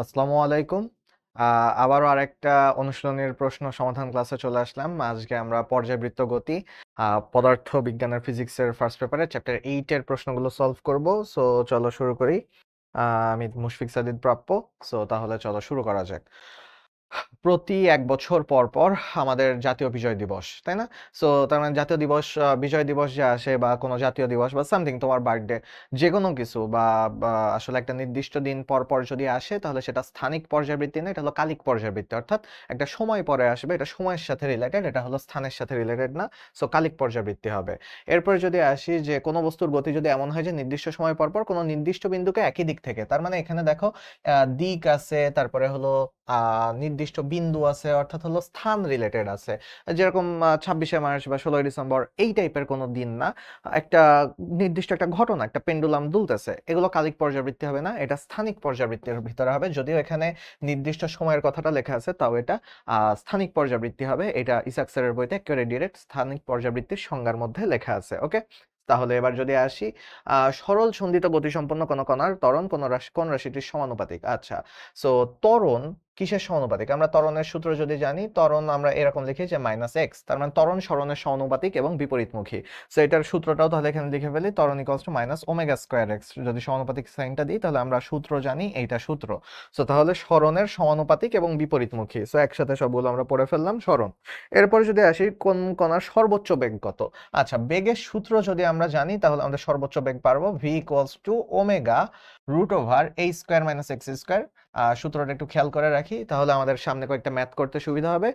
আসসালামু আলাইকুম। আবারও আরেকটা অনুশীলনীর প্রশ্ন সমাধান ক্লাসে চলে আসলাম। আজকে আমরা পর্যায়বৃত্ত গতি, পদার্থ বিজ্ঞানের ফিজিক্সের ফার্স্ট পেপারে চ্যাপ্টার 8 এর প্রশ্নগুলো সলভ করব। সো চলো শুরু করি। আমি মুশফিক সাদিদ প্রাপ্য। সো তাহলে চলো শুরু করা যাক। প্রতি ১ বছর পর, পর আমাদের জাতীয় বিজয় দিবস, তাই না? সো তার মানে জাতীয় দিবস, বিজয় দিবস যে আসে বা কোনো জাতীয় দিবস বা সামথিং তোমার বার্থডে, যেকোনো কিছু বা আসলে একটা নির্দিষ্ট দিন পর, পর যদি আসে তাহলে সেটা স্থানিক পর্যায়বৃত্তি না, এটা হলো কালিক পর্যায়বৃত্তি। অর্থাৎ একটা সময় পরে আসবে, এটা সময়ের সাথে রিলেটেড, এটা হলো স্থানের সাথে রিলেটেড না। সো কালিক পর্যায়বৃত্তি হবে। এরপরে যদি আসি যে কোনো বস্তুর গতি যদি এমন হয় যে নির্দিষ্ট সময় পর, পর কোনো নির্দিষ্ট বিন্দুকে একই দিক থেকে, তার মানে এখানে দেখো দিক আছে, তারপরে হলো নির্দিষ্ট বিন্দু আছে, অর্থাৎ হলো স্থান রিলেটেড আছে। যেরকম ২৬শে মার্চ বা ১৬ই ডিসেম্বর এই টাইপের কোনো দিন না। একটা নির্দিষ্ট একটা ঘটনা, একটা পেন্ডুলাম দুলতেছে, এগুলো কালিক পর্যাবৃত্তি হবে না, এটা স্থানিক পর্যাবৃত্তির ভিতরে হবে। যদিও এখানে নির্দিষ্ট সময়ের কথাটা লেখা আছে, তাও এটা স্থানিক পর্যাবৃত্তি হবে। এটা ইসাক স্যারের বইতে একেবারে ডিরেক্ট স্থানিক পর্যাবৃত্তির সংজ্ঞার মধ্যে লেখা আছে। ওকে, তাহলে এবার যদি আসি, সরল সন্ধিত গতিসম্পন্ন কোন কণার ত্বরণ কোন রাশিটির সমানুপাতিক। আচ্ছা, সো ত্বরণ কিসের সমানুপাতিক? আমরা ত্বরণের সূত্র যদি জানি, ত্বরণ আমরা এরকম লিখি যে -x, তার মানে ত্বরণ সরণের সমানুপাতিক এবং বিপরীতমুখী। সো এটার সূত্রটাও তাহলে এখানে লিখে ফেলি, ত্বরণ ইকুয়ালস টু -ω²x। যদি সমানুপাতিক সাইনটা দিই তাহলে আমরা সূত্র জানি, এইটা সূত্র। সো তাহলে সরণের সমানুপাতিক এবং বিপরীতমুখী। সো একসাথে সবগুলো আমরা পড়ে ফেললাম, সরণ। এরপর যদি আসি কোন কণার সর্বোচ্চ বেগ কত। আচ্ছা, বেগের সূত্র যদি আমরা জানি তাহলে আমাদের সর্বোচ্চ বেগ পারবো v equals to ω√a² - x²। সূত্রটা একটু খেয়াল করে রাখি, তাহলে আমাদের সামনে কয়েকটা ম্যাথ করতে সুবিধা হবে।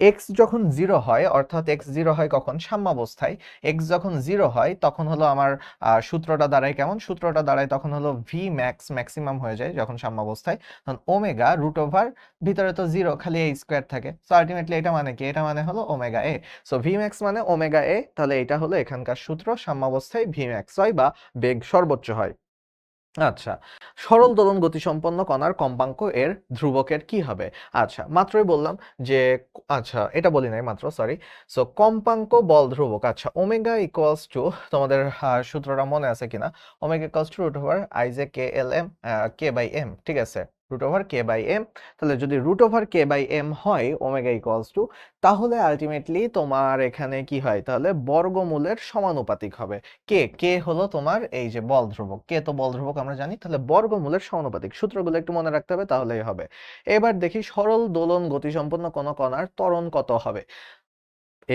এক্স যখন 0 হয়, অর্থাৎ এক্স 0 হয় কখন? সাম্যাবস্থায়। এক্স যখন 0 হয় তখন হলো আমার সূত্রটা দাঁড়ায় কেমন? সূত্রটা দাঁড়ায় তখন হলো ভি ম্যাক্স, ম্যাক্সিমাম হয়ে যায় যখন সাম্যাবস্থায়। তখন ω√, ভিতরে তো 0, খালি a² থাকে। সো আলটিমেটলি এটা মানে কি? এটা মানে হলো ω/a। সো ভি ম্যাক্স মানে ω/a, তাহলে এটা হলো এখানকার সূত্র, সাম্যাবস্থায় ভি ম্যাক্স হয় বা বেগ সর্বোচ্চ হয়। আচ্ছা, সরল দোলন গতিসম্পন্ন কণার কম্পাঙ্ক এর ধ্রুবকের কি হবে? আচ্ছা, মাত্রই বললাম যে, আচ্ছা এটা বলি নাই মাত্র, সরি। সো কম্পাঙ্ক বল ধ্রুবক। আচ্ছা, ওমেগা ইকুয়ালস টু, তোমাদের সূত্রটা মনে আছে কিনা? Omega equals to root over I J K L M, K by M, ঠিক আছে? Root over K by M. তাহলে যদি root over K by M হয় ওমেগা ইকুয়ালস টু, তাহলে আলটিমেটলি তোমার এখানে কি হয়? তাহলে বর্গমূলের সমানুপাতিক হবে। কে কে হলো তোমার এই যে বল ধ্রুবক, কে তো বল ধ্রুবক আমরা জানি, তাহলে বর্গমূলের সমানুপাতিক। সূত্রগুলো একটু মনে রাখতে হবে, তাহলেই হবে। এবার দেখি সরল দোলন গতিসম্পন্ন কোন কণার ত্বরণ কত হবে।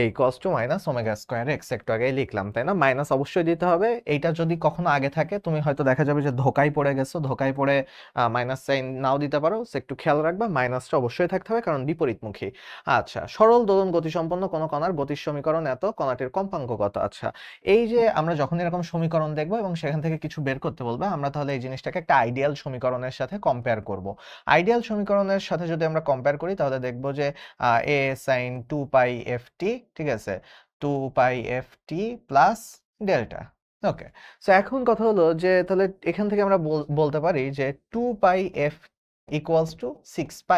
a ইকুয়ালস টু -ω²x, একটু আগেই লিখলাম, তাই না? মাইনাস অবশ্যই দিতে হবে। এইটা যদি কখনো আগে থাকে, তুমি হয়তো দেখা যাবে যে ধোকায় পড়ে গেছো, ধোকায় পড়ে মাইনাস সাইন নাও দিতে পারো। সো একটু খেয়াল রাখবা, মাইনাসটা অবশ্যই থাকতে হবে কারণ বিপরীতমুখী। আচ্ছা, সরল দোলন গতিসম্পন্ন কোন কণার গতির সমীকরণ এত, কণাটির কম্পাঙ্ক কত? আচ্ছা, এই যে আমরা যখন এরকম সমীকরণ দেখবো এবং সেখান থেকে কিছু বের করতে বলবে, আমরা তাহলে এই জিনিসটাকে একটা আইডিয়াল সমীকরণের সাথে কম্পেয়ার করব। আইডিয়াল সমীকরণের সাথে যদি আমরা কম্পেয়ার করি তাহলে দেখবো যে এ সাইন 2π ft, ঠিক আছে? 2π ft প্লাস ডেল্টা। ওকে, সো এখন কথা হলো যে তাহলে এখান থেকে আমরা বলতে পারি যে 2π f ইকুয়ালস টু 6π।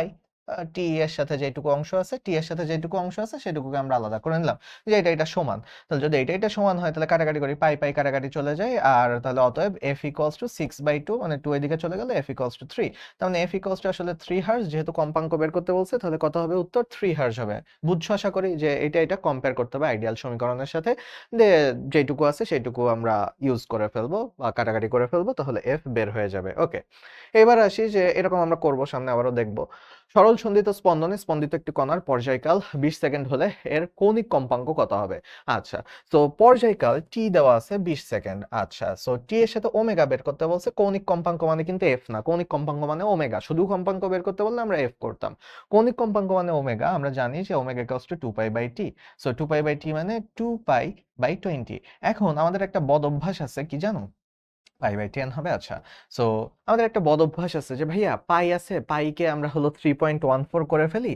টি এর সাথে যেটুকু অংশ আছে, টি এর সাথে যেটুকু অংশ আছে সেটুকুকে আমরা আলাদা করে নিলাম, যে এটা সমান। তাহলে যদি এটা সমান হয় তাহলে কাটাকাটি করি, পাই পাই কাটাকাটি চলে যায়, আর তাহলে অতএব f ইকুয়ালস টু 6/2, মানে 2 এদিকে চলে গেলে f ইকুয়ালস টু 3। তার মানে f ইকুয়ালস টু আসলে 3 হার্জ, যেহেতু কম্পাঙ্ক বের করতে বলছে তাহলে কত হবে উত্তর? 3 হার্জ হবে। বুঝছো আশা করি যে এটা কম্পেয়ার করতে হবে আইডিয়াল সমীকরণের সাথে, যেটুকু আছে সেটুকু আমরা ইউজ করে ফেলবো বা কাটাকাটি করে ফেলবো, তাহলে f বের হয়ে যাবে। ওকে, এবার আসি যে এরকম আমরা করব, সামনে আবারও দেখব। সরল সন্ধিত স্পন্দনে স্পন্দিত একটি কণার পর্যায়কাল 20 সেকেন্ড হলে এর কৌণিক কম্পাঙ্ক কত হবে? আচ্ছা, তো পর্যায়কাল টি দেওয়া আছে 20 সেকেন্ড। আচ্ছা, সো টি এর সাথে ওমেগা বের করতে বলছে, কৌণিক কম্পাঙ্ক মানে কিন্তু এফ না, কৌণিক কম্পাঙ্ক মানে ওমেগা। শুধু কম্পাঙ্ক বের করতে বললে আমরা এফ করতাম, কৌণিক কম্পাঙ্ক মানে ওমেগা। আমরা জানি যে omega equals two 2π/t। So 2π/t মানে 2π/20। এখন আমাদের একটা বদ অভ্যাস আছে, কি জানো? π/10 হবে। আচ্ছা, সো আমাদের একটা বদ অভ্যাস আছে যে ভাইয়া পাই আছে, পাইকে আমরা হলো 3.14 করে ফেলি।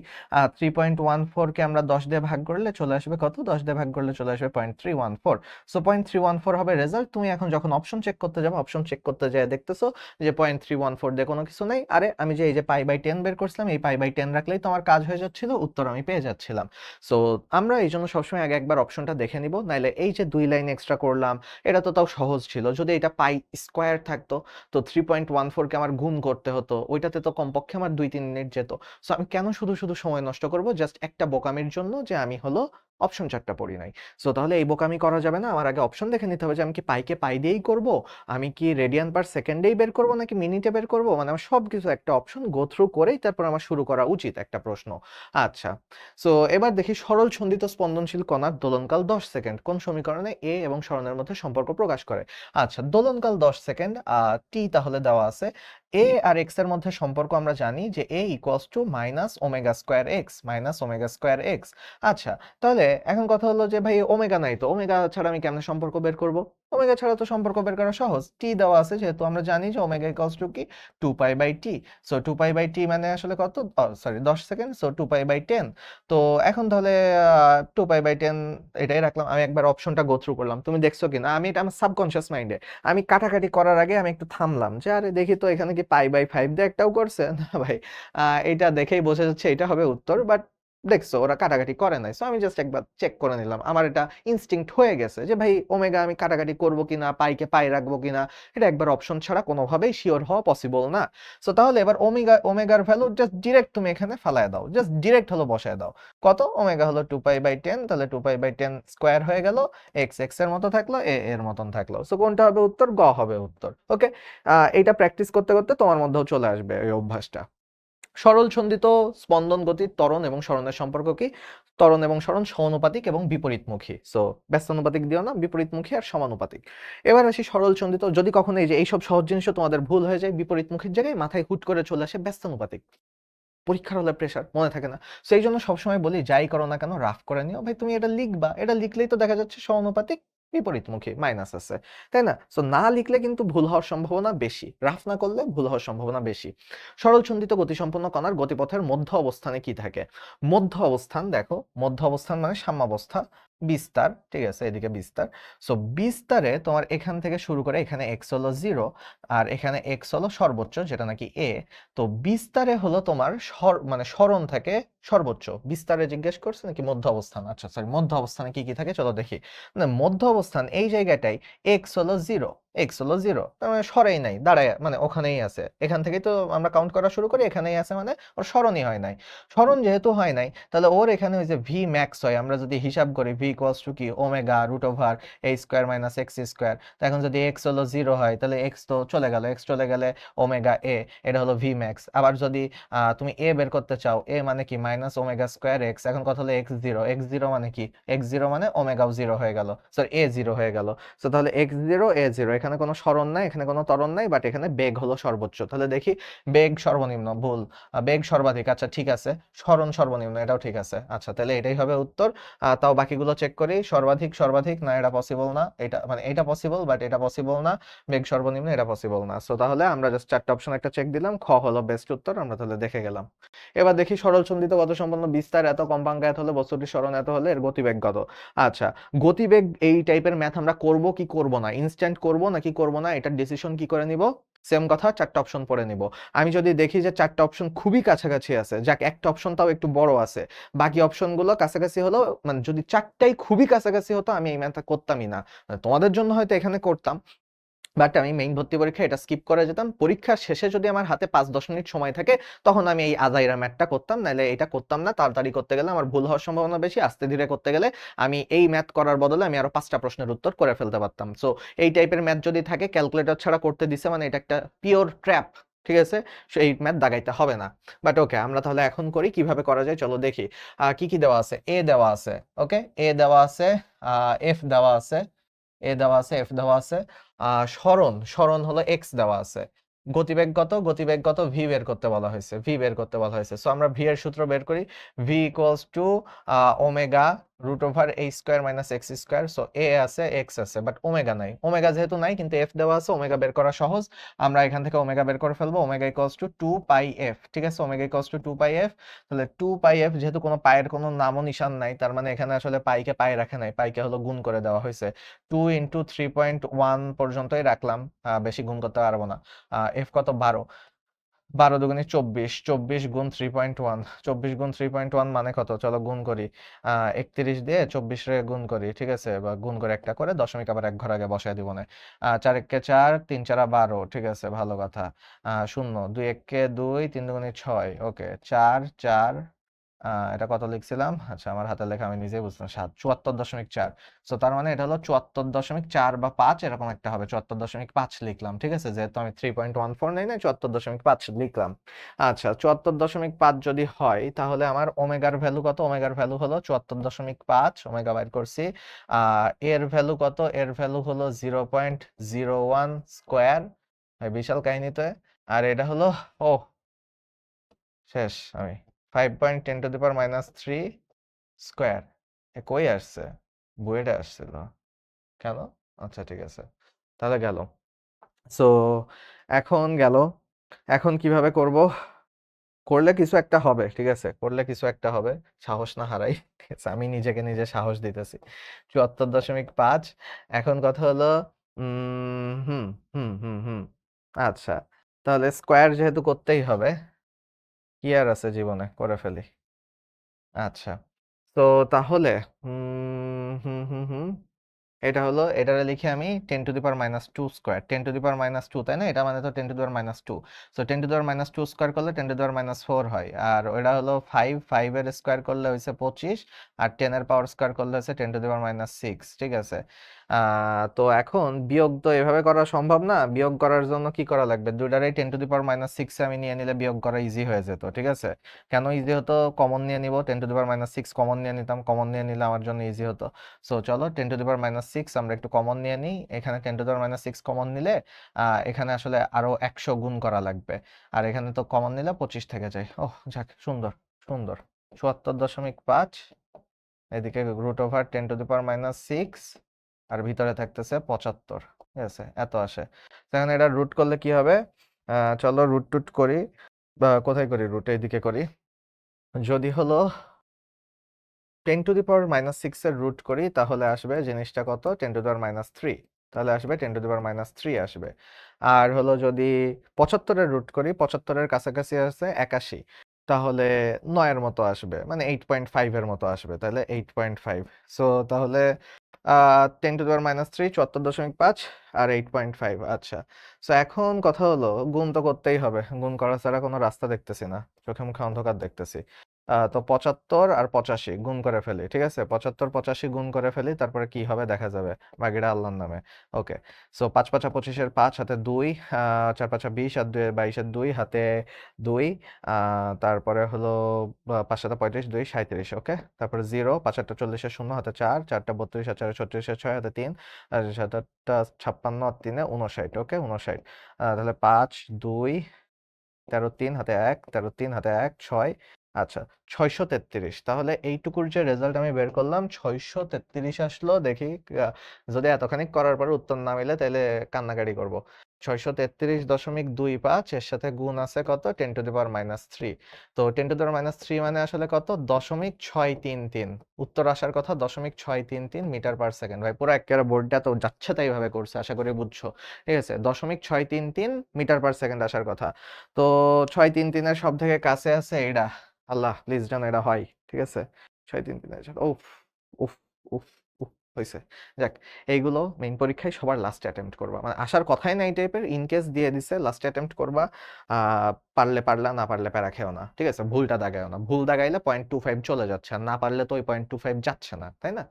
3.14 কে আমরা 10 দিয়ে ভাগ করলে চলে আসবে কত? 10 দিয়ে ভাগ করলে চলে আসবে 0.314। সো 0.314 হবে রেজাল্ট। তুমি এখন যখন অপশন চেক করতে যাবে, অপশন চেক করতে যায় দেখতেছো যে 0.314 দিয়ে কোনো কিছু নেই। আরে আমি যে এই যে π/10 বের করছিলাম, এই π/10 রাখলেই তো আমার কাজ হয়ে যাচ্ছিল, উত্তর আমি পেয়ে যাচ্ছিলাম। সো আমরা এই জন্য সবসময় আগে একবার অপশনটা দেখে নিব, নাইলে এই যে 2 লাইন এক্সট্রা করলাম, এটা তো তাও সহজ ছিল। যদি এটা পাই স্কোয়ার থাকতো, তো 1.14 কে আমার গুণ করতে হতো, ওইটাতে তো কমপক্ষে আমার 2-3 মিনিট যেত। সো আমি কেন শুধু শুধু সময় নষ্ট করব জাস্ট একটা বোকামির জন্য যে আমি হলো অপশন চারটা পড়ি নাই। সো তাহলে এই বোকামি করা যাবে না, আমার আগে অপশন দেখে নিতে হবে যে আমি কি পাইকে পাই দিয়েই করব, আমি কি রেডিয়ান পার সেকেন্ডেই বের করব নাকি মিনিটে বের করব, মানে আমার সবকিছু একটা অপশন গো থ্রু করেই তারপর আমার শুরু করা উচিত একটা প্রশ্ন। আচ্ছা, সো এবার দেখি সরল সন্ধিত স্পন্দনশীল কণার দোলনকাল 10 সেকেন্ড কোন সমীকরণে এ এবং সরণের মধ্যে সম্পর্ক প্রকাশ করে। আচ্ছা, দোলনকাল 10 সেকেন্ড, টি তাহলে দেওয়া আছে। এ আর এক্স এর মধ্যে সম্পর্ক আমরা জানি যে a equals to minus omega square x, minus omega square x. আচ্ছা, তাহলে এখন কথা হলো যে ভাই ওমেগা নাই, তো ওমেগা ছাড়া আমি কেমনে সম্পর্ক বের করব? ওমেগা ছাড়া তো সম্পর্ক বের করা সহজ, টি দেওয়া আছে যেহেতু আমরা জানি যে ওমেগা ইকুয়ালস টু কি 2 pi by t. So 2 pi by t মানে আসলে কত, sorry 10 second, so 2 pi by 10। তো এখন তাহলে 2 পাই বাই 10 এটাই রাখলাম। আমি একবার অপশনটা গো থ্রু করলাম, তুমি দেখছো কিনা, আমি এটা আমার সাবকনশিয়াস মাইন্ডে আমি কাটাকাটি করার আগে আমি একটু থামলাম যে আরে দেখি তো এখানে কি পাই বাই 5 দিয়ে একটাও করছে না ভাই। এটা দেখেই বোঝা যাচ্ছে এটা হবে উত্তর, বাট দেখছো ওরা কাটাকাটি করে নাই, সো আমি জাস্ট একবার চেক করে নিলাম, আমার এটা ইনস্টিংক্ট হয়ে গেছে যে ভাই ওমেগা আমি কাটাকাটি করবো কিনা, পাইকে পাই রাখবো কিনা, এটা একবার অপশন ছাড়া কোনোভাবেই শিওর হওয়া পসিবল না। সো তাহলে এবার ওমেগার ভ্যালু জাস্ট ডিরেক্ট তুমি এখানে ফালায় দাও, জাস্ট ডিরেক্ট হলো বসায় দাও। কত, ওমেগা হলো 2 পাই বাই 10, তাহলে 2 পাই বাই 10 স্কোয়ার হয়ে গেল, এক্স এক্স এর মতো থাকলো, এ এর মতন থাকলো। সো কোনটা হবে উত্তর? গ হবে উত্তর। ওকে, এইটা প্র্যাকটিস করতে করতে তোমার মধ্যেও চলে আসবে এই অভ্যাসটা। সরল সন্ধিত স্পন্দন গতির ত্বরণ এবং সরণের সম্পর্ক কি? ত্বরণ এবং সরণ সমানুপাতিক এবং বিপরীতমুখী। সো ব্যস্তানুপাতিক দিও না, বিপরীতমুখী আর সমানুপাতিক। এবার আসি সরল সন্ধিত, যদি কখনো এই যে এইসব সহজ জিনিসও তোমাদের ভুল হয়ে যায়, বিপরীতমুখীর জায়গায় মাথায় হুট করে চলে আসে ব্যস্তানুপাতিক। পরীক্ষার হলে প্রেশার মনে থাকে না, সো এই জন্য সবসময় বলি যাই করো না কেন রাফ করে নিও ভাই, তুমি এটা লিখবা, এটা লিখলেই তো দেখা যাচ্ছে সমানুপাতিক বিপরীতমুখী মাইনাস আছে, তাই না? সো না লিখলে কিন্তু ভুল হওয়ার সম্ভাবনা বেশি, রাফ না করলে ভুল হওয়ার সম্ভাবনা বেশি। সরল সন্ধিত গতিসম্পন্ন কণার গতিপথের মধ্য অবস্থানে কি থাকে? মধ্য অবস্থান, দেখো মধ্য অবস্থান মানে সাম্যাবস্থা, বিস্তার, ঠিক আছে, এদিকে বিস্তার। সো বিস্তারে তোমার এখান থেকে শুরু করে এখানে এক্স হলো 0 আর এখানে এক্স হলো সর্বোচ্চ যেটা নাকি এ। তো বিস্তারে হলো তোমার মানে সরণ থাকে সর্বোচ্চ, বিস্তারে জিজ্ঞেস করছে নাকি মধ্য অবস্থান, আচ্ছা সরি মধ্য অবস্থানে কি কি থাকে চলো দেখি। না মধ্য অবস্থান এই জায়গাটাই এক্স হলো 0, এক্স হলো 0 তার মানে সরেই নাই, দাঁড়ায় মানে ওখানেই আছে, এখান থেকেই তো আমরা কাউন্ট করা শুরু করি, এখানেই আছে মানে ওর সরণই হয় নাই। সরণ যেহেতু হয় নাই তাহলে ওর এখানে ওই যে ভি ম্যাক্স হয়, আমরা যদি হিসাব করি ভি ইকুয়ালস টু কি ওমেগা রুট ওভার এ স্কোয়ার মাইনাস এক্স স্কোয়ার। তো এখন যদি এক্স হলো 0 হয় তাহলে এক্স তো চলে গেল, এক্স চলে গেলে ওমেগা এ, এটা হলো ভি ম্যাক্স। আবার যদি তুমি এ বের করতে চাও, এ মানে কি মাইনাস ওমেগা স্কোয়ার এক্স, এখন কথা হলো এক্স 0, এক্স 0 মানে কি, এক্স 0 মানে ওমেগাও 0 হয়ে গেল, সরি এ 0 হয়ে গেল। সো তাহলে এক্স 0 এ 0, এখানে কোনো সরণ নাই, এখানে কোনো ত্বরণ নাই, বাট এখানে বেগ হলো সর্বোচ্চ। তাহলে দেখি বেগ সর্বনিম্ন, ভুল, বেগ সর্বাধিক, আচ্ছা ঠিক আছে, সরণ সর্বনিম্ন, এটাও ঠিক আছে। আচ্ছা তাহলে এটাই হবে উত্তর। তাও বাকিগুলো চেক করি, সর্বাধিক সর্বাধিক না, এটা পসিবল না, এটা মানে এটা পসিবল বাট এটা পসিবল না, বেগ সর্বনিম্ন এটা পসিবল না। সো তাহলে আমরা জাস্ট চারটা অপশন একটা চেক দিলাম, খ হলো বেস্ট উত্তর, আমরা তাহলে দেখে গেলাম। এবার দেখি সরল সন্ধিত গত সম্পন্ন বিস্তার এত, কম্পাঙ্ক এত হলে বস্তুটির সরণ এত হলে এর গতিবেগ কত? আচ্ছা, গতিবেগ এই টাইপের ম্যাথ আমরা করব কি করব না, ইনস্ট্যান্ট করব নাকি করব না, এটার ডিসিশন কি করে নিব? সেম কথা, চারটা অপশন পড়ে নিব। আমি যদি দেখি যে চারটা অপশন খুবই কাছাকাছি আছে, যাক একটা অপশন তাও একটু বড় আছে, বাকি অপশনগুলো কাছাকাছি হলো, মানে যদি চারটাই খুবই কাছাকাছি হতো আমি এই ম্যাথটা করতামই না। তোমাদের জন্য হয়তো এখানে করতাম, বাট আমি মেইন ভর্তি পরীক্ষা এটা স্কিপ করে যেতাম। পরীক্ষার শেষে যদি আমার হাতে 5-10 মিনিট সময় থাকে তখন আমি এই আজাইরা ম্যাথটা করতাম, নাহলে এটা করতাম না। তাড়াতাড়ি করতে গেলে আমার ভুল হওয়ার সম্ভাবনা বেশি, আস্তে ধীরে করতে গেলে আমি এই ম্যাথ করার বদলে আমি আরো 5টা প্রশ্নের উত্তর করে ফেলতে পারতাম। সো এই টাইপের ম্যাথ যদি থাকে ক্যালকুলেটর ছাড়া করতে দিছে মানে এটা একটা পিওর ট্র্যাপ, ঠিক আছে? এই ম্যাথ দাগাইতে হবে না। বাট ওকে, আমরা তাহলে এখন করি কিভাবে করা যায় চলো দেখি। কি কি দেওয়া আছে? এ দেওয়া আছে, ওকে এ দেওয়া আছে, এফ দেওয়া আছে, এ দেওয়া আছে, এফ দেওয়া আছে। সরণ, সরণ হলো এক্স দেওয়া আছে। গতিবেগগত, গতিবেগগত ভি বের করতে বলা হয়েছে, ভি বের করতে বলা হয়েছে। সো আমরা ভি এর সূত্র বের করি, v equals to omega root over A square minus x square. So a আছে, এক্স আছে, বাট ওমেগা নাই, ওমেগা যেহেতু নাই কিন্তু এফ দেওয়া আছে, ওমেগা বের করা সহজ, আমরা এখান থেকে ওমেগা বের করে ফেলবো। Omega equals to 2 pi F, ঠিক আছে, omega equals to 2 pi F. তাহলে 2 পাই এফ, যেহেতু কোনো পায়ের কোনো নামও নিশান নাই তার মানে এখানে আসলে পাইকে পায়ে রাখে নাই, পাইকে হলো গুণ করে দেওয়া হয়েছে। 2 ইন্টু 3.1 পর্যন্তই রাখলাম, বেশি গুণ করতে পারবো না। এফ কত? 12। 12 দুগুণে 24, 24 গুণ 3.1, 24 গুণ 3.1 মানে কত? চলো গুণ করি। 31 দিয়ে 24 রে গুণ করি, ঠিক আছে? বা গুণ করে একটা করে দশমিক আবার এক ঘর আগে বসায় দিব না। 4 একে 4, 3 4 12, ঠিক আছে, ভালো কথা। 0, 2 একে 2, 3 দুগুণে 6, ওকে। 4 4, এটা কত লিখছিলাম? আচ্ছা, আমার হাতের লেখা আমি নিজেই বুঝলাম, 7, 74.4। সো তার মানে এটা হলো 74.4 বা 5 এরকম একটা হবে, 74.5 লিখলাম, ঠিক আছে? যেহেতু আমি 3.14 নেই না, 74.5 লিখলাম। আচ্ছা, 74.5 যদি হয় তাহলে আমার ওমেগার ভ্যালু কত? ওমেগার ভ্যালু হলো 74.5, ওমেগা বাইর করছি। এর ভ্যালু কত? এর ভ্যালু হলো 0.01 স্কোয়ার। বিশাল কাহিনীতে। আর এটা হলো, ও শেষ আমি, 5.10⁻³ স্কোয়ার। কই আসছে? বুয়েটে আসছিল কেন? আচ্ছা, ঠিক আছে, তাহলে গেল। সো এখন গেল। এখন কিভাবে করব? করলে কিছু একটা হবে, ঠিক আছে, করলে কিছু একটা হবে। সাহস না হারাই, ঠিক আছে, আমি নিজেকে নিজে সাহস দিতেছি। 74.5। এখন কথা হলো, হুম হুম হুম হুম আচ্ছা, তাহলে স্কোয়ার যেহেতু করতেই হবে, কি আর আছে জীবনে, করে ফেলি। আচ্ছা, তো তাহলে এটা হলো, এটারে লিখি আমি 10⁻² স্কোয়ার, 10⁻², তাই না? এটা মানে তো 10⁻²। সো 10⁻² স্কোয়ার করলে 10⁻4 হয়। আর ওটা হলো 5, 5 এর স্কোয়ার করলে হয়েছে 25, আর 10 এর পাওয়ার স্কোয়ার করলে হচ্ছে 10⁻6, ঠিক আছে? তো এখন বিয়োগ তো এভাবে করা সম্ভব না। বিয়োগ করার জন্য কি করা লাগবে? দুইটারই 10⁻6 আমি নিয়ে নিলে বিয়োগ করা ইজি হয়ে যেত, ঠিক আছে? কেন ইজি হতো? কমন নিয়ে নিব, 10⁻6 কমন নিয়ে নিতাম, কমন নিয়ে নিলে আমার জন্য ইজি হতো। সো চলো 10⁻6 আমরা একটু কমন নিয়ে নিই। এখানে 10⁻6 কমন নিলে এখানে আসলে আরো 100 গুণ করা লাগবে। আর এখানে তো কমন নিলে 25 থেকে যায়। ওহ যাক, সুন্দর সুন্দর। 74.5, এদিকে √10⁻6, আর ভিতরে থাকতেছে 75, ঠিক আছে? এত আসে। এখানে এটা রুট করলে কি হবে? চলো রুট টুট করি, বা কোথায় করি রুট? এইদিকে করি। যদি হলো 10⁻6 এর রুট করি তাহলে আসবে জিনিসটা কত? 10⁻3, তাহলে আসবে 10⁻3 আসবে। আর হলো যদি 75 এর রুট করি, 75 এর কাছাকাছি আছে 81, তাহলে 9 এর মতো আসবে, মানে 8.5 এর মতো আসবে, তাহলে 8.5। সো তাহলে 10⁻3, 74.5 আর 8.5। আচ্ছা, সো এখন কথা হলো, গুণ তো করতেই হবে, গুণ করা ছাড়া কোনো রাস্তা দেখতেছি না, চোখে মুখে অন্ধকার দেখতেছি। তো 75 আর 85 গুণ করে ফেলি, ঠিক আছে? 75 85 গুণ করে ফেলি, তারপরে কি হবে দেখা যাবে, বাকিটা আল্লাহর নামে। ওকে, সো 5 5 25 5 হাতে 2, 4 5 20 আর 2 22 2 হাতে 2, তারপরে হলো 5 7 35 2 37, ওকে। তারপরে 0, 5 8 40 0 হাতে 4, 4 32 আর 4 36 6 হাতে 3, আর 7 8 56 আর 3 59, ওকে, 59। তাহলে 5 2 13 3 হাতে 1, 13 3 হাতে 1 6। আচ্ছা, 633। তাহলে এইটুকুর যে রেজাল্ট আমি বের করলাম 633 আসলো। দেখি যদি এতখানি করার পর উত্তর না মিলে তাহলে কান্নাকাটি করব। 633.25, এর সাথে গুণ আছে কত? 10⁻³ তো 10⁻³ মানে আসলে কত? 0.633। উত্তর আসার কথা 0.633 মিটার পার সেকেন্ড। ভাই পুরো একেবারে বোর্ডটা তো যাচ্ছে তাই ভাবে করছে, আশা করি বুঝছো, ঠিক আছে? 0.633 মিটার পার সেকেন্ড আসার কথা। তো 633 এর সব থেকে কাছে আছে এটা। আল্লাহ প্লিজ যেন এটা হয়, ঠিক আছে? 633 এর উফ উফ উফ উফ হয়েছে। যাক, এইগুলো মেইন পরীক্ষায় সবার লাস্ট অ্যাটেম্প্ট করবা, মানে আসার কথাই না এই টাইপের, ইন কেস দিয়ে দিছে লাস্ট অ্যাটেম্প্ট করবা। পারলে পারলা, না পারলে প্যারা খেও না, ঠিক আছে? ভুলটা দাগায়ও না, ভুল দাগাইলে 0.25 চলে যাচ্ছে, আর না পারলে তো ওই 0.25 যাচ্ছে না, তাই না?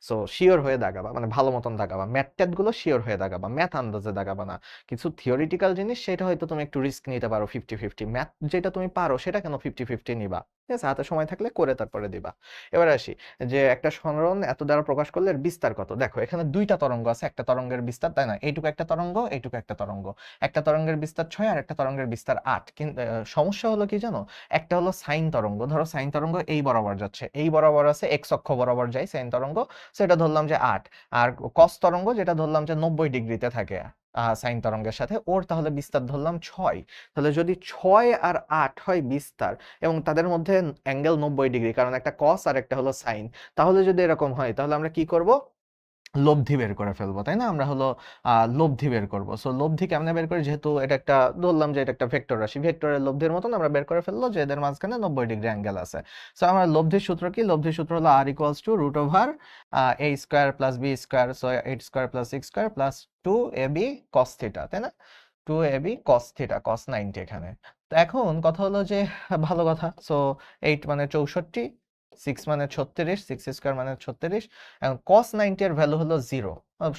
সো শিওর হয়ে দাগাবা, মানে ভালো মতন দাগাবা, ম্যাথ ট্যাথ গুলো শিওর হয়ে দাগাবা, ম্যাথ আন্দাজে দাগাবা না। কিছু থিওরিটিক্যাল জিনিস সেটা হয়তো তুমি একটু রিস্ক নিতে পারো 50-50, ম্যাথ যেটা তুমি পারো সেটা কেন 50-50 নিবা? ঠিক আছে, হাতে সময় থাকলে করে তারপরে দিবা। এবার আসি, যে একটা সরণ এত দ্বারা প্রকাশ করলে এর বিস্তার কত? দেখো এখানে দুইটা তরঙ্গ আছে, একটা তরঙ্গের বিস্তার, তাই না? এইটুকু একটা তরঙ্গ, এইটুকু একটা তরঙ্গ। একটা তরঙ্গের বিস্তার 6 আর একটা তরঙ্গের বিস্তার 8। কিন্তু সমস্যা হলো কি জানো? একটা হলো সাইন তরঙ্গ, ধরো সাইন তরঙ্গ এই বরাবর যাচ্ছে, এই বরাবর আছে, এক্স অক্ষ বরাবর যায় সাইন তরঙ্গ, সেটা ধরলাম যে 8। আর কস তরঙ্গ যেটা ধরলাম যে 90 ডিগ্রিতে থাকে সাইন তরঙ্গের সাথে, ওর তাহলে বিস্তার ধরলাম 6। তাহলে যদি 6 আর 8 হয় বিস্তার, এবং তাদের মধ্যে অ্যাঙ্গেল 90 ডিগ্রি, কারণ একটা কস আর একটা হলো সাইন, তাহলে যদি এরকম হয় তাহলে আমরা কি করব? লব্ধি বের করে ফেলবো, তাই না? আমরা হলো লব্ধি বের করব। সো লব্ধি কেমনে বের করি, যেহেতু এটা একটা ধরলাম যে এটা একটা ভেক্টর রাশি, ভেক্টরের লব্ধির মতন আমরা বের করে ফেললো যে এদের মাঝখানে 90 ডিগ্রি অ্যাঙ্গেল আছে। সো আমার লব্ধির সূত্র কি? লব্ধির সূত্র হলো r equals to root over a square plus b square, so 8 square plus 6 square plus 2ab cos থিটা, তাই না? 2ab cos থিটা, cos 90 এখানে। তো এখন কথা হলো যে ভালো কথা, সো 8 মানে 64, 6 মানে 36, 6 স্কোয়ার মানে 36, এখন cos 90 এর ভ্যালু হলো 0।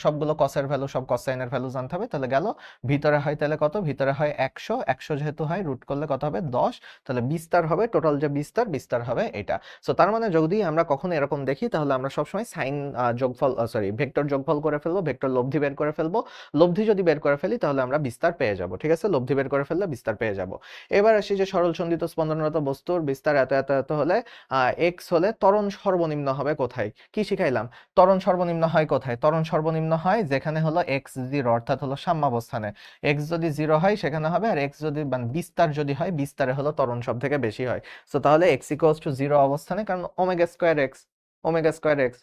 সবগুলো কসের ভ্যালু, সব কস সাইনের ভ্যালু জানতে হবে। তাহলে গেল, ভিতরে হয় তাহলে কত? ভিতরে হয় 100, 100 যেহেতু হয় রুট করলে কত হবে? 10, তাহলে বিস্তার হবে, টোটাল যে বিস্তার হবে এটা। সো তার মানে যদি আমরা কখনো এরকম দেখি তাহলে আমরা সবসময় সাইন যোগফল, সরি ভেক্টর যোগফল করে ফেলবো, ভেক্টর লব্ধি বের করে ফেলবো। লব্ধি যদি বের করে ফেলি তাহলে আমরা বিস্তার পেয়ে যাব, ঠিক আছে? লব্ধি বের করে ফেললে বিস্তার পেয়ে যাব। এবার আসি যে সরল সন্ধিত স্পন্দনরত বস্তুর বিস্তার এত এত এত হলে এক্স হলে ত্বরণ সর্বনিম্ন হবে কোথায়? কি শিখাইলাম? ত্বরণ সর্বনিম্ন হয় কোথায়? ত্বরণ সর্বনিম্ন হয় যেখানে হলো এক্স জিরো, অর্থাৎ হলো সাম্যাবস্থানে। এক্স যদি জিরো হয় সেখানে হবে, আর এক্স যদি মানে বিস্তার যদি হয়, বিস্তারে হলো ত্বরণ সব থেকে বেশি হয়। সো তাহলে এক্স ইকুয়ালস টু জিরো অবস্থানে, কারণ omega square x, omega square x,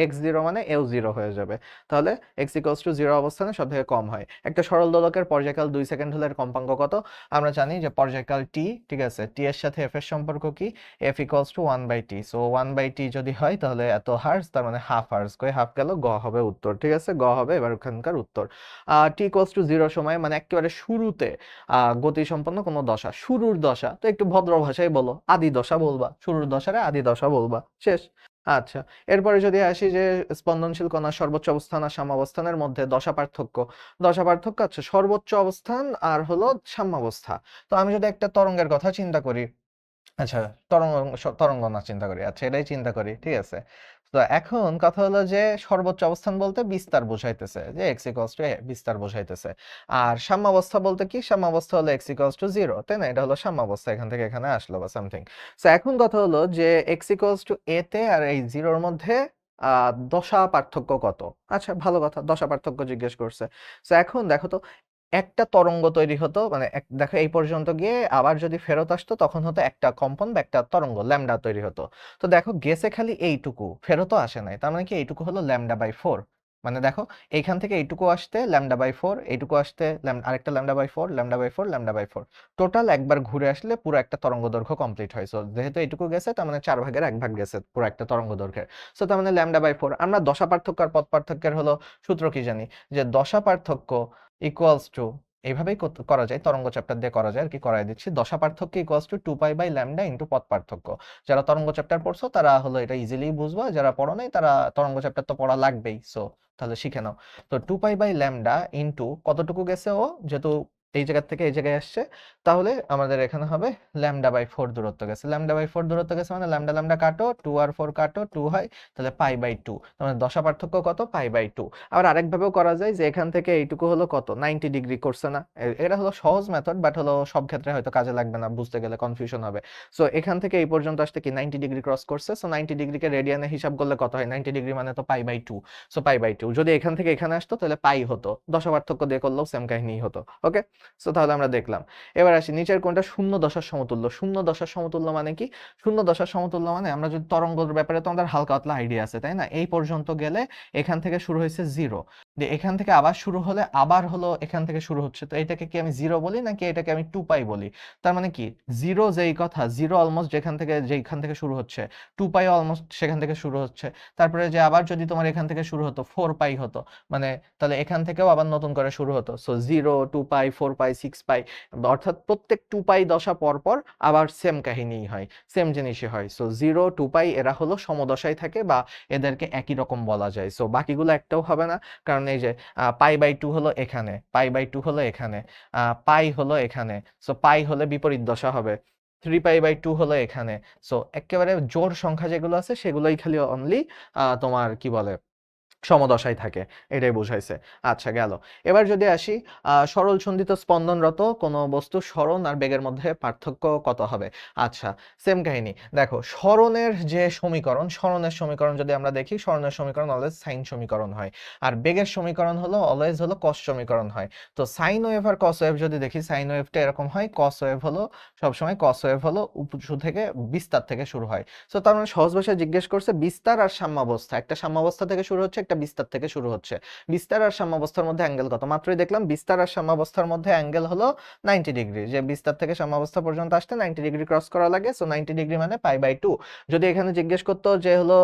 x zero মানে এও জিরো হয়ে যাবে। তাহলে এক্স ইকুয়ালস টু জিরো অবস্থানে সব থেকে কম হয়। একটা সরল দোলকের পর্যায়কাল 2 সেকেন্ড হলে এর কম্পাঙ্ক কত? আমরা জানি যে পর্যায়কাল টি, ঠিক আছে? টি এর সাথে এফ এর সম্পর্ক কি? F equals to 1/t। So 1/t যদি হয় তাহলে এত হার্জ, তার মানে হাফ হার্জ, কই হাফ গেল, গ হবে উত্তর, ঠিক আছে? গ হবে এবার ওখানকার উত্তর। টি ইকুয়ালস টু জিরো সময় মানে একেবারে শুরুতে গতি সম্পন্ন কোনো দশা, শুরুর দশা, তো একটু ভদ্র ভাষায় বলো, আদি দশা বলবা, শুরুর দশারে আদি দশা বলবা, শেষ। আচ্ছা, এরপরে যদি আসি যে স্পন্দনশীল কণার সর্বোচ্চ অবস্থান আর সাম্যাবস্থানের মধ্যে দশা পার্থক্য, দশা পার্থক্য আছে সর্বোচ্চ অবস্থান আর হলো সাম্যাবস্থা। তো আমি যদি একটা তরঙ্গের কথা চিন্তা করি, আচ্ছা তরঙ্গ, তরঙ্গ না চিন্তা করি, আচ্ছা এটাই চিন্তা করি, ঠিক আছে? তো এখন কথা হলো যে সর্বোচ্চ অবস্থান বলতে বিস্তার বোঝাইতেছে, যে এক্স ইকুয়ালস টু এ, বিস্তার বোঝাইতেছে। আর সাম্যাবস্থা বলতে কি? সাম্যাবস্থা হলো এক্স ইকুয়ালস টু জিরো, তাই না? এটা হলো সাম্যাবস্থা, এখান থেকে এখানে আসলো বা সামথিং। সো এখন কথা হলো যে এক্স ইকুয়ালস টু এ তে আর এই জিরোর মধ্যে দশা পার্থক্য কত? আচ্ছা ভালো কথা, দশা পার্থক্য জিজ্ঞেস করছে। সো এখন দেখো তো, একটা তরঙ্গ তৈরি হতো, মানে দেখো এই পর্যন্ত গিয়ে আবার যদি ফেরত আসতো তখন হতো একটা কম্পন বা একটা তরঙ্গ ল্যামডা তৈরি হতো। তো দেখো গেছে খালি এইটুকু, ফেরতও আসে নাই, তার মানে কি এইটুকু হলো λ/4। মানে দেখো এইখান থেকে এইটুকু আসতে λ/4, এইটুকু আসতে আরেকটা λ/4, λ/4, λ/4, টোটাল একবার ঘুরে আসলে পুরো একটা তরঙ্গ দৈর্ঘ্য কমপ্লিট হয়। সো যেহেতু এইটুকু গেছে তার মানে 4 ভাগের 1 ভাগ গেছে পুরো একটা তরঙ্গ দৈর্ঘ্যের। সো তার মানে λ/4। আমরা দশা পার্থক্য আর পথ পার্থক্যের হলো সূত্র কি জানি? যে দশা পার্থক্য ইকুয়ালস টু, এইভাবেই করা যায়, তরঙ্গ চ্যাপ্টার দিয়ে করা যায় আর কি, করাই দিচ্ছি। দশা পার্থক্য ইকুয়ালস টু 2π/λ ইন্টু পথ পার্থক্য। যারা তরঙ্গ চ্যাপ্টার পড়ছো তারা হলো এটা ইজিলি বুঝবা, যারা পড়ো নাই তারা তরঙ্গ চ্যাপ্টার তো পড়া লাগবেই, সো তাহলে শিখে নাও। তো 2π/λ ইন্টু কতটুকু গেছে ও, যেহেতু এই জায়গা থেকে এই জায়গায় আসছে, তাহলে আমাদের এখানে হবে λ/4 দূরত্ব গেছে। λ/4 দূরত্ব গেছে মানে ল্যামডা ল্যামডা কাটো, 2 আর 4 কাটো, 2 হয়, তাহলে π/2। তার মানে দশা পার্থক্য কত? π/2। আবার আরেকভাবেও করা যায় যে এখান থেকে এইটুকু হলো কত? 90 ডিগ্রি করছে না? এটা হলো সহজ মেথড, বাট হলো সব ক্ষেত্রে হয়তো কাজে লাগবে না, বুঝতে গেলে কনফিউশন হবে। সো এখান থেকে এই পর্যন্ত আসতে কি 90 ডিগ্রি ক্রস করছে। সো 90 ডিগ্রিকে রেডিয়ানে হিসাব করলে কত হয়? 90 ডিগ্রি মানে তো π/2। সো π/2 যদি এখান থেকে এখানে আসতো তাহলে পাই হতো, দশা পার্থক্য দিয়ে করলেও সেম কাহিনী হতো। ওকে, সো তাহলে আমরা দেখলাম। এবার আসি নিচের কোনটা শূন্য দশার সমতুল্য? শূন্য দশার সমতুল্য মানে কি? শূন্য দশার সমতুল্য মানে আমরা যদি তরঙ্গের ব্যাপারে তো আমাদের হালকা পাতলা আইডিয়া আছে, তাই না? এই পর্যন্ত গেলে এখান থেকে শুরু হয়েছে জিরো, যে এখান থেকে আবার শুরু হলে আবার হলো এখান থেকে শুরু হচ্ছে, তো এটাকে কি আমি জিরো বলি নাকি এটাকে আমি 2π বলি? তার মানে কি জিরো যেই কথা, জিরো অলমোস্ট যেখান থেকে শুরু হচ্ছে, 2π অলমোস্ট সেখান থেকে শুরু হচ্ছে, তারপরে যে আবার যদি তোমার এখান থেকে শুরু হতো 4π হতো, মানে তাহলে এখান থেকেও আবার নতুন করে শুরু হতো। সো 0, 2π, 4π, 6π, অর্থাৎ প্রত্যেক 2π দশা পর পর আবার সেম কাহিনীই হয়, সেম জিনিসই হয়। সো 0, 2π এরা হলো সমদশায় থাকে বা এদেরকে একই রকম বলা যায়। সো বাকিগুলো একটাও হবে না, কারণ এই যে π/2 হলো এখানে, π/2 হলো এখানে, পাই হলো এখানে, সো পাই হলে বিপরীত দশা হবে, 3π/2 হলো এখানে। সো একেবারে জোড় সংখ্যা যেগুলো আছে সেগুলোই খালি অনলি তোমার কি বলে সমদশায় থাকে, এটাই বুঝাইছে। আচ্ছা গেল। এবার যদি আসি সরল সন্ধিত স্পন্দনরত কোনো বস্তু সরণ আর বেগের মধ্যে পার্থক্য কত হবে? আচ্ছা সেম কাহিনী, দেখো সরণের যে সমীকরণ, সরণের সমীকরণ যদি আমরা দেখি, সরণের সমীকরণ অলওয়েজ সাইন সমীকরণ হয়, আর বেগের সমীকরণ হলো অলওয়েজ হলো কস সমীকরণ হয়। তো সাইন ওয়েভ আর কস ওয়েভ যদি দেখি, সাইন ওয়েভটা এরকম হয়, কস ওয়েভ হলো সবসময়, কস ওয়েভ হলো উৎস থেকে বিস্তার থেকে শুরু হয়। সো তার মানে সহজ ভাষায় জিজ্ঞেস করছে বিস্তার আর সাম্যাবস্থা, একটা সাম্যাবস্থা থেকে শুরু হচ্ছে, একটা বিস্তার থেকে শুরু হচ্ছে। বিস্তার আর সাম্যাবস্থার মধ্যে অ্যাঙ্গেল কত? মাত্রই দেখলাম বিস্তার আর সাম্যাবস্থার মধ্যে অ্যাঙ্গেল হলো 90 ডিগ্রি, যে বিস্তার থেকে সাম্যাবস্থা পর্যন্ত আসতে 90 ডিগ্রি ক্রস করা লাগে। সো 90 ডিগ্রি মানে π/2। যদি এখানে জিজ্ঞেস করতো যে হলো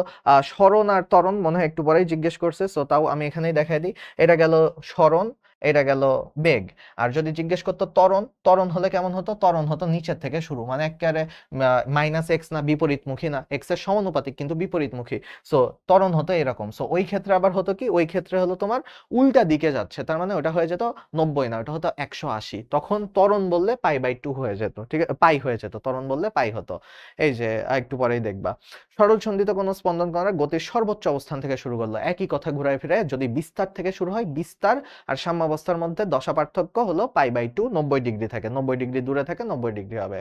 সরণ আর ত্বরণ, মনে হয় একটু পরেই জিজ্ঞেস করছে, সো তাও আমি এখানেই দেখাই দিই। এটা গেল সরণ, এটা গেল বেগ। আর যদি জিজ্ঞেস করতো ত্বরণ, ত্বরণ হলে কেমন হতো? ত্বরণ হতো নিচের থেকে শুরু, মানে একেবারে -x না, বিপরীতমুখী না, x এর সমানুপাতিক কিন্তু বিপরীতমুখী। সো ত্বরণ হতো এরকম। সো ওই ক্ষেত্রে আবার হতো কি, ওই ক্ষেত্রে হলো তোমার উল্টা দিকে যাচ্ছে, তার মানে ওটা হয়ে যেত 90 না, ওটা হতো 180। তখন ত্বরণ বললে π/2 হয়ে যেত, ঠিক আছে, পাই হয়ে যেত, ত্বরণ বললে পাই হতো। এই যে একটু পরেই দেখবা সরল সন্ধিত কোনো স্পন্দন কণা গতির সর্বোচ্চ অবস্থান থেকে শুরু করলো, একই কথা ঘুরায় ফিরে যদি বিস্তার থেকে শুরু হয়, বিস্তার আর সাম্যাবস্থার মধ্যে দশা পার্থক্য হলো π/2, 90 ডিগ্রি থাকে, 90 ডিগ্রি দূরে থাকে, 90 ডিগ্রি হবে।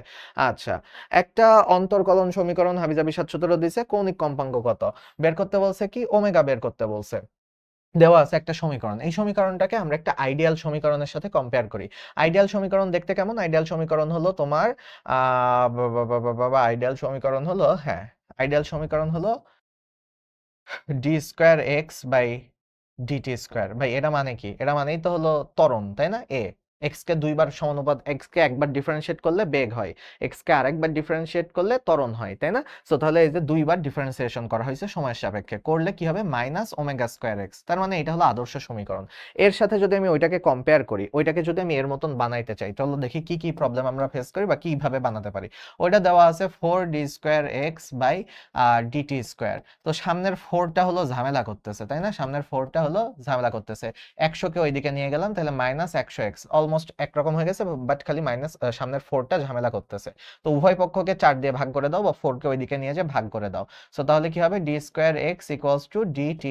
আচ্ছা, একটা অন্তর্কলন সমীকরণ হাবিজাবি 717 দিছে, কৌণিক কম্পাঙ্ক কত বের করতে বলছে, কি ওমেগা বের করতে বলছে। দেওয়া আছে একটা সমীকরণ, এই সমীকরণটাকে আমরা একটা আইডিয়াল সমীকরণের সাথে কম্পেয়ার করি। আইডিয়াল সমীকরণ দেখতে কেমন? আইডিয়াল সমীকরণ হলো তোমার আইডিয়াল সমীকরণ হলো, হ্যাঁ, আইডিয়াল সমীকরণ হলো d²x/dt²। ভাই এটা মানে কি? এটা মানেই তো হলো ত্বরণ, তাই না? x কে দুইবার সমানুপাত, x কে একবার ডিফারেন্সিয়েট করলে বেগ হয়, x কে আরেকবার ডিফারেন্সিয়েট করলে ত্বরণ হয়, তাই না? সো তাহলে এই যে দুইবার ডিফারেন্সিয়েশন করা হয়েছে সময়ের সাপেক্ষে, করলে কি হবে? -ω²x। তার মানে এটা হলো আদর্শ সমীকরণ। এর সাথে যদি আমি ওইটাকে কম্পেয়ার করি, ওইটাকে যদি আমি এর মতন বানাইতে চাই, চলো দেখি কি কি প্রবলেম আমরা ফেস করি বা কিভাবে বানাতে পারি। ওইটা দেওয়া আছে 4d²x/dt²। তো সামনের 4টা হলো ঝামেলা করতেছে, তাই না? সামনের 4টা হলো ঝামেলা করতেছে। 100 কে ওইদিকে নিয়ে গেলাম, তাহলে -100x, অলমোস্ট একরকম হয়ে গেছে, বাট খালি মাইনাস, সামনের 4টা ঝামেলা করতেছে। তো উভয় পক্ষকে 4 দিয়ে ভাগ করে দাও, বা 4 কে ওইদিকে নিয়ে যে ভাগ করে দাও। সো তাহলে কি হবে? d²x = dt²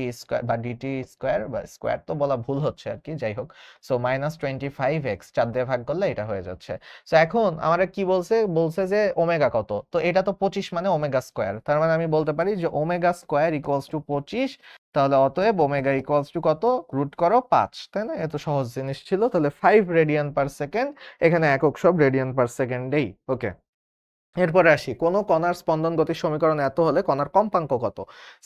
বা dt², বা স্কয়ার তো বলা ভুল হচ্ছে আর কি, যাই হোক। সো -25x 4 দিয়ে ভাগ করলে এটা হয়ে যাচ্ছে। সো এখন আমারে কি বলছে? বলছে যে ওমেগা কত? তো এটা তো 25 মানে ওমেগা স্কয়ার, তার মানে আমি বলতে পারি যে ওমেগা স্কয়ার = 25। তাহলে অতএব ওমেগা কত? রুট করো 5, তাই না? এত সহজ জিনিস ছিল। তাহলে 5 রেডিয়ান পার সেকেন্ড, এখানে একক সব রেডিয়ান পার সেকেন্ডেই। ওকে, এরপরে আসি, কোন কণার স্পন্দন গতির সমীকরণ এত হলে কণার কম্পাঙ্ক কত?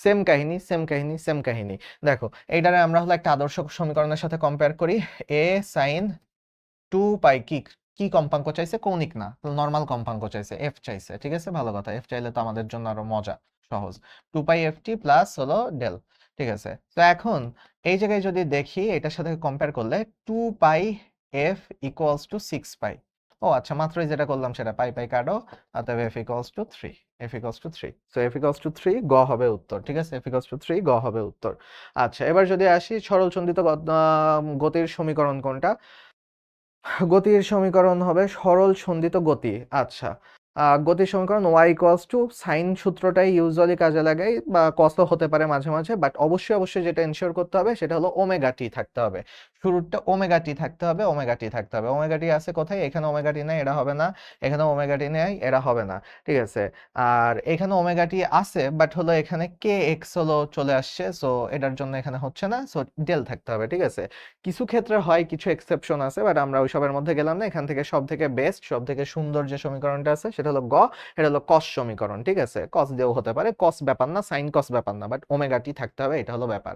সেম কাহিনী, সেম কাহিনী, সেম কাহিনী। দেখো এইটারে আমরা হলো একটা আদর্শ সমীকরণের সাথে কম্পেয়ার করি। a sin 2π কি, কি কম্পাঙ্ক চাইছে? কৌণিক না, নরমাল কম্পাঙ্ক চাইছে, f চাইছে, ঠিক আছে, ভালো কথা। f চাইলে তো আমাদের জন্য আরো মজা, সহজ। 2π/ft প্লাস হলো ডেল, ঠিক আছে। তো এখন এই জায়গায় যদি দেখি, এটার সাথে কম্পেয়ার করলে 2πf = 6π। ও আচ্ছা, মাত্রই যেটা করলাম সেটা, পাই পাই কাটো, অতএব f = 3, f = 3। সো f = 3 গ হবে উত্তর, ঠিক আছে, f = 3 গ হবে উত্তর। আচ্ছা, এবার যদি আসি সরল সন্ধিত গতির সমীকরণ কোনটা? গতির সমীকরণ হবে সরল সন্ধিত গতি। আচ্ছা, গতির সমীকরণ y সাইন সূত্রটাই ইউজুয়ালি কাজে লাগাই, বা কসও হতে পারে মাঝে মাঝে, বাট অবশ্যই অবশ্যই যেটা এনশিওর করতে হবে সেটা হলো ওমেগা টি থাকতে হবে। শুরুটা ওমেগা টি থাকতে হবে, ওমেগা টি থাকতে হবে। ওমেগা টি আছে কোথায়? এখানে ওমেগা টি নাই, এটা হবে না। এখানে ওমেগা টি নেই, এটা হবে না, ঠিক আছে। আর এখানে ওমেগা টি আছে, বাট হলো এখানে কে এক্স হলো চলে আসছে, সো এটার জন্য এখানে হচ্ছে না, সো ডেল থাকতে হবে, ঠিক আছে। কিছু ক্ষেত্রে হয়, কিছু এক্সেপশন আছে, বাট আমরা ওইসবের মধ্যে গেলাম না। এখান থেকে সব থেকে বেস্ট, সব থেকে সুন্দর যে সমীকরণটা আছে সেটা হলো গ, এটা হলো কস সমীকরণ, ঠিক আছে। কস দিয়েও হতে পারে, কস ব্যাপার না, সাইন কস ব্যাপার না, বাট ওমেগা টি থাকতে হবে, এটা হলো ব্যাপার।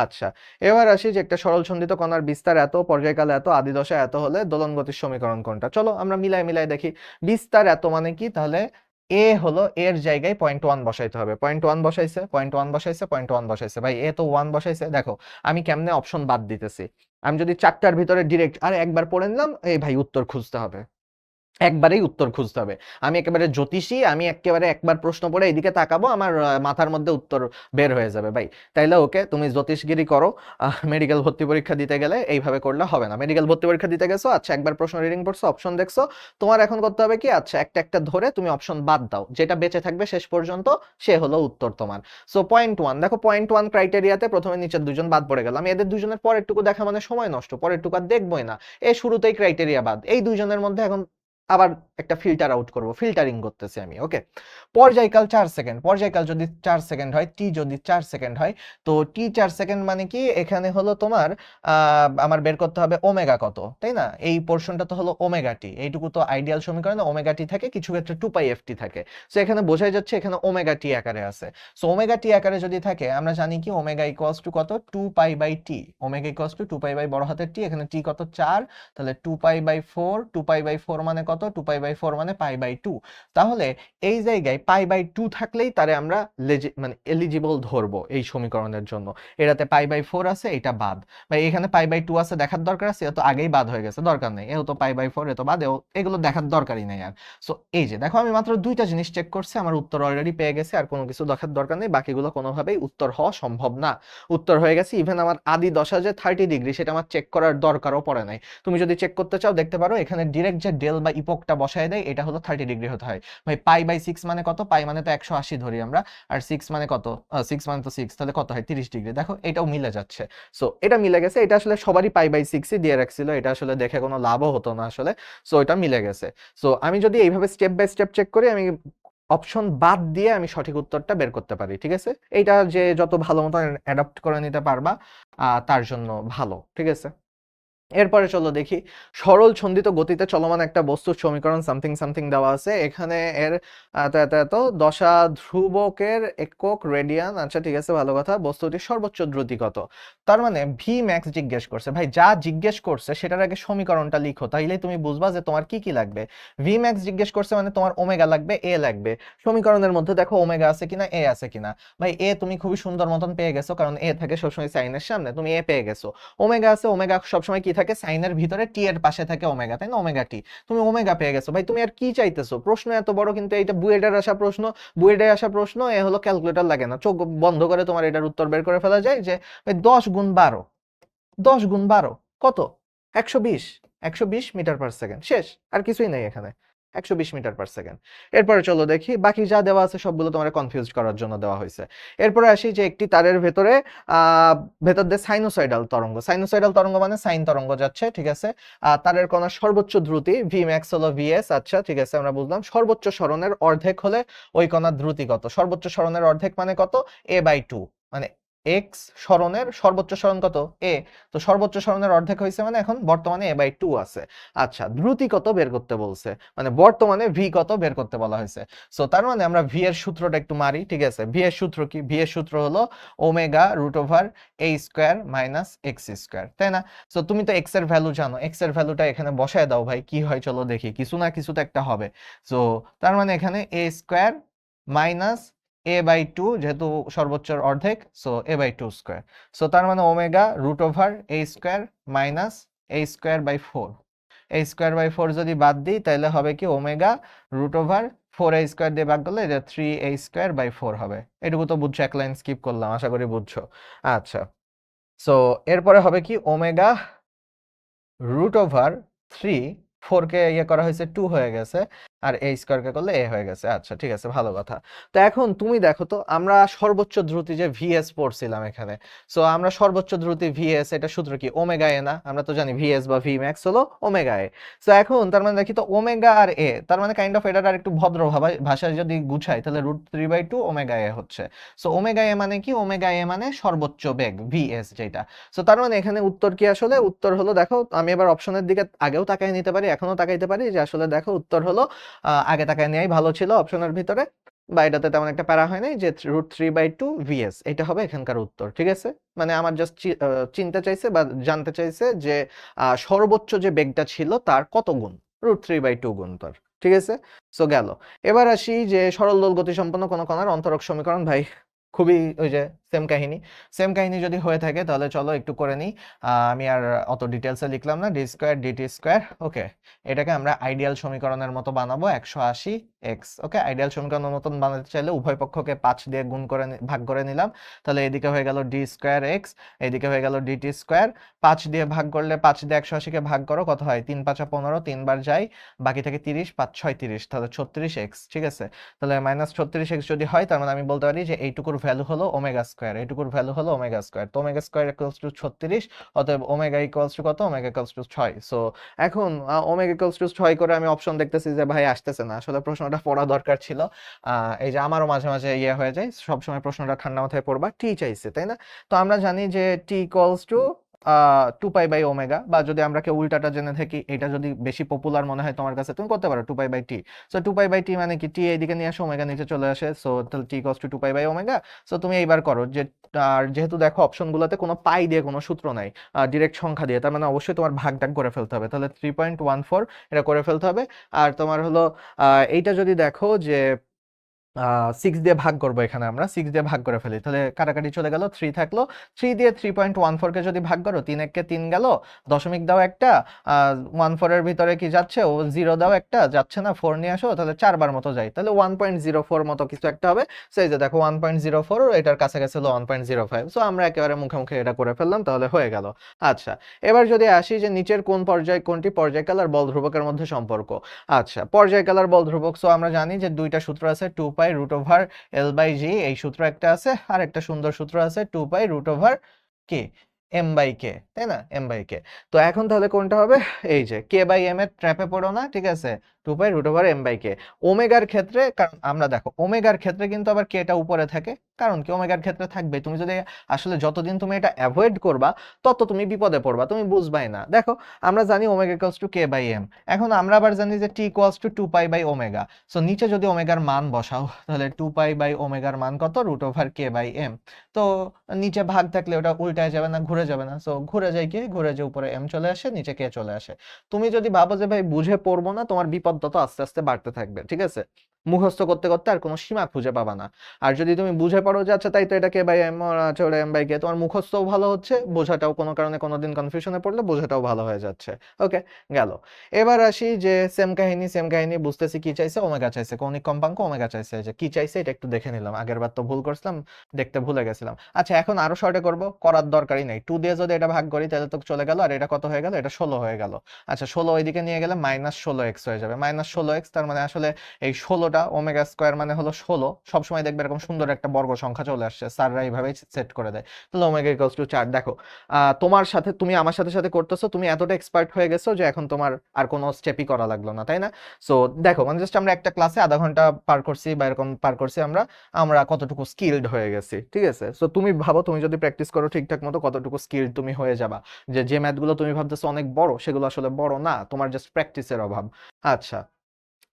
আচ্ছা, এবার আসি যে একটা সরল সন্ধিত কণার বিস্তার এত, পর্যায়কাল এত, আদি দশা এত হলে দোলন গতির সমীকরণ কোনটা? চলো আমরা মিলাই মিলাই দেখি। বিস্তার এত মানে কি? তাহলে এ হলো, এর জায়গায় 0.1 বসাইতে হবে। 0.1 বসাইছে, 0.1 বসাইছে, 0.1 বসাইছে। ভাই এ তো 1 বসাইছে, দেখো আমি কেমনে অপশন বাদ দিতেছি। আমি যদি 4টার ভিতরে ডিরেক্ট আরে একবার পড়ে নিলাম, এই ভাই উত্তর খুঁজতে হবে, একবারেই উত্তর খুঁজতে হবে। আমি একেবারে জ্যোতিষী, আমি একেবারে একবার প্রশ্ন পড়ে এইদিকে তাকাবো, আমার মাথার মধ্যে উত্তর বের হয়ে যাবে। ভাই তাইলে ওকে, তুমি জ্যোতিষগিরি করো। মেডিকেল ভর্তি পরীক্ষা দিতে গেলে এইভাবে করলে হবে না। মেডিকেল ভর্তি পরীক্ষা দিতে গেছো, আচ্ছা একবার প্রশ্ন রিডিং পড়ছো, অপশন দেখছো, তোমার এখন করতে হবে কি? আচ্ছা একটা একটা ধরে তুমি অপশন বাদ দাও, যেটা বেঁচে থাকবে শেষ পর্যন্ত সে হলো উত্তর তোমার। সো 0.1, দেখো 0.1 ক্রাইটেরিয়াতে প্রথমে নিচের দুজন বাদ পড়ে গেল। আমি এদের দুজনের পরেরটুকু দেখা মানে সময় নষ্ট, পরেরটুকু আর দেখবোই না। এ শুরুতেই ক্রাইটেরিয়া বাদ, এই দুজনের মধ্যে এখন আবার একটা ফিল্টার আউট করব, ফিল্টারিং করতেছি আমি। ওকে, পর্যায়কাল 4 সেকেন্ড, পর্যায়কাল যদি 4 সেকেন্ড হয়, টি যদি 4 সেকেন্ড হয়, তো টি 4 সেকেন্ড মানে কি এখানে হলো তোমার আমার বের করতে হবে ওমেগা কত, তাই না? এই পোর্শনটা তো হলো ওমেগা টি, এইটুকু তো আইডিয়াল সমীকরণে ওমেগা টি থাকে, কিছু ক্ষেত্রে 2 পাই এফ টি থাকে। সো এখানে বোঝাই যাচ্ছে এখানে ওমেগা টি আকারে আছে। সো ওমেগা টি আকারে যদি থাকে, আমরা জানি কি ওমেগা ইকুয়ালস টু কত, 2 pi by T. Omega equals to 2 pi by বড় হাতের টি, এখানে টি কত 4, তাহলে 2 পাই বাই 4, 2 পাই বাই 4 মানে কত, 2 পাই বাই 4 মানে পাই বাই 2। তাহলে এই জায়গায় পাই বাই 2 থাকলেই তারে আমরা মানে এলিজিবল ধরবো এই সমীকরণের জন্য। এটাতে পাই বাই 4 আছে, এটা বাদ। ভাই এখানে পাই বাই 2 আছে, দেখার দরকার আছে? তো আগেই বাদ হয়ে গেছে, দরকার নেই। এও তো পাই বাই 4, এ তো বাদ, এগুলো দেখার দরকারই নেই আর। সো এই যে দেখো, আমি মাত্র দুইটা জিনিস চেক করছি, আমার উত্তর অলরেডি পেয়ে গেছে, আর কোনো কিছু দেখার দরকার নেই। বাকিগুলো কোনোভাবেই উত্তর হওয়া সম্ভব না। উত্তর হয়ে গেছে। ইভেন আমার আদি দশা যে 30 ডিগ্রি, সেটা আমার চেক করার দরকারও পড়ে নাই। তুমি যদি চেক করতে চাও দেখতে পারো, এখানে ডিরেক্ট যে ডেল বা ইপকটা বসায় দেয়, এটা হলো 30 ডিগ্রি হতে হয়। ভাই পাই বাই 6 মানে কত? পাই মানে তো 180 ধরি আমরা, আর 6 মানে কত? 6 মানে তো 6, তাহলে কত হয়? 30 ডিগ্রি। দেখো এটাও মিলে যাচ্ছে। সো এটা মিলে গেছে। এটা আসলে সবারই পাই বাই 6ই দিয়ে রাখছিল, এটা আসলে দেখে কোনো লাভও হতো না আসলে। সো এটা মিলে গেছে। সো আমি যদি এইভাবে স্টেপ বাই স্টেপ চেক করি, আমি অপশন বাদ দিয়ে আমি সঠিক উত্তরটা বের করতে পারি। ঠিক আছে, এইটা যে যত ভালো মতো অ্যাডাপ্ট করে নিতে পারবা তার জন্য ভালো। ঠিক আছে, এরপরে চলো দেখি, সরল ছন্দিত গতিতে চলমান একটা বস্তুর সমীকরণ সামথিং সামথিং দেওয়া আছে। এখানে এর এত এত এত দশা ধ্রুবকের একক রেডিয়ান। আচ্ছা ঠিক আছে, ভালো কথা। বস্তুটির সর্বোচ্চ দ্রুতি কত? তার মানে ভি ম্যাক্স জিজ্ঞেস করছে। ভাই যা জিজ্ঞেস করছে সেটার আগে সমীকরণটা লিখো, তাইলে তুমি বুঝবা যে তোমার কি কি লাগবে। ভি ম্যাক্স জিজ্ঞেস করছে মানে তোমার ওমেগা লাগবে, এ লাগবে। সমীকরণের মধ্যে দেখো ওমেগা আছে কিনা, এ আছে কিনা। ভাই এ তুমি খুবই সুন্দর মতন পেয়ে গেছো, কারণ এ থাকে সবসময় সাইনের সামনে, তুমি এ পেয়ে গেছো। ওমেগা আছে, ওমেগা সবসময় কি থাকে? সাইনের ভিতরে টি এর পাশে থাকে ওমেগা, তাই না? ওমেগা টি, তুমি ওমেগা পেয়ে গেছো। ভাই তুমি আর কি চাইতেছো? প্রশ্ন এত বড়, কিন্তু এইটা বুয়েটের আসা প্রশ্ন। বুয়েটে আসা প্রশ্ন, এ হলো ক্যালকুলেটর লাগে না, চোখ বন্ধ করে তোমার এটার উত্তর বের করে ফেলা যায়। যে ভাই 10 গুণ 12, 10 গুণ 12 কত? 120, 120 মিটার পার সেকেন্ড। শেষ, আর কিছুই নেই এখানে। 120 মিটার পার সেকেন্ড। এরপরে চলো দেখি, বাকি যা দেওয়া আছে সবগুলো তোমার কনফিউজ করার জন্য দেওয়া হয়েছে। এরপরে আসি যে একটি তারের ভেতরে ভেতর দিয়ে সাইনোসয়েডাল তরঙ্গ। সাইনোসয়েডাল তরঙ্গ মানে সাইন তরঙ্গ যাচ্ছে, ঠিক আছে। তারের কণার সর্বোচ্চ দ্রুতি ভি ম্যাক্স হলো ভিএস। আচ্ছা ঠিক আছে, আমরা বুঝলাম। সর্বোচ্চ সরণের অর্ধেক হলে ওই কণার দ্রুতি কত? সর্বোচ্চ সরণের অর্ধেক মানে কত? এ বাই 2, মানে এক্স সরণের সর্বোচ্চ সরণ কত? এ। তো সর্বোচ্চ সরণের অর্ধেক হয়েছে মানে এখন বর্তমানে এ বাই 2 আছে। আচ্ছা, দ্রুতি কত বের করতে বলছে, মানে বর্তমানে ভি কত বের করতে বলা হয়েছে। সো তার মানে আমরা ভি এর সূত্রটা একটু মারি। ঠিক আছে, ভি এর সূত্র কি? ভি এর সূত্র হলো ওমেগা রুট ওভার এ স্কোয়ার মাইনাস এক্স স্কোয়ার, তাই না? সো তুমি তো এক্স এর ভ্যালু জানো, এক্স এর ভ্যালুটা এখানে বসায় দাও। ভাই কি হয় চলো দেখি, কিছু না কিছু তো একটা হবে। সো তার মানে এখানে A square minus A by 2, যেহেতু সর্বোচ্চর অর্ধেক, so A by 2 square. So তার মানে omega root over A square minus A square by 4। A square by 4 যদি বাদ দিই, তাহলে হবে কি omega root over 4 A square দিয়ে ভাগ করলে এটা 3 এ স্কোয়ার বাই 4 হবে। এটুকু তো বুঝছো, এক লাইন স্কিপ করলাম, আশা করি বুঝছো। আচ্ছা, সো এরপরে হবে কি ওমেগা রুট ওভার 3, 4 কে ইয়ে করা হয়েছে 2 হয়ে গেছে, আর এ স্কোয়ার কে করলে এ হয়ে গেছে। আচ্ছা ঠিক আছে, ভালো কথা। তো এখন তুমি দেখো তো, আমরা সর্বোচ্চ দ্রুতি যে ভিএস পড়ছিলাম এখানে, সো আমরা সর্বোচ্চ দ্রুতি ভিএস, এটা সূত্র কি? ওমেগা এ না? আমরা তো জানি ভিএস বা ভি ম্যাক্স হলো ওমেগা এ। সো এখন তার মানে দেখি তো ওমেগা আর এ, তার মানে কাইন্ড অফ এটার আর একটু ভদ্র ভাষায় যদি গুছাই, তাহলে রুট 3 বাই 2 ওমেগা এ হচ্ছে। সো ওমেগা এ মানে কি? ওমেগা এ মানে সর্বোচ্চ বেগ ভিএস যেটা। সো তার মানে এখানে উত্তর কি? আসলে উত্তর হলো, দেখো আমি এবার অপশনের দিকে আগেও তাকাই নিতে পারি, এখনো তাকাইতে পারি, যে আসলে দেখো উত্তর হলো আগে তাকায় নেওয়াই ভালো ছিল অপশনের ভিতরে, বা এটাতে তেমন একটা প্যারা হয় নাই, যে রুট 3 বাই 2 ভিএস, এটা হবে এখানকার উত্তর। ঠিক আছে, মানে আমার জাস্ট চিনতে চাইছে বা জানতে চাইছে যে সর্বোচ্চ যে বেগটা ছিল তার কত গুণ? রুট 3 বাই 2 গুণ তার। ঠিক আছে, সো গেল। এবার আসি যে সরল দোল গতিসম্পন্ন কোন কণার অন্তরক সমীকরণ। ভাই খুবই ওই যে সেম কাহিনী, সেম কাহিনী যদি হয়ে থাকে তাহলে চলো একটু করে নিই। আমি আর অত ডিটেলসে লিখলাম না। ডি স্কোয়ার ডিটি স্কোয়ার, ওকে। এটাকে আমরা আইডিয়াল সমীকরণের মতো বানাবো, 180 এক্স। ওকে, আইডিয়াল সমীকরণের মতন বানাতে চাইলে উভয় পক্ষকে 5 দিয়ে গুণ করে ভাগ করে নিলাম, তাহলে এদিকে হয়ে গেল ডি স্কোয়ার এক্স, এদিকে হয়ে গেল ডিটি স্কোয়ার। 5 দিয়ে ভাগ করলে, 5 দিয়ে 180 কে ভাগ করো, কত হয়? 3 5 15, 3 বার যায়, বাকি থেকে 30, 5 6 30, তাহলে 36 এক্স। ঠিক আছে, তাহলে মাইনাস 36 এক্স যদি হয়, তার মানে আমি বলতে পারি যে এইটুকুর ভ্যালু হলো ওমেগা স্কোয়ার, এইটুকুর ভ্যালু হলো ওমেগা স্কোয়ার। তো ওমেগা স্কোয়ার ইকুয়ালস টু 36, অতএব ওমেগা ইকুয়ালস টু কত? Omega equals two 6। সো এখন ওমেগা ইকুয়ালস টু 6 করে আমি অপশন দেখতেছি যে ভাই আসতেছে না, আসলে প্রশ্নটা পড়া দরকার ছিল। এই যে আমারও মাঝে মাঝে ইয়ে হয়ে যায়, সবসময় প্রশ্নটা ঠান্ডা মাথায় পড়বা। টি চাইছে তাই না? তো আমরা জানি যে টি ইকুয়ালস টু 2π/ওমেগা, বা যদি আমরা কেউ উল্টাটা জেনে থাকি, এটা যদি বেশি পপুলার মনে হয় তোমার কাছে, তুমি করতে পারো 2π/টি। সো 2π/টি মানে কি, টি এইদিকে নিয়ে আসো, ওমেগা নিচে চলে আসে, সো তাহলে টি ইকুয়ালস টু 2π/ওমেগা। সো তুমি এইবার করো যে, আর যেহেতু দেখো অপশনগুলোতে কোনো পাই দিয়ে কোনো সূত্র নাই, ডিরেক্ট সংখ্যা দিয়ে, তার মানে অবশ্যই তোমার ভাগ টাগ করে ফেলতে হবে, তাহলে 3.14 এটা করে ফেলতে হবে। আর তোমার হলো এইটা যদি দেখো যে 6 দিয়ে ভাগ করবো, এখানে আমরা 6 দিয়ে ভাগ করে ফেলি, তাহলে কাটাকাটি চলে গেল, 3 থাকলো। 3 দিয়ে 3.14 কে যদি ভাগ করো, 3 একে 3 গেল, দশমিক দাও একটা, 14 এর ভিতরে কি যাচ্ছে, ও 0 দাও একটা, যাচ্ছে না, 4 নিয়ে আসো, তাহলে 4 বার মতো যায়, তাহলে 1.04 মতো কিছু একটা হবে। সেই যে দেখো 1.04, এটার কাছাকাছি হলো 1.05। সো আমরা একেবারে মুখে মুখে এটা করে ফেললাম, তাহলে হয়ে গেল। আচ্ছা, এবার যদি আসি যে নিচের কোন পর্যায় কোনটি পর্যায়কাল আর বল ধ্রুবকের মধ্যে সম্পর্ক। আচ্ছা, পর্যায়কাল আর বল ধ্রুবক, সো আমরা জানি যে দুইটা সূত্র আছে, 2π√L/g, এই সূত্র একটা আছে, আর একটা সুন্দর সূত্র আছে 2π√k, m/k, তাই না, m/k। তো এখন তাহলে কোনটা হবে? এই যে k/m এর ট্র্যাপে পড়ো না, ঠিক আছে, 2π√m/k। ওমেগার ক্ষেত্রে, কারণ আমরা দেখো ওমেগার ক্ষেত্রে কিন্তু আবার কেটা উপরে থাকে, কারণ কি ওমেগার ক্ষেত্রে থাকবে। তুমি যদি আসলে যতদিন তুমি এটা অ্যাভয়েড করবা, তত তুমি বিপদে পড়বা, তুমি বুঝবাই না। দেখো আমরা জানি ওমেগা ইকুয়ালস টু k/m, এখন আমরা আবার জানি যে টি ইকুয়ালস টু 2π/ওমেগা। সো নিচে যদি ওমেগার মান বসাও, তাহলে 2π/ওমেগার মান কত? √k/m। তো নিচে ভাগ থাকলে ওটা উল্টায় যাবে না, ঘুরে যাবে না, সো ঘুরে যায় কি, ঘুরে যে উপরে m চলে আসে, নিচে k চলে আসে। তুমি যদি ভাবো যে ভাই বুঝে পড়বো না, তোমার বিপদ তত আস্তে আস্তে বাড়তে থাকবে, ঠিক আছে, মুখস্থ করতে করতে আর কোনো সীমা খুঁজে পাবা না। আর যদি তুমি বুঝে পড়ো যে আচ্ছা তাই তো, এটা k/m, আচ্ছা ওটা m/k, তোমার মুখস্থও ভালো হচ্ছে, বোঝাটাও কোনো কারণে কোনোদিন কনফিউশনে পড়লে বোঝাটাও ভালো হয়ে যাচ্ছে। ওকে, গেল। এবার আসি যে সেম কাহিনী সেম কাহিনী, বুঝতেছি কি চাইছে, ওমেগা চাইছে, কৌণিক কম্পাঙ্ক ওমেগা চাইছে, যে কি চাইছে এটা একটু দেখে নিলাম, আগের বার তো ভুল করছিলাম, দেখতে ভুলে গেছিলাম। আচ্ছা, এখন আরো শর্টে করব, করার দরকারই নাই, 2 দিয়ে যদি এটা ভাগ করি তাহলে তো চলে গেল, আর এটা কত হয়ে গেল, এটা 16 হয়ে গেল। আচ্ছা, 16 ওইদিকে নিয়ে গেলে -16x হয়ে যাবে, -16x, তার মানে আসলে এই 16টা ওমেগা স্কোয়ার মানে হলো 16, সবসময় দেখবে এরকম সুন্দর একটা বর্গ সংখ্যা চলে আসছে, স্যাররা এইভাবেই সেট করে দেয়। তাহলে ওমেগা ইকুয়ালস টু 4। দেখো তোমার সাথে, তুমি আমার সাথে সাথে করতেছো, তুমি এতটা এক্সপার্ট হয়ে গেছো যে এখন তোমার আর কোনো স্টেপই করা লাগলো না, তাই না? সো দেখো, মানে জাস্ট আমরা একটা ক্লাসে আধা ঘন্টা পার করছি বা এরকম পার করছি, আমরা আমরা কতটুকু স্কিলড হয়ে গেছি, ঠিক আছে? সো তুমি ভাবো, তুমি যদি প্র্যাকটিস করো ঠিকঠাক মতো, কতটুকু স্কিলড তুমি হয়ে যাবা, যে যে ম্যাথগুলো তুমি ভাবতেছো অনেক বড়, সেগুলো আসলে বড় না, তোমার জাস্ট প্র্যাকটিসের অভাব। আচ্ছা,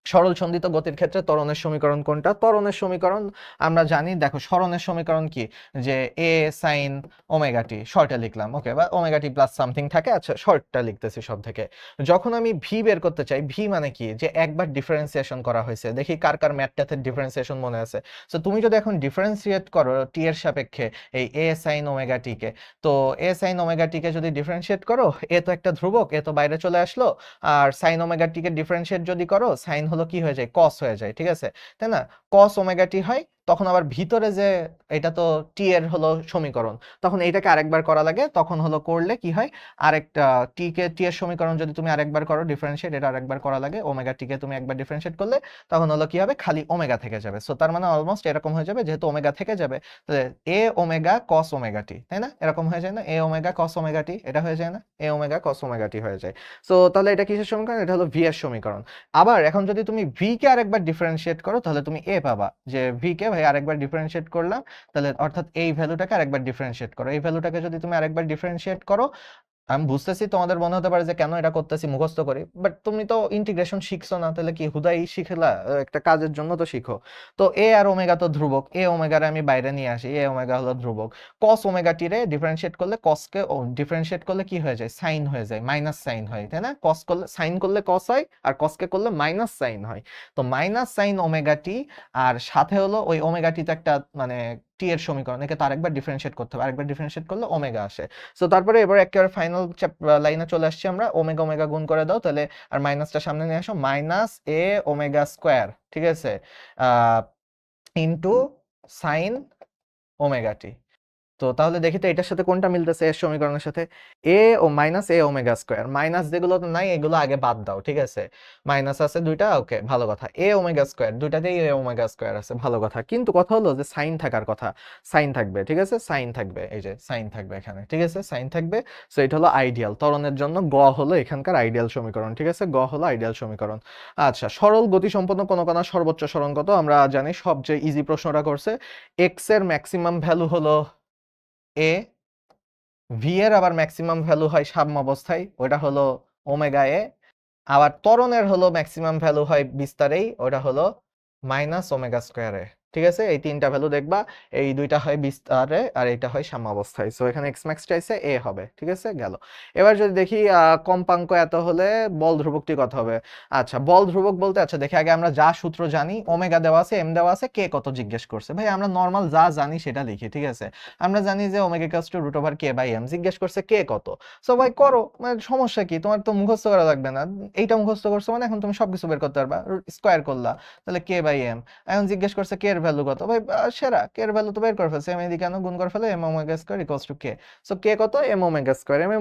সরল সন্ধিত গতির ক্ষেত্রে ত্বরণের সমীকরণ কোনটা? ত্বরণের সমীকরণ আমরা জানি, দেখো সরণের সমীকরণ কি, যে a sin ওমেগা টি, শর্টে লিখলাম, ওকে, বা ওমেগা টি প্লাস সামথিং থাকে, আচ্ছা শর্টটা লিখতেছি সব থেকে। যখন আমি ভি বের করতে চাই, ভি মানে কি, যে একবার ডিফারেন্সিয়েশন করা হয়েছে, দেখি কার কার ম্যাথটাতে ডিফারেন্সিয়েশন মনে আছে। সো তুমি যদি এখন ডিফারেন্সিয়েট করো টি এর সাপেক্ষে এই a sin ওমেগা টি কে, তো a sin ওমেগা টি কে যদি ডিফারেন্সিয়েট করো, এ তো একটা ধ্রুবক, এ তো বাইরে চলে আসলো, আর সাইন ওমেগা টি কে ডিফারেন্সিয়েট যদি করো, সাইন হলো কি হয়ে যায়, কস হয়ে যায়, ঠিক আছে, তাই না, কস ওমেগা টি হয়। তখন আবার ভিতরে যে এটা তো টি এর হলো সমীকরণ, তখন এইটাকে আরেকবার করা লাগে, তখন হলো করলে কি হয়, আরেকটা টি এর সমীকরণ যদি তুমি আরেকবার করো ডিফারেন্সিয়েট, এটা আরেকবার করা লাগে, ওমেগা টি কে তুমি একবার ডিফারেন্সিয়েট করলে তখন হলো কি হবে, খালি ওমেগা থেকে যাবে। সো তার মানে অলমোস্ট এরকম হয়ে যাবে, যেহেতু ওমেগা থেকে যাবে, তাহলে এ ওমেগা কস ওমেগা টি, তাই না, এরকম হয়ে যায় না, এ ওমেগা কস ওমেগা টি, এটা হয়ে যায় না, এ ওমেগা কস ওমেগা টি হয়ে যায়। সো তাহলে এটা কিসের সমীকরণ, এটা হলো ভি এর সমীকরণ। আবার এখন যদি তুমি ভি কে আরেকবার ডিফারেন্সিয়েট করো, তাহলে তুমি এ পাবা, যে ভি কে ভাই আরেকবার ডিফারেন্সিয়েট করলাম, তাহলে অর্থাৎ এই ভ্যালুটাকে আরেকবার ডিফারেন্সিয়েট করো, এই ভ্যালুটাকে যদি তুমি আরেকবার ডিফারেন্সিয়েট করো, আমি বুঝতেছি তোমাদের মনে হতে পারে যে কেন এটা করতেছি, মুখস্থ করি, বাট তুমি তো ইন্টিগ্রেশন শিখছো না, তাহলে কি হুদাই শিখলা, একটা কাজের জন্য তো শিখো। তো এ আর ওমেগা তো ধ্রুবক, এ ওমেগারে আমি বাইরে নিয়ে আসি, এ ওমেগা হলো ধ্রুবক, কস ওমেগা টি রে ডিফারেন্সিয়েট করলে, কসকে ডিফারেন্সিয়েট করলে কি হয়ে যায়, সাইন হয়ে যায়, মাইনাস সাইন হয়, তাই না, কস করলে সাইন করলে কস হয়, আর কসকে করলে মাইনাস সাইন হয়। তো মাইনাস সাইন ওমেগা টি, আর সাথে হলো ওই ওমেগা টি তো একটা মানে টি এর সমীকরণ, একে তো আরেকবার ডিফারেন্সিয়েট করতে হবে, আরেকবার ডিফারেন্সিয়েট করলে ওমেগা আসে। সো তারপরে এবার একেবারে ফাইনাল লাইনে চলে আসছি আমরা, ওমেগা ওমেগা গুণ করে দাও, তাহলে আর মাইনাসটা সামনে নিয়ে আসো, মাইনাস এ ওমেগা স্কোয়ার, ঠিক আছে, ইন্টু সাইন ওমেগা টি। তো তাহলে দেখি তো এটার সাথে কোনটা মিলতেছে এর সমীকরণের সাথে, এ ও মাইনাস এ ওমেগা স্কোয়ার, মাইনাস যেগুলো তো নাই এগুলো আগে বাদ দাও, ঠিক আছে, মাইনাস আছে দুইটা, ওকে ভালো কথা, এ ওমেগা স্কোয়ার দুইটাতেই এ ওমেগা স্কোয়ার আছে, ভালো কথা, কিন্তু কথা হলো যে সাইন থাকার কথা, সাইন থাকবে, ঠিক আছে, সাইন থাকবে, এই যে সাইন থাকবে এখানে, ঠিক আছে, সাইন থাকবে। সো এটা হলো আইডিয়াল ত্বরণের জন্য, গ হলো এখানকার আইডিয়াল সমীকরণ, ঠিক আছে, গ হলো আইডিয়াল সমীকরণ। আচ্ছা, সরল গতিসম্পন্ন কোন কণার সর্বোচ্চ সরণ কত, আমরা জানি সবচেয়ে ইজি প্রশ্নটা করছে, এক্স এর ম্যাক্সিমাম ভ্যালু হলো এ, ভি এর আবার ম্যাক্সিমাম ভ্যালু হয় সাম্যাবস্থায়, ওটা হলো ওমেগা এ, আবার ত্বরণের হলো ম্যাক্সিমাম ভ্যালু হয় বিস্তারেই, ওটা হলো মাইনাস ওমেগা স্কোয়ারে, ঠিক আছে, এই তিনটা ভ্যালু দেখবা, এই দুইটা হয় বিস্তারে আর এটা হয় সাম্যাবস্থায়, সো এখানে এক্স ম্যাক্স চাইছে এ হবে, ঠিক আছে, গেল। এবার যদি দেখি কম্পাঙ্ক এত হলে বল ধ্রুবকটি কত হবে। আচ্ছা, বল ধ্রুবক বলতে, আচ্ছা দেখি আগে আমরা যা সূত্র জানি, ওমেগা দেওয়া আছে, এম দেওয়া আছে, কে কত জিজ্ঞেস করছে, ভাই আমরা নর্মাল যা জানি সেটা লিখি, ঠিক আছে, আমরা জানি যে omega equals to root over K by M, জিজ্ঞেস করছে কে কত, সো ভাই করো, মানে সমস্যা কি, তোমার তো মুখস্থ করা লাগবে না, এইটা মুখস্থ করছো মানে এখন তুমি সবকিছু বের করতে পারবা, স্কোয়ার করলা, তাহলে কে বাই এম, এখন জিজ্ঞেস করছে কে এর ভ্যালু কত, ভাই সেরা, কে এর ভ্যালু তো বের করে ফেলছে, এম এদিকে কেন গুণ করে ফেলে, m omega square equals to k, so k কত, m omega square, m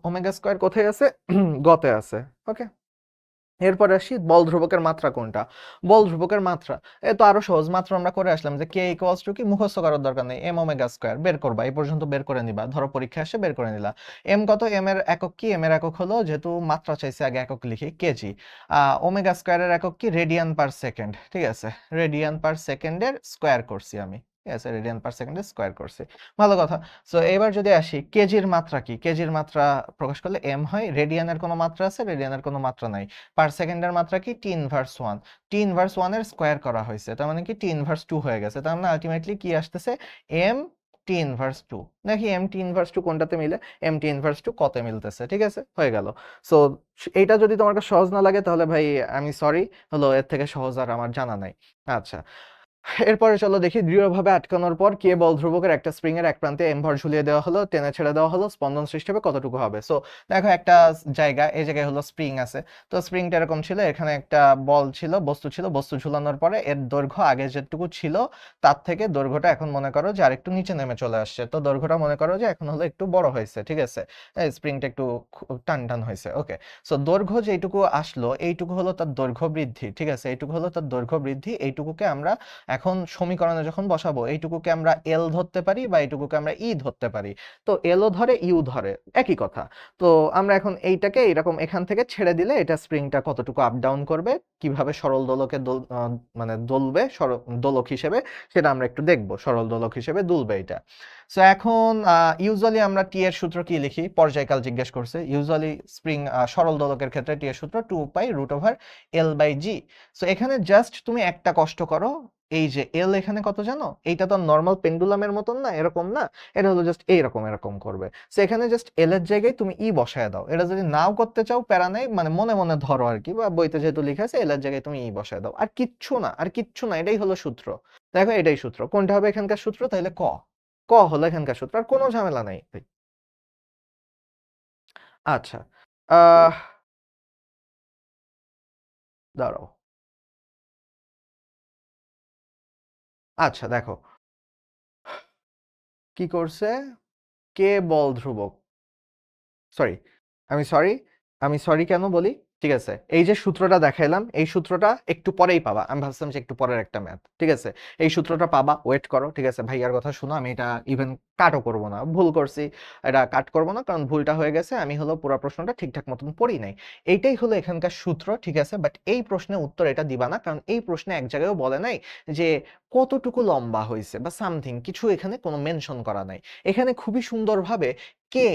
omega square কোথায় আছে, গতে আছে, ওকে। এরপরে আসি বল ধ্রুবকের মাত্রা কোনটা, বল ধ্রুবকের মাত্রা এ তো আরো সহজ, মাত্র আমরা করে আসলাম যে কে ইকুয়ালস টু কি, মুখস্থ করার দরকার নেই, এম ওমেগা স্কোয়ার বের করবা, এই পর্যন্ত বের করে নিবা, ধরো পরীক্ষা আসে বের করে নিলা, এম কত, এম এর একক কি, এম এর একক হলো, যেহেতু মাত্রা চাইছে আগে একক লিখি কেজি, ওমেগা স্কোয়ারের একক কি, রেডিয়ান পার সেকেন্ড, ঠিক আছে, রেডিয়ান পার সেকেন্ডের স্কোয়ার করছি আমি, ঠিক আছে, রেডিয়ান পার সেকেন্ডের স্কোয়ার করছি, ভালো কথা। সো এবার যদি আসি কেজির মাত্রা কি, কেজির মাত্রা প্রকাশ করলে এম হয়, রেডিয়ানের কোনো মাত্রা আছে, রেডিয়ানের কোনো মাত্রা নাই, পার সেকেন্ডের মাত্রা কি, টি ইনভার্স 1, টি ইনভার্স 1 এর স্কয়ার করা হয়েছে, তার মানে কি টি ইনভার্স 2 হয়ে গেছে, তার মানে আলটিমেটলি কি আসতেছে, এম টি ইনভার্স 2, নাকি এম টি ইনভার্স 2 কোনটাতে মিলে, এম টি ইনভার্স 2 কতে মিলতেছে, ঠিক আছে, হয়ে গেল। সো এইটা যদি তোমার কাছে সহজ না লাগে তাহলে ভাই আমি সরি, হলো এর থেকে সহজ আর আমার জানা নাই। আচ্ছা, এরপরে চলো দেখি, দৃঢ়ভাবে আটকানোর পর কে বল ধ্রুবকের একটা স্প্রিং এর এক প্রান্তে এম ভর ঝুলিয়ে দেওয়া হলো, টেনে ছেড়ে দেওয়া হলো, স্পন্দন সৃষ্টি হবে কতটুকু হবে। সো দেখো একটা জায়গা, এই জায়গায় হলো স্প্রিং আছে, তো স্প্রিংটা এরকম ছিল, এখানে একটা বল ছিল, বস্তু ছিল, বস্তু ঝুলানোর পরে এর দৈর্ঘ্য আগে যেটুকু ছিল তার থেকে দৈর্ঘ্যটা এখন মনে করো যে আরেকটু নিচে নেমে চলে আসছে, তো দৈর্ঘ্যটা মনে করো যে এখন হলো একটু বড় হয়েছে, ঠিক আছে, স্প্রিংটা একটু টান টান হয়েছে, ওকে। সো দৈর্ঘ্য যেটুকু আসলো এইটুকু হলো তার দৈর্ঘ্য বৃদ্ধি, ঠিক আছে, এইটুকু হলো তার দৈর্ঘ্য বৃদ্ধি, এইটুকুকে আমরা এখন সমীকরণে যখন বসাবো এইটুকুকে আমরা এল ধরতে পারি বা এইটুকুকে আমরা ই ধরতে পারি, তো এলও ধরে ইউ ধরে, একই কথা। তো আমরা এখন এইটাকে এরকম এখান থেকে ছেড়ে দিলে এটা স্প্রিংটা কতটুকু আপ ডাউন করবে, কিভাবে সরল দোলকে মানে দোলবে, দোলক হিসেবে, সেটা আমরা একটু দেখবো, সরল দোলক হিসেবে দুলবে এটা। সো এখন ইউজুয়ালি আমরা টি এর সূত্র কি লিখি, পর্যায়কাল জিজ্ঞেস করছে, ইউজুয়ালি স্প্রিং সরল দোলকের ক্ষেত্রে টি এর সূত্র 2 pi root over l by G. So এখানে জাস্ট তুমি একটা কষ্ট করো, এই যে এল এখানে কত জানো, এইটা তো নর্মাল পেন্ডুলামের মতন না, এরকম না, এটা হলো জাস্ট এইরকম এরকম করবে, সো এখানে জাস্ট এল এর জায়গায় তুমি ই বসায় দাও, এটা যদি নাও করতে চাও প্যারা নেই, মানে মনে মনে ধরো আর কি, বা বইতে যেহেতু লিখে আছে এল এর জায়গায় তুমি ই বসায় দাও, আর কিচ্ছু না, আর কিচ্ছু না, এটাই হলো সূত্র। দেখো এটাই সূত্র, কোনটা হবে এখানকার সূত্র, তাহলে ক, ক হলো এখানকার সূত্র, আর কোনো ঝামেলা নাই ভাই। আচ্ছা, আহ দাঁড়াও, আচ্ছা দেখো কি করছে, কে বল ধ্রুবক, সরি, আমি সরি, আমি সরি কেন বলি, ঠিক আছে, এই যে সূত্রটা দেখাইলাম এই সূত্রটা একটু পরেই পাবা, আমি ভাবছিলাম যে একটু পরের একটা ম্যাথ, ঠিক আছে, এই সূত্রটা পাবা, ওয়েট করো, ঠিক আছে, ভাইয়ার কথা শুনো, আমি এটা ইভেন কাটও করব না, ভুল করছি, এটা কাট করব না, কারণ ভুলটা হয়ে গেছে, আমি হলো পুরো প্রশ্নটা ঠিকঠাক মতন পড়ি নাই, এইটাই হলো এখানকার সূত্র, ঠিক আছে, বাট এই প্রশ্নের উত্তর এটা দিবা না, কারণ এই প্রশ্নে এক জায়গায়ও বলে নাই যে কতটুকু লম্বা হয়েছে বা সামথিং কিছু, এখানে কোনো মেনশন করা নাই, এখানে খুবই সুন্দরভাবে কে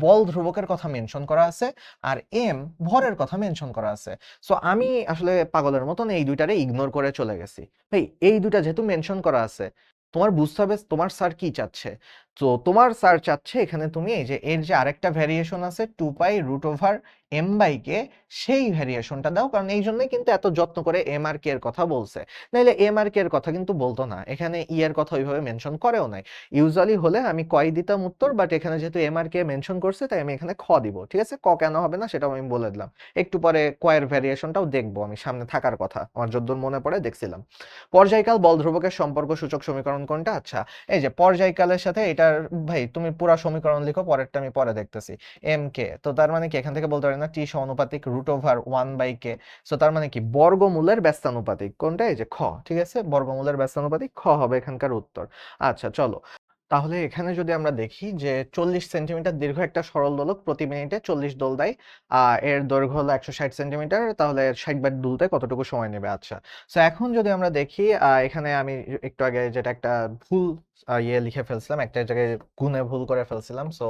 বল ধ্রুবকের কথা মেনশন করা আছে আর এম ভরের কথা মেনশন করা আছে। সো আমি আসলে পাগলের মতন এই দুইটারে ইগনোর করে চলে গেছি, ভাই এই দুইটা যেহেতু মেনশন করা আছে তোমার বুঝতে হবে তোমার স্যার কি চাচ্ছে। তো তোমার স্যার চাচ্ছে এখানে তুমি এই যে এর যে আরেকটা ভ্যারিয়েশন আছে 2 pi root over M by কে সেই ভ্যারিয়েশনটা দাও, কারণ এই জন্যই কিন্তু এত যত্ন করে এম আর কে এর কথা বলছে, নাইলে এম আর কে এর কথা কিন্তু বলতো না, এখানে ই এর কথা ওইভাবে মেনশন করেও নাই। ইউজুয়ালি হলে আমি কয় দিতাম উত্তর, বাট এখানে যেহেতু এম আর কে মেনশন করছে তাই আমি এখানে খ দিব, ঠিক আছে। ক কেন হবে না সেটাও আমি বলে দিলাম, একটু পরে কয়ের ভ্যারিয়েশনটাও দেখবো আমি, সামনে থাকার কথা আমার যদ্দূর মনে পড়ে দেখছিলাম। পর্যায়কাল বল ধ্রুবকের সম্পর্ক সূচক সমীকরণ কোনটা? আচ্ছা, এই যে পর্যায়কালের সাথে এটার, ভাই তুমি পুরা সমীকরণ লিখো, পরেরটা আমি পরে দেখতেছি। এম কে, তো তার মানে কি এখান থেকে বলতে পারি না টি সমানুপাতিক √1/k, সো তার মানে কি বর্গমূলের ব্যস্তানুপাতিক, কোনটা? এই যে খ, ঠিক আছে, বর্গমূলের ব্যস্তানুপাতিক খ হবে এখানকার উত্তর। আচ্ছা চলো, তাহলে এখানে যদি আমরা দেখি যে 40 সেন্টিমিটার দীর্ঘ একটা সরল দোলক প্রতি মিনিটে 40 দোল দেয়, এর দৈর্ঘ্য হলো 160 সেন্টিমিটার, তাহলে 60 বার দুলতে কতটুকু সময় নেবে? আচ্ছা, সো এখন যদি আমরা দেখি, এখানে আমি একটু আগে যেটা একটা ভুল ইয়ে লিখে ফেলছিলাম, একটা জায়গায় গুণে ভুল করে ফেলছিলাম, সো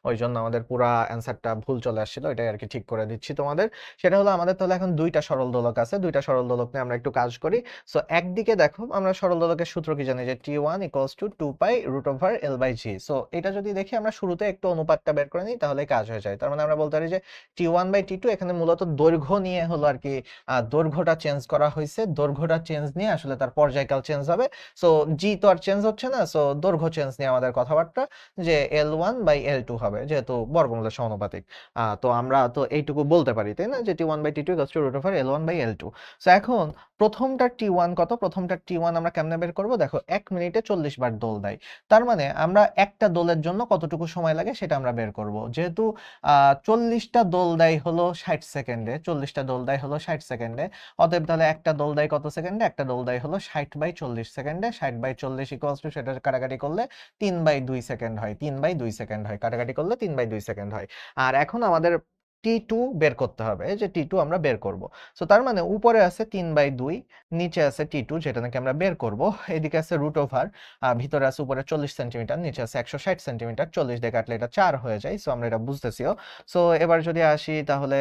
ওই জন্য আমাদের পুরা অ্যান্সারটা ভুল চলে আসছিল, এটাই আর কি ঠিক করে দিচ্ছি তোমাদের। সেটা হলো আমাদের তাহলে এখন দুইটা সরল দোলক আছে, দুইটা সরল দোলক নিয়ে আমরা একটু কাজ করি। সো একদিকে দেখো আমরা সরল দোলকের সূত্র কি জানি, যে T1 = 2π√L/g। সো এটা যদি দেখি আমরা শুরুতে একটু অনুপাতটা বের করে নিই তাহলে কাজ হয়ে যায়। তার মানে আমরা বলতে পারি যে T1/T2 এখানে মূলত দৈর্ঘ্য নিয়ে হলো আর কি, দৈর্ঘ্যটা চেঞ্জ করা হয়েছে, দৈর্ঘ্যটা চেঞ্জ নিয়ে আসলে তার পর্যায়কাল চেঞ্জ হবে। সো জি তো আর চেঞ্জ হচ্ছে না, সো দৈর্ঘ্য চেঞ্জ নিয়ে আমাদের কথাবার্তা, যে L1/L2 হবে যেহেতু বর্গমূলের সমানুপাতিক। তো আমরা তো এইটুকু বলতে পারি তাই না, যে T1/T2 = √L1/L2। সো এখন প্রথমটার T1 কত? প্রথমটার T1 আমরা কেমনে বের করব? দেখো 1 মিনিটে 40 বার দোল দেয়, তার মানে আমরা একটা দোলের জন্য কতটুকু সময় লাগে সেটা আমরা বের করব। যেহেতু 40টা দোল দেয় হলো 60 সেকেন্ডে, 40টা দোল দেয় হলো 60 সেকেন্ডে, অতএব তাহলে একটা দোল দেয় কত সেকেন্ডে? একটা দোল দেয় হলো 60/40 সেকেন্ডে। 60/40 = সেটা কাটাকাটি করলে 3/2 সেকেন্ড হয়, 3/2 সেকেন্ড হয়, কাটাকাটি করলে 3/2 সেকেন্ড হয়। আর এখন আমাদের T2 বের করতে হবে, এই যে T2 আমরা বের করব। সো তার মানে উপরে আছে 3/2, নিচে আছে T2 যেটা নাকি আমরা বের করব, এদিকে আছে √, ভিতরে আছে উপরে 40 সেন্টিমিটার, নিচে আছে 160 সেন্টিমিটার, 40 দিয়ে কাটলে এটা 4 হয়ে যায়, সো আমরা এটা বুঝতেছিও। সো এবার যদি আসি তাহলে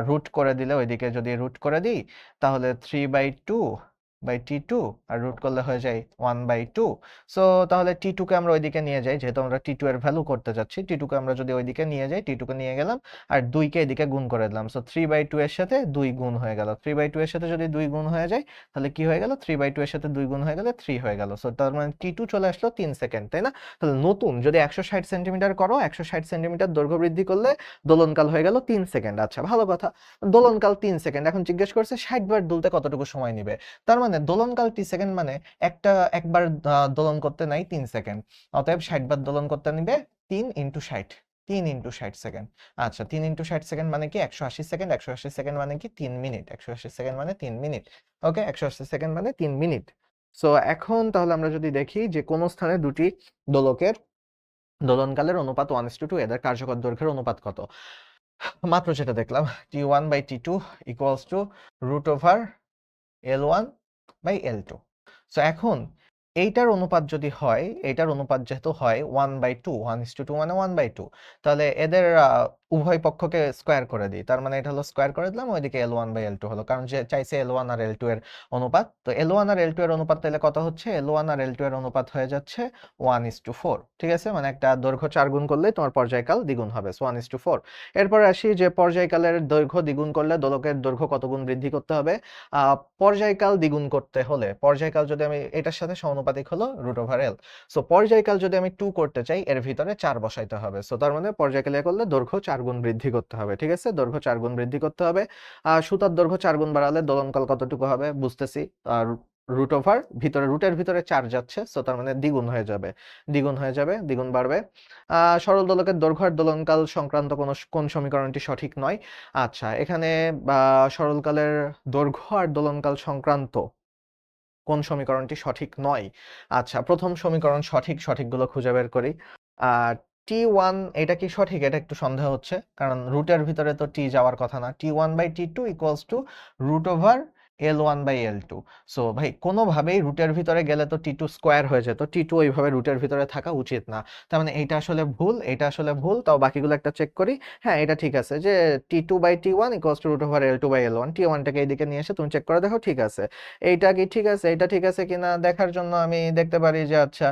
রুট করে দিলে, ওইদিকে যদি রুট করে দিই তাহলে 3/2/T2, আর রুট করলে হয়ে যায় 1/2। সো তাহলে T2 কে আমরা ওইদিকে নিয়ে যাই, যেহেতু আমরা T2 এর ভ্যালু করতে যাচ্ছি, T2 কে আমরা যদি ওইদিকে নিয়ে যাই, T2 কে নিয়ে গেলাম আর 2 কে এদিকে গুণ করে দিলাম, সো 3/2 এর সাথে 2 গুণ হয়ে গেল, 3/2 এর সাথে যদি 2 গুণ হয়ে যায় তাহলে কি হয়ে গেল? 3/2 এর সাথে 2 গুণ হয়ে গেলে 3 হয়ে গেল। সো তার মানে T2 চলে আসলো 3 সেকেন্ড, তাই না? তাহলে নতুন যদি 160 সেন্টিমিটার করো, 160 সেন্টিমিটার দৈর্ঘ্য বৃদ্ধি করলে দোলনকাল হয়ে গেল 3 সেকেন্ড। আচ্ছা ভালো কথা, দোলনকাল 3 সেকেন্ড, এখন জিজ্ঞেস করছে 60 বার দুলতে কতটুকু সময় নেবে। তার মানে দোলনকাল 3 সেকেন্ড, মানে একবার দোলন করতে নাই 3 সেকেন্ড, অতএব 60 বার দোলন করতে নিবে 3 × 60, 3 × 60 সেকেন্ড। আচ্ছা 3 × 60 সেকেন্ড মানে কি 180 সেকেন্ড, 180 সেকেন্ড মানে কি 3 মিনিট, 180 সেকেন্ড মানে 3 মিনিট। ওকে, 180 সেকেন্ড মানে 3 মিনিট। সো এখন তাহলে আমরা যদি দেখি যে কোন স্থানে দুটি দোলকের দোলনকালের অনুপাত 1:2, এদের কার্যকর দৈর্ঘ্যের অনুপাত কত? মাত্র যেটা দেখলাম, T1/T2 = √L1/L2। সো এখন এইটার অনুপাত যদি হয়, এইটার অনুপাত যেহেতু হয় 1/2, 1:2 মানে 1/2, তাহলে এদের উভয় পক্ষকে স্কোয়ার করে দিই, তার মানে এটা হলো স্কোয়ার করে দিলাম, ওইদিকে L1/L2 হলো, কারণ যে চাইছে L1 আর L2 এর অনুপাত, তো L1 আর L2 এর অনুপাত তাহলে কত হচ্ছে? L1 আর L2 এর অনুপাত হয়ে যাচ্ছে 1:4, ঠিক আছে, মানে একটা দৈর্ঘ্য 4 গুণ করলে তোমার পর্যায়কাল দ্বিগুণ হবে, 1:4। এরপর আসি যে পর্যায়কালের দৈর্ঘ্য দ্বিগুণ করলে দোলকের দৈর্ঘ্য কত গুণ বৃদ্ধি করতে হবে। পর্যায়কাল দ্বিগুণ করতে হলে, পর্যায়কাল যদি আমি এটার সাথে সমানুপাতিক হলো √L, সো পর্যায়কাল যদি আমি 2 করতে চাই এর ভিতরে 4 বসাইতে হবে, সো তার মানে পর্যায়কালে করলে দৈর্ঘ্য 4 গুণ বৃদ্ধি করতে হবে, ঠিক আছে, দৈর্ঘ্য 4 গুণ বৃদ্ধি করতে হবে। সুতার দৈর্ঘ্য 4 গুণ বাড়ালে দোলনকাল কতটুকু হবে বুঝতেছি, আর ভিতরে রুটের ভিতরে 4 যাচ্ছে, সো তার মানে দ্বিগুণ হয়ে যাবে, দ্বিগুণ হয়ে যাবে, দ্বিগুণ বাড়বে। সরল দোলকের দৈর্ঘ্য আর দোলনকাল সংক্রান্ত কোন সমীকরণটি সঠিক নয়? আচ্ছা এখানে সরলকালের দৈর্ঘ্য আর দোলনকাল সংক্রান্ত কোন সমীকরণটি সঠিক নয়? আচ্ছা প্রথম সমীকরণ সঠিক, সঠিকগুলো খুঁজে বের করি। T1 এটা কি সঠিক? এটা একটু সন্দেহ হচ্ছে, কারণ রুটের ভিতরে তো T যাওয়ার কথা না। T1/T2 = L1/L2। সো ভাই কোনোভাবেই রুটের ভিতরে গেলে তো টি2 স্কোয়ার হয়ে যেত, টি2 ওইভাবে রুটের ভিতরে থাকা উচিত না। তার মানে এইটা আসলে ভুল, এটা আসলে ভুল। তাও বাকিগুলো একটা চেক করি। হ্যাঁ, এটা ঠিক আছে যে T2/T1 ইকুয়ালস টু √L2/L1। T1টাকে এইদিকে নিয়ে এসে তুমি চেক করে দেখো, ঠিক আছে। এইটা কি ঠিক আছে, এটা ঠিক আছে কিনা দেখার জন্য আমি দেখতে পারি যে আচ্ছা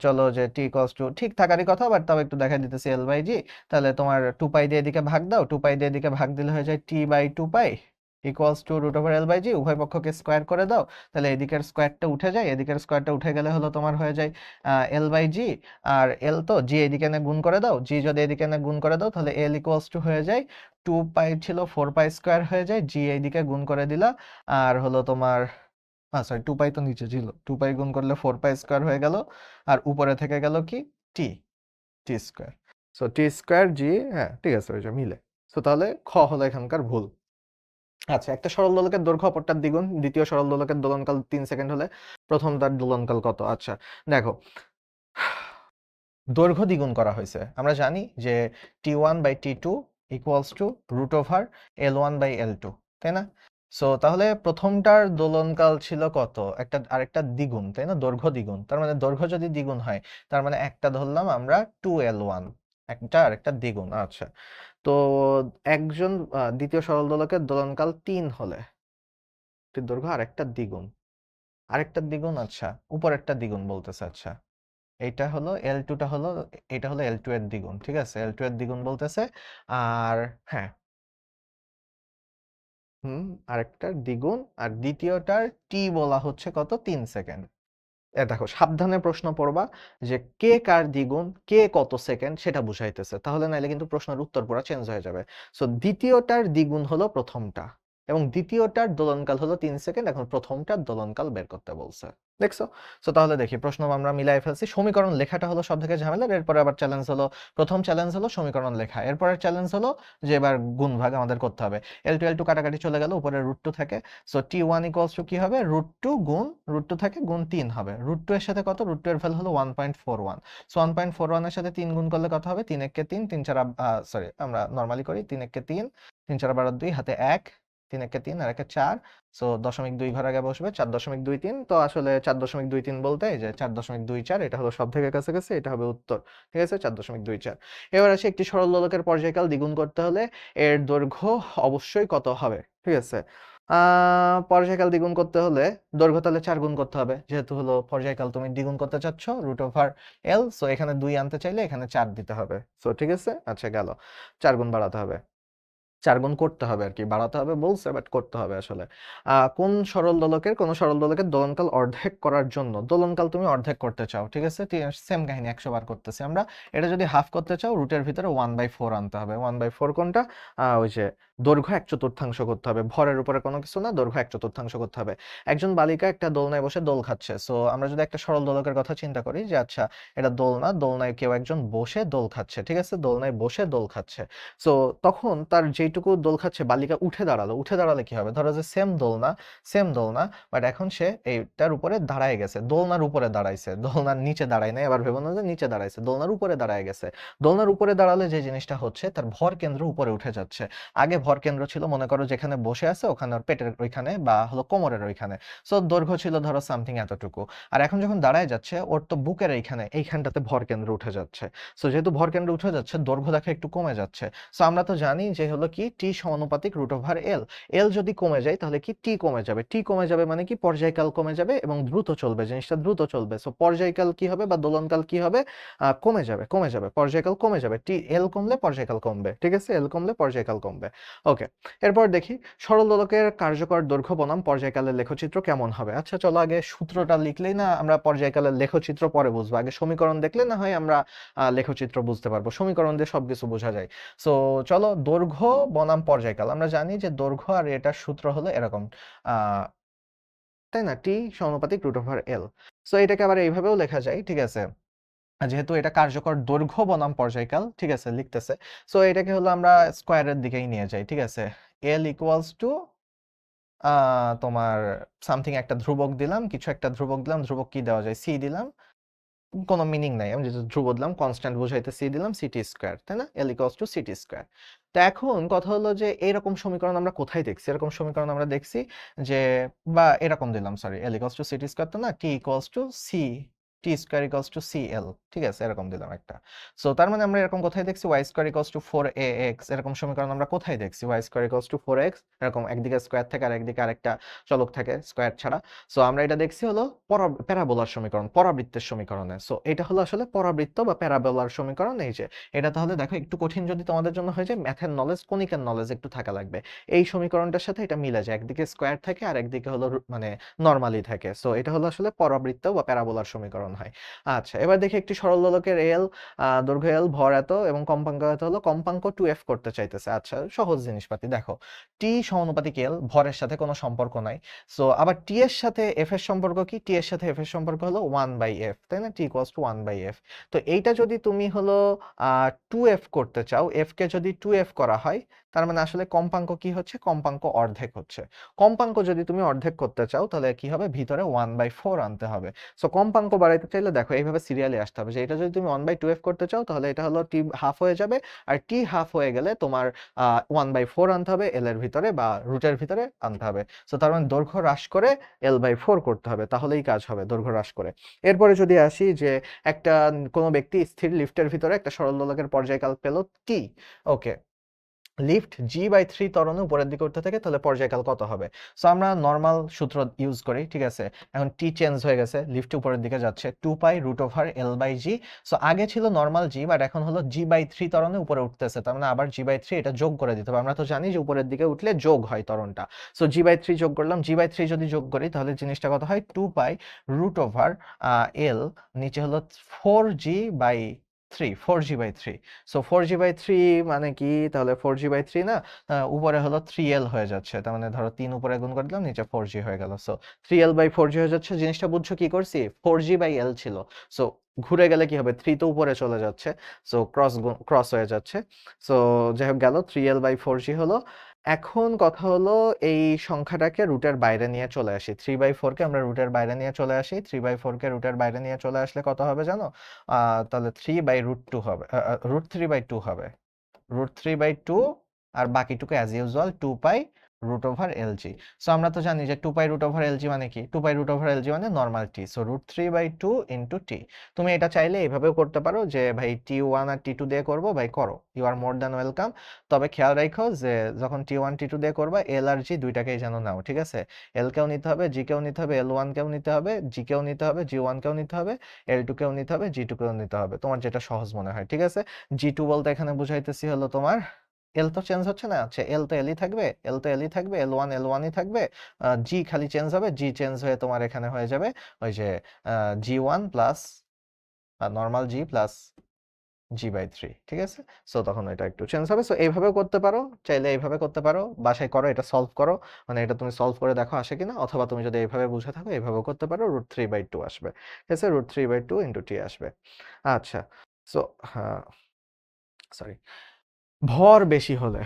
চলো যে টি ইকুয়ালস টু ঠিক থাকারই কথা, বাট তাও একটু দেখা দিতেছি L/G। তাহলে তোমার 2π দিয়ে এদিকে ভাগ দাও, 2π দিয়ে এদিকে ভাগ দিলে হয়ে যায় T/2π ইকুয়ালস টু √L/G। উভয় পক্ষকে স্কোয়ার করে দাও, তাহলে এদিকের স্কোয়ারটা উঠে যায়, এদিকের স্কোয়ারটা উঠে গেলে হলো তোমার হয়ে যায় L/G। আর এল তো জি এদিকে এনে গুণ করে দাও, জি যদি এদিকে এনে গুণ করে দাও তাহলে এল ইকুয়ালস টু হয়ে যায় 2π ছিল 4π স্কোয়ার হয়ে যায়, জি এইদিকে গুণ করে দিলা। আর হলো তোমার সরি 2π তো নিচে ছিল, 2π গুণ করলে 4π স্কোয়ার হয়ে গেল। আর উপরে থেকে গেল কি টি, টি স্কোয়ার। সো টি স্কোয়ার জি, হ্যাঁ ঠিক আছে, ওই যে মিলে। সো তাহলে খ হলো এখানকার ভুল। আচ্ছা, একটা সরল দোলকের দৈর্ঘ্য অপরটার দ্বিগুণ, দ্বিতীয় সরল দোলকের দোলনকাল 3 সেকেন্ড হলে প্রথম তার দোলনকাল কত? আচ্ছা দেখো, দৈর্ঘ্য দ্বিগুণ করা হয়েছে। আমরা জানি যে T1/T2 ইকুয়ালস টু √L1/L2, তাই না? সো তাহলে প্রথমটার দোলনকাল ছিল কত? একটা আরেকটা দ্বিগুণ, তাই না? দৈর্ঘ্য দ্বিগুণ, তার মানে দৈর্ঘ্য যদি দ্বিগুণ হয় তার মানে একটা ধরলাম আমরা 2L1, একটা আরেকটা দ্বিগুণ। আচ্ছা, তো একজন দ্বিতীয় সরল দোলকের দোলনকাল 3 হলে দৈর্ঘ্য আরেকটা দ্বিগুণ, আরেকটা দ্বিগুণ। আচ্ছা, উপরেরটা দ্বিগুণ বলতেছে। আচ্ছা, এইটা হলো L2টা হলো, এটা হলো L2 এর দ্বিগুণ, ঠিক আছে? L2 এর দ্বিগুণ বলতেছে। আর হ্যাঁ, হুম, আরেকটা দ্বিগুণ। আর দ্বিতীয়টার টি বলা হচ্ছে কত? 3 সেকেন্ড। দেখো সাবধানে প্রশ্ন পড়বা যে কে কার দ্বিগুণ, কে কত সেকেন্ড সেটা বুঝাইতেছে, তাহলে নাইলে কিন্তু প্রশ্নের উত্তর পুরো চেঞ্জ হয়ে যাবে। সো দ্বিতীয়টার দ্বিগুণ হলো প্রথমটা, এবং দ্বিতীয়টার দোলনকাল হলো 3 সেকেন্ড। এখন প্রথমটার দোলনকাল বের করতে বলছে, দেখছো? সো তাহলে দেখি প্রশ্ন আমরা মিলাই ফেলছি। সমীকরণ লেখাটা হলো সব থেকে ঝামেলার। এরপরে আবার চ্যালেঞ্জ হলো, প্রথম চ্যালেঞ্জ হলো সমীকরণ লেখা, এরপরের চ্যালেঞ্জ হলো যে এবার গুণ ভাগ আমাদের করতে হবে। L2 কাটাকাটি চলে গেল, উপরে √2 থাকে। সো T1 ইকুয়ালস টু কি হবে? √2 গুণ √2 থাকে গুণ 3 হবে। √2 এর সাথে কত? √2 এর ভ্যালু হলো 1.41। সো 1.41 এর সাথে 3 গুণ করলে কত হবে? 3 একে 3, 3 4 সরি আমরা নরমালি করি, 3 একে 3, 3 4 12 2, হাতে 1, 3 একে 3 আর একে 4। সো 0.2 ঘর আগে বসবে, 4.23। তো আসলে 4.23 বলতে এই যে 4.24, এটা হলো সব থেকে কাছাকাছি, এটা হবে উত্তর। ঠিক আছে, 4.24। এবার আসে একটি সরল দোলকের পর্যায়কাল দ্বিগুণ করতে হলে এর দৈর্ঘ্য অবশ্যই কত হবে? ঠিক আছে, পর্যায়কাল দ্বিগুণ করতে হলে দৈর্ঘ্য তাহলে 4 গুণ করতে হবে, যেহেতু হলো পর্যায়কাল তুমি দ্বিগুণ করতে চাচ্ছ √L। সো এখানে 2 আনতে চাইলে এখানে 4 দিতে হবে। সো ঠিক আছে, আচ্ছা গেল, 4 গুণ বাড়াতে হবে, 4 গুণ করতে হবে আর কি, বাড়াতে হবে বলছে বাট করতে হবে আসলে। কোন কোন সরল দোলকের দোলনকাল অর্ধেক করার জন্য, দোলনকাল তুমি অর্ধেক করতে চাও, ঠিক আছে? সেম কাহিনী 100 বার করতেছি আমরা। এটা যদি হাফ করতে চাও রুটের ভিতরে 1/4 আনতে হবে। 1/4 কোনটা? ওই যে দৈর্ঘ্য 1/4 করতে হবে, ভরের উপরে কোনো কিছু না, দৈর্ঘ্য 1/4 করতে হবে। একজন বালিকা একটা দোলনায় বসে দোল খাচ্ছে। সো আমরা যদি একটা সরল দোলকের কথা চিন্তা করি যে আচ্ছা এটা দোলনা, দোলনায় কেউ একজন বসে দোল খাচ্ছে, ঠিক আছে? দোলনায় বসে দোল খাচ্ছে। সো তখন তার যেইটুকু দোল খাচ্ছে বালিকা উঠে দাঁড়ালো, উঠে দাঁড়ালে কি হবে? ধরো যে সেম দোলনা, সেম দোলনা, বাট এখন সে এইটার উপরে দাঁড়ায় গেছে, দোলনার উপরে দাঁড়াইছে, দোলনার নিচে দাঁড়ায় নাই। আবার ভেবো না যে নিচে দাঁড়াইছে, দোলনার উপরে দাঁড়ায় গেছে। দোলনার উপরে দাঁড়ালে যে জিনিসটা হচ্ছে তার ভর কেন্দ্র উপরে উঠে যাচ্ছে। আগে ভর কেন্দ্র ছিল মনে করো যেখানে বসে আছে ওখানে, ওর পেটের ওইখানে বা হলো কোমরের ওইখানে। সো দৈর্ঘ্য ছিল ধরো সামথিং এতটুকু। আর এখন যখন দাঁড়ায় যাচ্ছে ওর তো বুকের এইখানটাতে ভর কেন্দ্র উঠে যাচ্ছে। সো যেহেতু ভর কেন্দ্র উঠে যাচ্ছে দৈর্ঘ্য দেখে একটু কমে যাচ্ছে। সো আমরা তো জানি যে হলো কি টি সমানুপাতিক √L। এল যদি কমে যায় তাহলে কি টি কমে যাবে, টি কমে যাবে মানে কি পর্যায়কাল কমে যাবে এবং দ্রুত চলবে, জিনিসটা দ্রুত চলবে। সো পর্যায়কাল কি হবে বা দোলনকাল কি হবে? কমে যাবে, কমে যাবে, পর্যায়কাল কমে যাবে। এল কমলে পর্যায়কাল কমবে, ঠিক আছে? এল কমলে পর্যায়কাল কমবে। ওকে, এরপর দেখি সরল দোলকের কার্যকর দৈর্ঘ্য বনাম পর্যায়কালের লেখচিত্র কেমন হবে। আচ্ছা চলো আগে সূত্রটা লিখলেই না আমরা পর্যায়কালের লেখচিত্র পরে বুঝবো, আগে সমীকরণ দেখলে না হয় আমরা লেখচিত্র বুঝতে পারবো, সমীকরণ দিয়ে সবকিছু বোঝা যায়। সো চলো, দৈর্ঘ্য বনাম পর্যায়কাল, আমরা জানি যে দৈর্ঘ্য আর এটার সূত্র হলো এরকম, আহ তাই না? টি সমানুপাতিক √L। সো এটাকে আবার এইভাবেও লেখা যায়, ঠিক আছে? যেহেতু এটা কার্যকর দৈর্ঘ্য বনাম পর্যায়কাল, ঠিক আছে, লিখতেছে। সো এটাকে হলো আমরা স্কোয়ারের দিকেই নিয়ে যাই, ঠিক আছে? L ইকুয়ালস টু তোমার সামথিং একটা ধ্রুবক দিলাম, কিছু একটা ধ্রুবক দিলাম, ধ্রুবক কি দেওয়া যায়? সি দিলাম। কোনো মিনিং নাই, আমি যেটা ধ্রুব দিলাম, কনস্ট্যান্ট বুঝাইতে সি দিলাম, সিটি স্কোয়ার, তাই না, এল ইকুয়ালস টু সিটি স্কোয়ার। তো এখন কথা হলো যে এরকম সমীকরণ আমরা কোথায় দেখছি? এরকম সমীকরণ আমরা দেখছি যে, বা এরকম দিলাম, sorry, l equals to c t square তো না, t equals to c, t square equals to c l, ঠিক আছে, এরকম দিলাম একটা। সো তার মানে আমরা এরকম কোথায় দেখছি? Y square equals two 4ax, এরকম সমীকরণ আমরা কোথায় দেখছি? Y square equals two 4x, এরকম একদিকে স্কোয়ার থাকে আর একদিকে আরেকটা চলক থাকে স্কোয়ার ছাড়া। সো আমরা এটা দেখছি হলো প্যারাবোলার সমীকরণ, পরাবৃত্তের সমীকরণে। সো এটা হলো আসলে পরাবৃত্ত বা প্যারাবোলার সমীকরণ। এই যে এটা, তাহলে দেখো একটু কঠিন যদি তোমাদের জন্য হয়ে যায়, ম্যাথের নলেজ, কণিকার নলেজ একটু থাকা লাগবে। এই সমীকরণটার সাথে এটা মিলে যায়, একদিকে স্কোয়ার থাকে আর একদিকে হলো মানে নরমালি থাকে। সো এটা হলো আসলে পরাবৃত্ত বা প্যারাবোলার সমীকরণ হয়। আচ্ছা, এবার দেখি একটি সরল দোলকের এল, দৈর্ঘ্য এল, ভর এত এবং কম্পাঙ্ক এত হলো, কম্পাঙ্ক 2f করতে চাইতেছে। আচ্ছা, সহজ জিনিসপাতি, দেখো টি সমানুপাতিক এল, ভরের সাথে কোনো সম্পর্ক নাই। সো আবার টি এর সাথে এফ এর সম্পর্ক কি? টি এর সাথে এফ এর সম্পর্ক হলো 1/f, তাই না, টি ইকুয়ালস টু 1/f। তো এইটা যদি তুমি হলো 2f করতে চাও, f কে যদি 2f করা হয়, তার মানে আসলে কম্পাঙ্ক কি হচ্ছে? কম্পাঙ্ক অর্ধেক হচ্ছে। কম্পাঙ্ক যদি তুমি অর্ধেক করতে চাও, তাহলে কি হবে? ভিতরে 1/4 আনতে হবে। সো কম্পাঙ্ক বাড়াইতে চাইলে দেখো এইভাবে সিরিয়ালি আসতে হবে, যে এটা যদি তুমি 1/2f করতে চাও, তাহলে এটা হলো টি হাফ হয়ে যাবে, আর টি হাফ হয়ে গেলে তোমার 1/4 আনতে হবে এল এর ভিতরে বা রুটের ভিতরে আনতে হবে। সো তার মানে দৈর্ঘ্য হ্রাস করে L/4 করতে হবে, তাহলেই কাজ হবে দৈর্ঘ্য হ্রাস করে। এরপরে যদি আসি যে একটা কোনো ব্যক্তি স্থির লিফটের ভিতরে একটা সরল দোলকের পর্যায়কাল পেল টি। ওকে, লিফট g/3 ত্বরণে উপরের দিকে উঠতে থাকে, তাহলে পর্যায়কাল কত হবে? সো আমরা নরমাল সূত্র ইউজ করি, ঠিক আছে। এখন টি চেঞ্জ হয়ে গেছে, লিফট উপরের দিকে যাচ্ছে, 2π√L/g। সো আগে ছিল নরমাল জি, বাট এখন হলো g/3 ত্বরণে উপরে উঠতেছে, তার মানে আবার g/3 এটা যোগ করে দিতে হবে। আমরা তো জানি যে উপরের দিকে উঠলে যোগ হয় ত্বরণটা। সো g/3 যোগ করলাম, g/3 যদি যোগ করি তাহলে জিনিসটা কত হয়? 2π√L, নিচে হলো 4g/3, 4g/3। সো 4g/3 মানে কি? তাহলে 4g/3 না, উপরে হলো 3l হয়ে যাচ্ছে, তার মানে ধরো 3 উপরে গুণ করে দিলাম, নিচে 4g হয়ে গেল। সো 3l/4g হয়ে যাচ্ছে। জিনিসটা বুঝছো কি করছি? 4g/l ছিল, সো ঘুরে গেলে কি হবে? 3 তো উপরে চলে যাচ্ছে, সো ক্রস হয়ে যাচ্ছে। সো যাই হোক, গেল 3l/4g হলো। এখন কথা হলো এই সংখ্যাটাকে রুটের বাইরে নিয়ে চলে আসি, 3/4 কে আমরা রুটের বাইরে নিয়ে চলে আসি। 3/4 কে রুটের বাইরে নিয়ে চলে আসলে কত হবে জানো? তাহলে 3/√2 হবে, √3/2 হবে, √3/2, আর বাকিটুকু অ্যাজ ইউজুয়াল 2π√LG। সো আমরা তো জানি যে 2π√LG মানে কি? 2π√LG মানে নর্মাল টি, সো √3/2 ইন্টু টি। তুমি এটা চাইলে এভাবেও করতে পারো যে ভাই T1 আর T2 দিয়ে করবো, ভাই করো, you are more than welcome. তবে খেয়াল রাখো যে যখন T1 T2 দিয়ে করবা, এল আর জি দুইটাকেই যেন নাও, ঠিক আছে। এল কেও নিতে হবে, জি কেও নিতে হবে, L1 কেও নিতে হবে, জি কেও নিতে হবে, G1 কেও নিতে হবে, L2 কেও নিতে হবে, G2 কেও নিতে হবে, তোমার যেটা সহজ মনে হয়, ঠিক আছে। জি2 বলতে এখানে বুঝাইতেছি হলো তোমার, এল তো চেঞ্জ হচ্ছে না, আচ্ছা এল তো এলই থাকবে, এল তো এলই থাকবে, L1 থাকবে, জি খালি চেঞ্জ হবে, জি চেঞ্জ হয়ে তোমার এখানে হয়ে যাবে ওই যে G1 plus normal G plus g/3, ঠিক আছে। সো তখন এটা একটু চেঞ্জ হবে। সো এইভাবেও করতে পারো, চাইলে এইভাবে করতে পারো, বাসায় করো, এটা সলভ করো, মানে এটা তুমি সলভ করে দেখো আসে কিনা, অথবা তুমি যদি এইভাবে বুঝে থাকো এইভাবেও করতে পারো, √3/2 আসবে, ঠিক আছে, √3/2 ইন্টু টি আসবে। আচ্ছা, সো হ্যাঁ, সরি, ভর বেশি হলে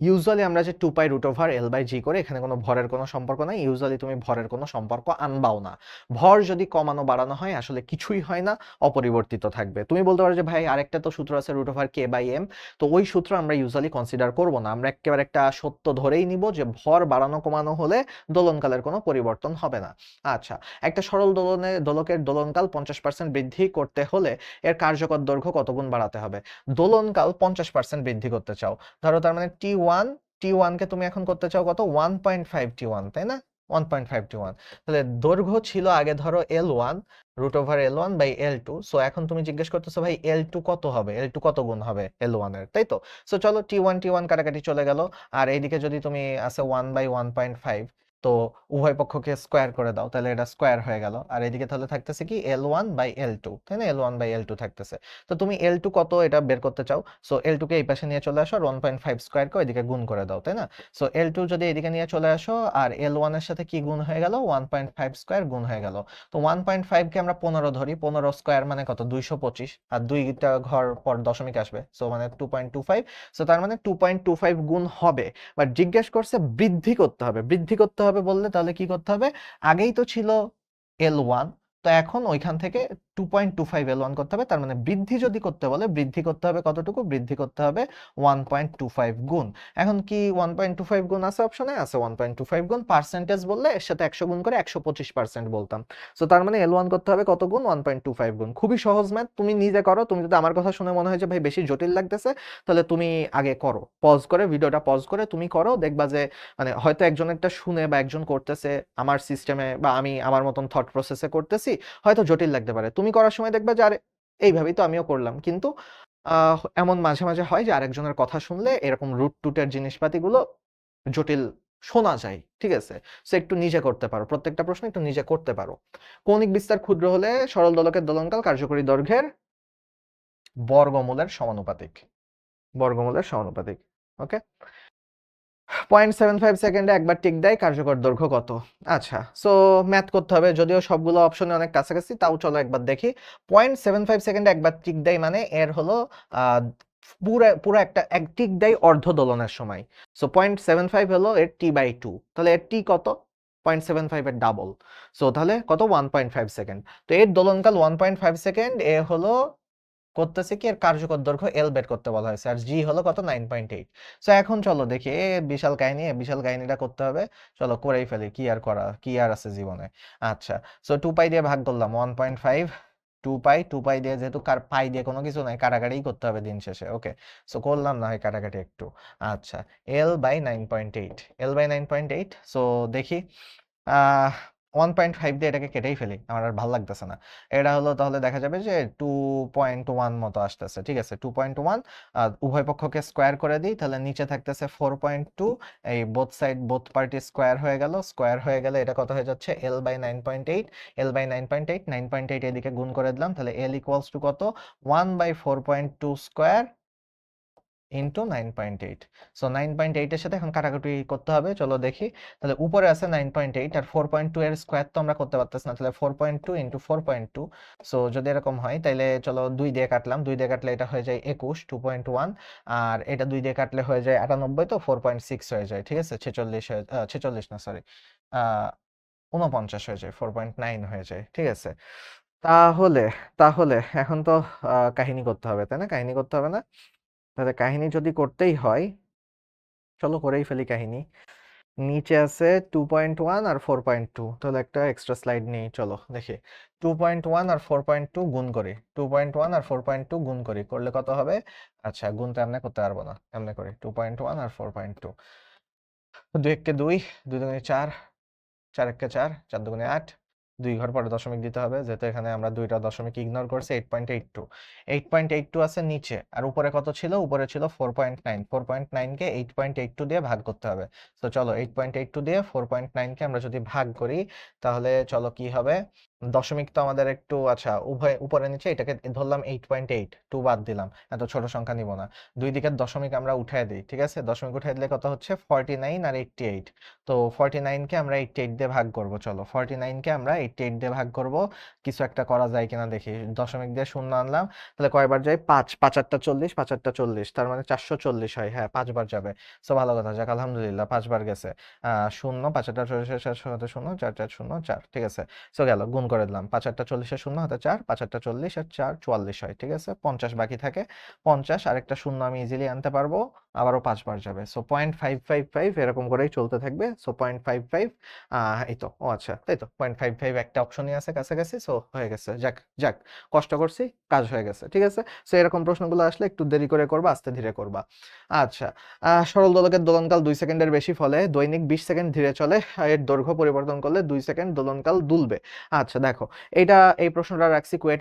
ইউজুয়ালি আমরা যে 2π√L/g করে, এখানে কোনো ভরের কোনো সম্পর্ক নাই, ইউজুয়ালি তুমি ভরের কোনো সম্পর্ক আনবাও না। ভর যদি কমানো বাড়ানো হয় আসলে কিছুই হয় না, অপরিবর্তিত থাকবে। তুমি বলতে পারো যে ভাই আরেকটা তো সূত্র আছে √k/m, তো ওই সূত্র আমরা ইউজুয়ালি কনসিডার করব না, আমরা একেবারে একটা সত্য ধরেই নিব যে ভর বাড়ানো কমানো হলে দোলনকালের কোনো পরিবর্তন হবে না। আচ্ছা, একটা সরল দোলকের দোলনকাল 50% বৃদ্ধি করতে হলে এর কার্যকর দৈর্ঘ্য কত গুণ বাড়াতে হবে? দোলনকাল 50% বৃদ্ধি করতে চাও, ধরো তার মানে টি ওয়ান কে তুমি এখন করতে চাও কত? 1.5 টি ওয়ান, তাই না, 1.5 টি ওয়ান। তাহলে দৈর্ঘ্য ছিল আগে ধরো L1, √L1/L2। সো এখন তুমি জিজ্ঞেস করতেছো ভাই L2 কত হবে, L2 কত গুণ হবে L1 এর, তাই তো। সো চলো টি ওয়ান কাটাকাটি চলে গেল, আর এইদিকে যদি তুমি আছে 1/1.5, তো উভয় পক্ষকে স্কোয়ার করে দাও, তাহলে এটা স্কোয়ার হয়ে গেল, আর এদিকে তাহলে থাকতেছে কি L1/L2, তাই না, L1/L2 থাকতেছে। তো তুমি L2 কত এটা বের করতে চাও, সো L2 কে এই পাশে নিয়ে চলে আসো, আর 1.5 স্কোয়ারকে ওইদিকে গুণ করে দাও, তাই না। সো L2 যদি এদিকে নিয়ে চলে আসো, আর L1 এর সাথে কি গুণ হয়ে গেল? 1.5 স্কোয়ার গুণ হয়ে গেল। তো 1.5 কে আমরা 15 ধরি, 15 স্কোয়ার মানে কত? 225, আর দুইটা ঘর পর দশমিক আসবে, সো মানে 2.25। সো তার মানে 2.25 গুণ হবে। বাট জিজ্ঞেস করছে বৃদ্ধি করতে হবে, বৃদ্ধি করতে হবে বললে তাহলে কি করতে হবে? আগেই তো ছিল L1, তো এখন ওইখান থেকে 2.25 L1 করতে হবে, তার মানে বৃদ্ধি যদি করতে বলে বৃদ্ধি করতে হবে কতটুকু, বৃদ্ধি করতে হবে 1.25 গুণ। এখন কি 1.25 গুণ আছে অপশনে, আছে 1.25 গুণ। পার্সেন্টেজ বললে এর সাথে 100 গুণ করে 125% বলতাম। সো তার মানে L1 করতে হবে কত গুণ, 1.25 গুণ। খুবই সহজ ম্যাথ, তুমি নিজে করো। তুমি যদি আমার কথা শুনে মনে হয় যে ভাই বেশি জটিল লাগতেছে, তাহলে তুমি আগে করো, পজ করে ভিডিওটা পজ করে তুমি করো, দেখবা যে মানে হয়তো একজনেরটা শুনে বা একজন করতেছে আমার সিস্টেমে বা আমি আমার মতন থট প্রসেসে করতেছি, হয়তো জটিল লাগতে পারে। তুমি করার সময় দেখবা যে আরে এইভাবেই তো আমিও করলাম, কিন্তু এমন মাঝে মাঝে হয় যে আরেকজনের কথা শুনলে এরকম রুট টুটের জিনিসপাতিগুলো জটিল শোনা যায়, ঠিক আছে? সো একটু নিজে করতে পারো, প্রত্যেকটা প্রশ্ন একটু নিজে করতে পারো। কৌণিক বিস্তার ক্ষুদ্র হলে সরল দোলকের দোলনকাল কার্যকরী দৈর্ঘ্যের বর্গমূলের সমানুপাতিক, বর্গমূলের সমানুপাতিক। ওকে, 0.75 সেকেন্ডে একবার টিক দেয়, কার্যকর দৈর্ঘ্য কত? আচ্ছা, সো ম্যাথ করতে হবে, যদিও সবগুলো অপশনে অনেক কাছাকাছি, তাও চলো একবার দেখি। 0.75 সেকেন্ডে একবার টিক দেয় মানে এর হলো পুরো পুরো একটা এক টিক দেয় অর্ধ দোলনের সময়। সো 0.75 হলো এর t/2, তাহলে এর টি কত? 0.75 এর ডাবল। সো তাহলে কত? 1.5 সেকেন্ড। তো এর দোলনকাল 1.5 সেকেন্ড, এ হলো করতেছে কি এর কার্যকর দৈর্ঘ্য এল বের করতে বলা হয়েছে, আর জি হলো কত? 9.8। সো এখন চলো দেখি, বিশাল কাহিনী, বিশাল কাহিনীটা করতে হবে। চলো করেই ফেলি, কি আর করা, কি আর আছে জীবনে। আচ্ছা, সো 2 পাই দিয়ে ভাগ করলাম 1.5, 2 পাই দিয়ে, যেহেতু পাই দিয়ে কোনো কিছু নাই, কাটাকাটি করতে হবে দিন শেষে। ওকে, সো করলাম না হয় কাটাকাটি একটু। আচ্ছা, L/9.8, L/9.8। সো দেখি, আহ 1.5 দিয়ে এটাকে কেটেই ফেলি, আমার আর ভালো লাগতেছে না। এটা হলো তাহলে দেখা যাবে যে 2.1 মতো আসতেছে, ঠিক আছে? 2.1, উভয় পক্ষকে স্কোয়ার করে দিই, তাহলে নিচে থাকতেছে 4.2, এই both side both party square হয়ে গেল, স্কোয়ার হয়ে গেলে এটা কত হয়ে যাচ্ছে? L/9.8, L/9.8, 9.8 এদিকে গুণ করে দিলাম, তাহলে L ইকুয়ালস টু কত? 1/4.2 স্কোয়ার ইন্টু 9.8। সো 9.8 এর সাথে এখন কাটাকুটি করতে হবে, চলো দেখি। তাহলে উপরে আছে 9.8 আর 4.2 এর স্কোয়ার তো আমরা করতে পারতেছি না, তাহলে 4.2 ইন্টু 4.2। সো যদি এরকম হয় তাহলে চলো 2 দিয়ে কাটলাম, 2 দিয়ে কাটলে এটা হয়ে যায় 21, 2.1। আর এটা 2 দিয়ে কাটলে হয়ে যায় 98, তো 4.6 হয়ে যায়, ঠিক আছে? 46 46 না, সরি, 49 হয়ে যায়, 4.9 হয়ে যায়, ঠিক আছে? তাহলে তাহলে এখন তো কাহিনী করতে হবে, তাই না? কাহিনী করতে হবে না? তাহলে কাহিনী যদি করতেই হয়, চলো করেই ফেলি কাহিনী। নিচে আছে 2.1 আর 4.2, তাহলে একটা এক্সট্রা স্লাইড নেই, চলো দেখি। 2.1 আর 4.2 গুণ করি, 2.1 আর 4.2 গুণ করি, করলে কত হবে? আচ্ছা, গুণ তো এমনি করতে পারবো না, এমনি করি 2.1 আর 4.2। 2 একে 2, 2 দুগুণে 4, 4 একে 4, 4 দুগুণে 8, 2 ঘর পরে দশমিক দিতে হবে, যেহেতু এখানে আমরা দুইটা দশমিক ইগনোর করছি। 8.82, 8.82 আছে নিচে, আর উপরে কত ছিল? উপরে ছিল 4.9, 4.9 কে 8.82 দিয়ে ভাগ করতে হবে। তো চলো 8.82 দিয়ে 4.9 কে আমরা যদি ভাগ করি, তাহলে চলো কি হবে? দশমিক তো আমাদের একটু, আচ্ছা উভয় উপরে নিচে, এটাকে ধরলাম 8.8, 2 বাদ দিলাম, এত ছোট সংখ্যা নিব না। দুই দিকের দশমিক আমরা উঠায় দিই, ঠিক আছে? দশমিক উঠায় দিলে কত হচ্ছে? 49 আর 88। তো 49 কে আমরা 88 দিয়ে ভাগ করব, চলো 49 কে আমরা 88 দিয়ে ভাগ করব, কিছু একটা করা যায় কিনা দেখি। দশমিক দিয়ে শূন্য আনলাম, তাহলে কয়বার যায়? 5, 5 8 40, 5 8 40, তার মানে 440 হয়। হ্যাঁ, 5 বার যাবে। সো ভালো কথা, যাক আলহামদুলিল্লাহ 5 বার গেছে। শূন্য, 5 8 40, 4 শূন্য, 4 4 0 4, ঠিক আছে? সো গেল, গুণ করে দিলাম, 5 8 40 এর শূন্য হাতে 4, 5 8 40 আর 4 44 হয়, ঠিক আছে? 50 বাকি থাকে, 50 আরেকটা শূন্য আমি ইজিলি আনতে পারবো, আবারও 5 বার যাবে। সো 0.555 এরকম করেই চলতে থাকবে। সো 0.55, এই তো, ও আচ্ছা, তাই তো 0.55 একটা অপশনই আছে কাছাকাছি। সো হয়ে গেছে, যাক যাক, কষ্ট করছি, কাজ হয়ে গেছে, ঠিক আছে? সো এরকম প্রশ্নগুলো আসলে একটু দেরি করে করবা, আস্তে ধীরে করবা। আচ্ছা, সরল দোলকের দোলনকাল 2 সেকেন্ডের বেশি ফলে দৈনিক 20 সেকেন্ড ধীরে চলে, এর দৈর্ঘ্য পরিবর্তন করলে 2 সেকেন্ড দোলনকাল দুলবে। আচ্ছা দেখো, এই প্রশ্নটা রাখছি চুয়েট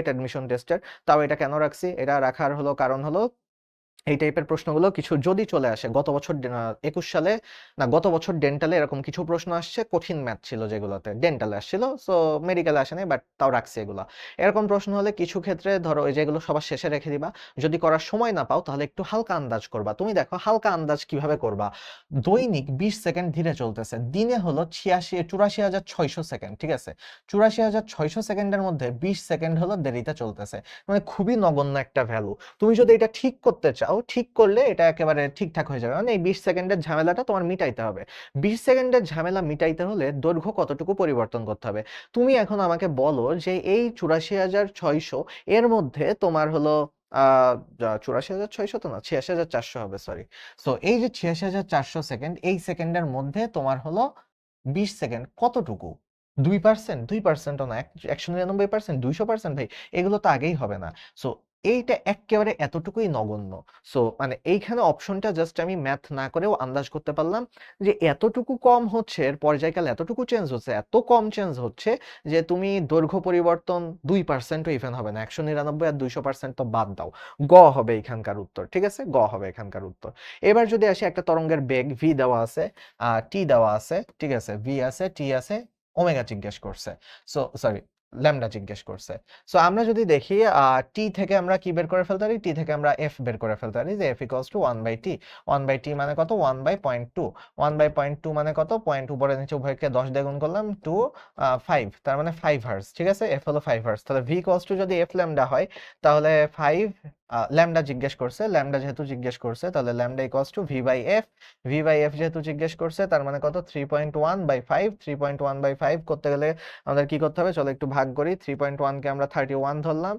অ্যাডমিশন টেস্টের। তাও এটা কেন রাখছি? এটা রাখার হলো কারণ হলো, এই টাইপের প্রশ্নগুলো কিছু যদি চলে আসে, গত বছর 21 সালে, না গত বছর ডেন্টালে এরকম কিছু প্রশ্ন আসছে, কঠিন ম্যাথ ছিল যেগুলোতে, ডেন্টালে আসছিল, সো মেডিকেলে আসেনি, বাট তাও রাখছি এগুলো। এরকম প্রশ্ন হলে কিছু ক্ষেত্রে ধরো এই যেগুলো সবার শেষে রেখে দিবা, যদি করার সময় না পাও তাহলে একটু হালকা আন্দাজ করবা। তুমি দেখো হালকা আন্দাজ কিভাবে করবা। দৈনিক 20 সেকেন্ড ধীরে চলতেছে, দিনে হলো 84,600 সেকেন্ড, ঠিক আছে? 84,600 সেকেন্ডের মধ্যে 20 সেকেন্ড হলো দেরিতে চলতেছে, মানে খুবই নগণ্য একটা ভ্যালু। তুমি যদি এটা ঠিক করতে চাও, দাও, ঠিক করলে এটা একেবারে ঠিকঠাক হয়ে যাবে। মানে এই 20 সেকেন্ডের ঝামেলাটা তোমার মিটাইতে হবে। 20 সেকেন্ডের ঝামেলা মিটাইতে হলে দৈর্ঘ্য কতটুকু পরিবর্তন করতে হবে? তুমি এখন আমাকে বলো যে এই ৮৪,৬০০ এর মধ্যে তোমার হলো আ ৮৪,৬০০ তো না, ৮৬,৪০০ হবে, সরি। সো এই যে ৮৬,৪০০ সেকেন্ড, এই সেকেন্ডের মধ্যে তোমার হলো 20 সেকেন্ড কতটুকু? 2%? 2% ও না, ১৯৯% ২০০% ভাই, এগুলো তো আগেই হবে না। সো এইটা এক্কেবারে এতটুকুই নগণ্য। সো মানে এইখানে অপশনটা জাস্ট আমি ম্যাথ না করেও আন্দাজ করতে পারলাম যে এতটুকু কম হচ্ছে, এর পর্যায়কাল এতটুকু চেঞ্জ হচ্ছে, এত কম চেঞ্জ হচ্ছে যে তুমি দৈর্ঘ্য পরিবর্তন 2% ও ইভেন হবে না। ১৯৯ আর ২০০% তো বাদ দাও। গ হবে এখানকার উত্তর। ঠিক আছে? গ হবে এখানকার উত্তর। এবার যদি আসি, একটা তরঙ্গের বেগ v দেওয়া আছে, টি দেওয়া আছে, ঠিক আছে? v আছে, টি আছে, ওমেগা জিজ্ঞেস করছে। সো সরি, ল্যামডা জিজ্ঞেস করছে। সো আমরা যদি দেখি টি থেকে আমরা কি বের করে ফেলতে পারি? টি থেকে আমরা এফ বের করে ফেলতে পারি যে F equals to 1/t। 1/t মানে কত? 1/0.2। 1/0.2 মানে কত? পয়েন্ট উপরে নিচে উভয়কে 10 দিয়ে গুণ করলাম, 2 5, তার মানে 5 হার্জ। ঠিক আছে? এফ হলো 5 হার্জ। তাহলে ভি ইকুয়ালস টু যদি এফ ল্যামডা হয়, তাহলে 5 ল্যামডা জিজ্ঞেস করছে। ল্যামডা যেহেতু জিজ্ঞেস করছে, তাহলে lambda equals to V by F. V by F যেহেতু জিজ্ঞেস করছে, তার মানে কত? 3.1/5। 3.1/5 করতে গেলে আমাদের কি করতে হবে? চলো একটু ভাগ করি। 3.1 কে আমরা 31 ধরলাম,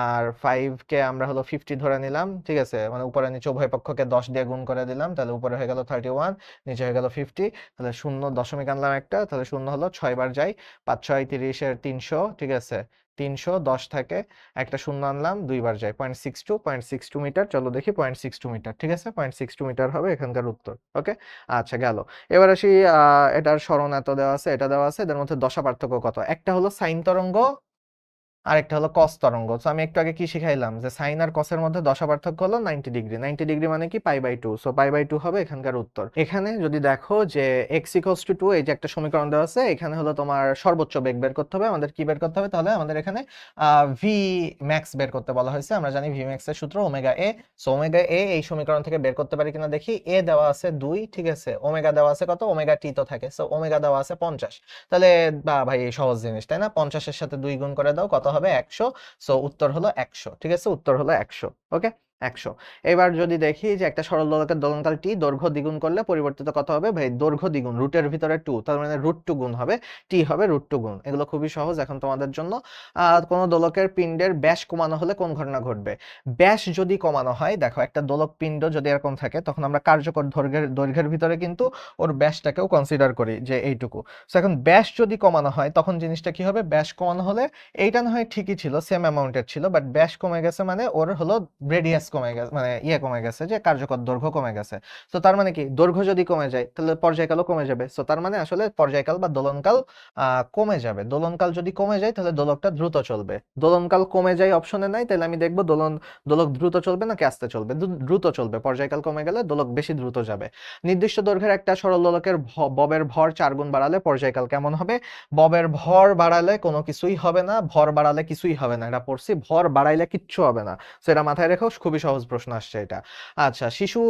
আর 5 কে আমরা হলো 50 ধরে নিলাম। ঠিক আছে? মানে উপরে নিচে উভয় পক্ষকে 10 দিয়ে গুণ করে দিলাম, তাহলে উপরে হয়ে গেল 31, নিচে হয়ে গেল 50। তাহলে শূন্য দশমিক আনলাম একটা, তাহলে শূন্য হলো 6 বার যাই, 5 6 30 এর 300। ঠিক আছে? 300 10 থাকে, একটা শূন্য আনলাম, 2 বার যাই, 0.62 মিটার। চলো দেখি, 0.62 মিটার। ঠিক আছে? 0.62 মিটার হবে এখানকার উত্তর। ওকে, আচ্ছা গেল। এবার আসি, এটার সরণ এত দেওয়া আছে, এটা দেওয়া আছে, এদের মধ্যে দশা পার্থক্য কত? একটা হলো সাইন তরঙ্গ, আরেকটা হলো কস তরঙ্গ। তো আমি একটু আগে কি শিখাইলাম যে সাইন আর কসের মধ্যে দশা পার্থক্য হলো 90 ডিগ্রি। 90 ডিগ্রি মানে কি? π/2। সো π/2 হবে এখানকার উত্তর। এখানে যদি দেখো যে x = 2, এই যে একটা সমীকরণ দেওয়া আছে, এখানে হলো তোমার সর্বোচ্চ বেগ বের করতে হবে। আমাদের কি বের করতে হবে? তাহলে আমাদের এখানে ভি ম্যাক্স বের করতে বলা হয়েছে। আমরা জানি ভি ম্যাক্স এর সূত্র ওমেগা এ। সো ওমেগা এ এই সমীকরণ থেকে বের করতে পারি কিনা দেখি। এ দেওয়া আছে 2, ঠিক আছে? ওমেগা দেওয়া আছে কত? ওমেগা টি তো থাকে। সো ওমেগা দেওয়া আছে 50। তাহলে ভাই এই সহজ জিনিস, তাই না? 50 এর সাথে 2 গুণ করে দাও, কত হবে? 100। সো উত্তর হলো 100। ঠিক আছে? উত্তর হলো 100। ওকে, 100। এবার যদি দেখি যে একটা সরল দোলকের দোলনকাল টি, দৈর্ঘ্য দ্বিগুণ করলে পরিবর্তিত কত হবে? ভাই দৈর্ঘ্য দ্বিগুণ, রুটের ভিতরে 2, তার মানে √2 গুণ হবে, টি হবে √2 গুণ। এগুলো খুবই সহজ এখন তোমাদের জন্য। কোন দোলকের পিণ্ডের ব্যাস কমানো হলে কোন ঘটনা ঘটবে? ব্যাস যদি কমানো হয়, দেখো একটা দোলক পিণ্ড যদি এরকম থাকে, তখন আমরা কার্যকর দৈর্ঘ্যের ভিতরে কিন্তু ওর ব্যাসটাকেও কনসিডার করি যে এইটুকু। সো এখন ব্যাস যদি কমানো হয়, তখন জিনিসটা কি হবে? ব্যাস কমানো হলে এইটা না হয় ঠিকই ছিল, সেম অ্যামাউন্টের ছিল, বাট ব্যাস কমে গেছে মানে ওর হলো রেডিয়াস কমে গেছে, মানে কমে গেছে, যে কার্যকর দৈর্ঘ্য কমে গেছে। তো তার মানে কি? দৈর্ঘ্য যদি কমে যায়, তাহলে পর্যায়কালও কমে যাবে। সো তার মানে আসলে পর্যায়কাল বা দোলনকাল কমে যাবে। দোলনকাল যদি কমে যায়, তাহলে দোলকটা দ্রুত চলবে। দোলনকাল কমে যায় অপশনে নাই, তাহলে আমি দেখবো দোলক দ্রুত চলবে নাকি আস্তে চলবে? দ্রুত চলবে। পর্যায়কাল কমে গেলে দোলক বেশি দ্রুত যাবে। নির্দিষ্ট দৈর্ঘ্যের একটা সরল দোলকের ববের ভর 4 গুণ বাড়ালে পর্যায়কাল কেমন হবে? ববের ভর বাড়ালে কোনো কিছুই হবে না, ভর বাড়ালে কিছুই হবে না, এটা পড়ছি। ভর বাড়াইলে কিচ্ছু হবে না, সেটা মাথায় রেখো। খুবই সহজ প্রশ্ন আসছে এটা। আচ্ছা, শিশু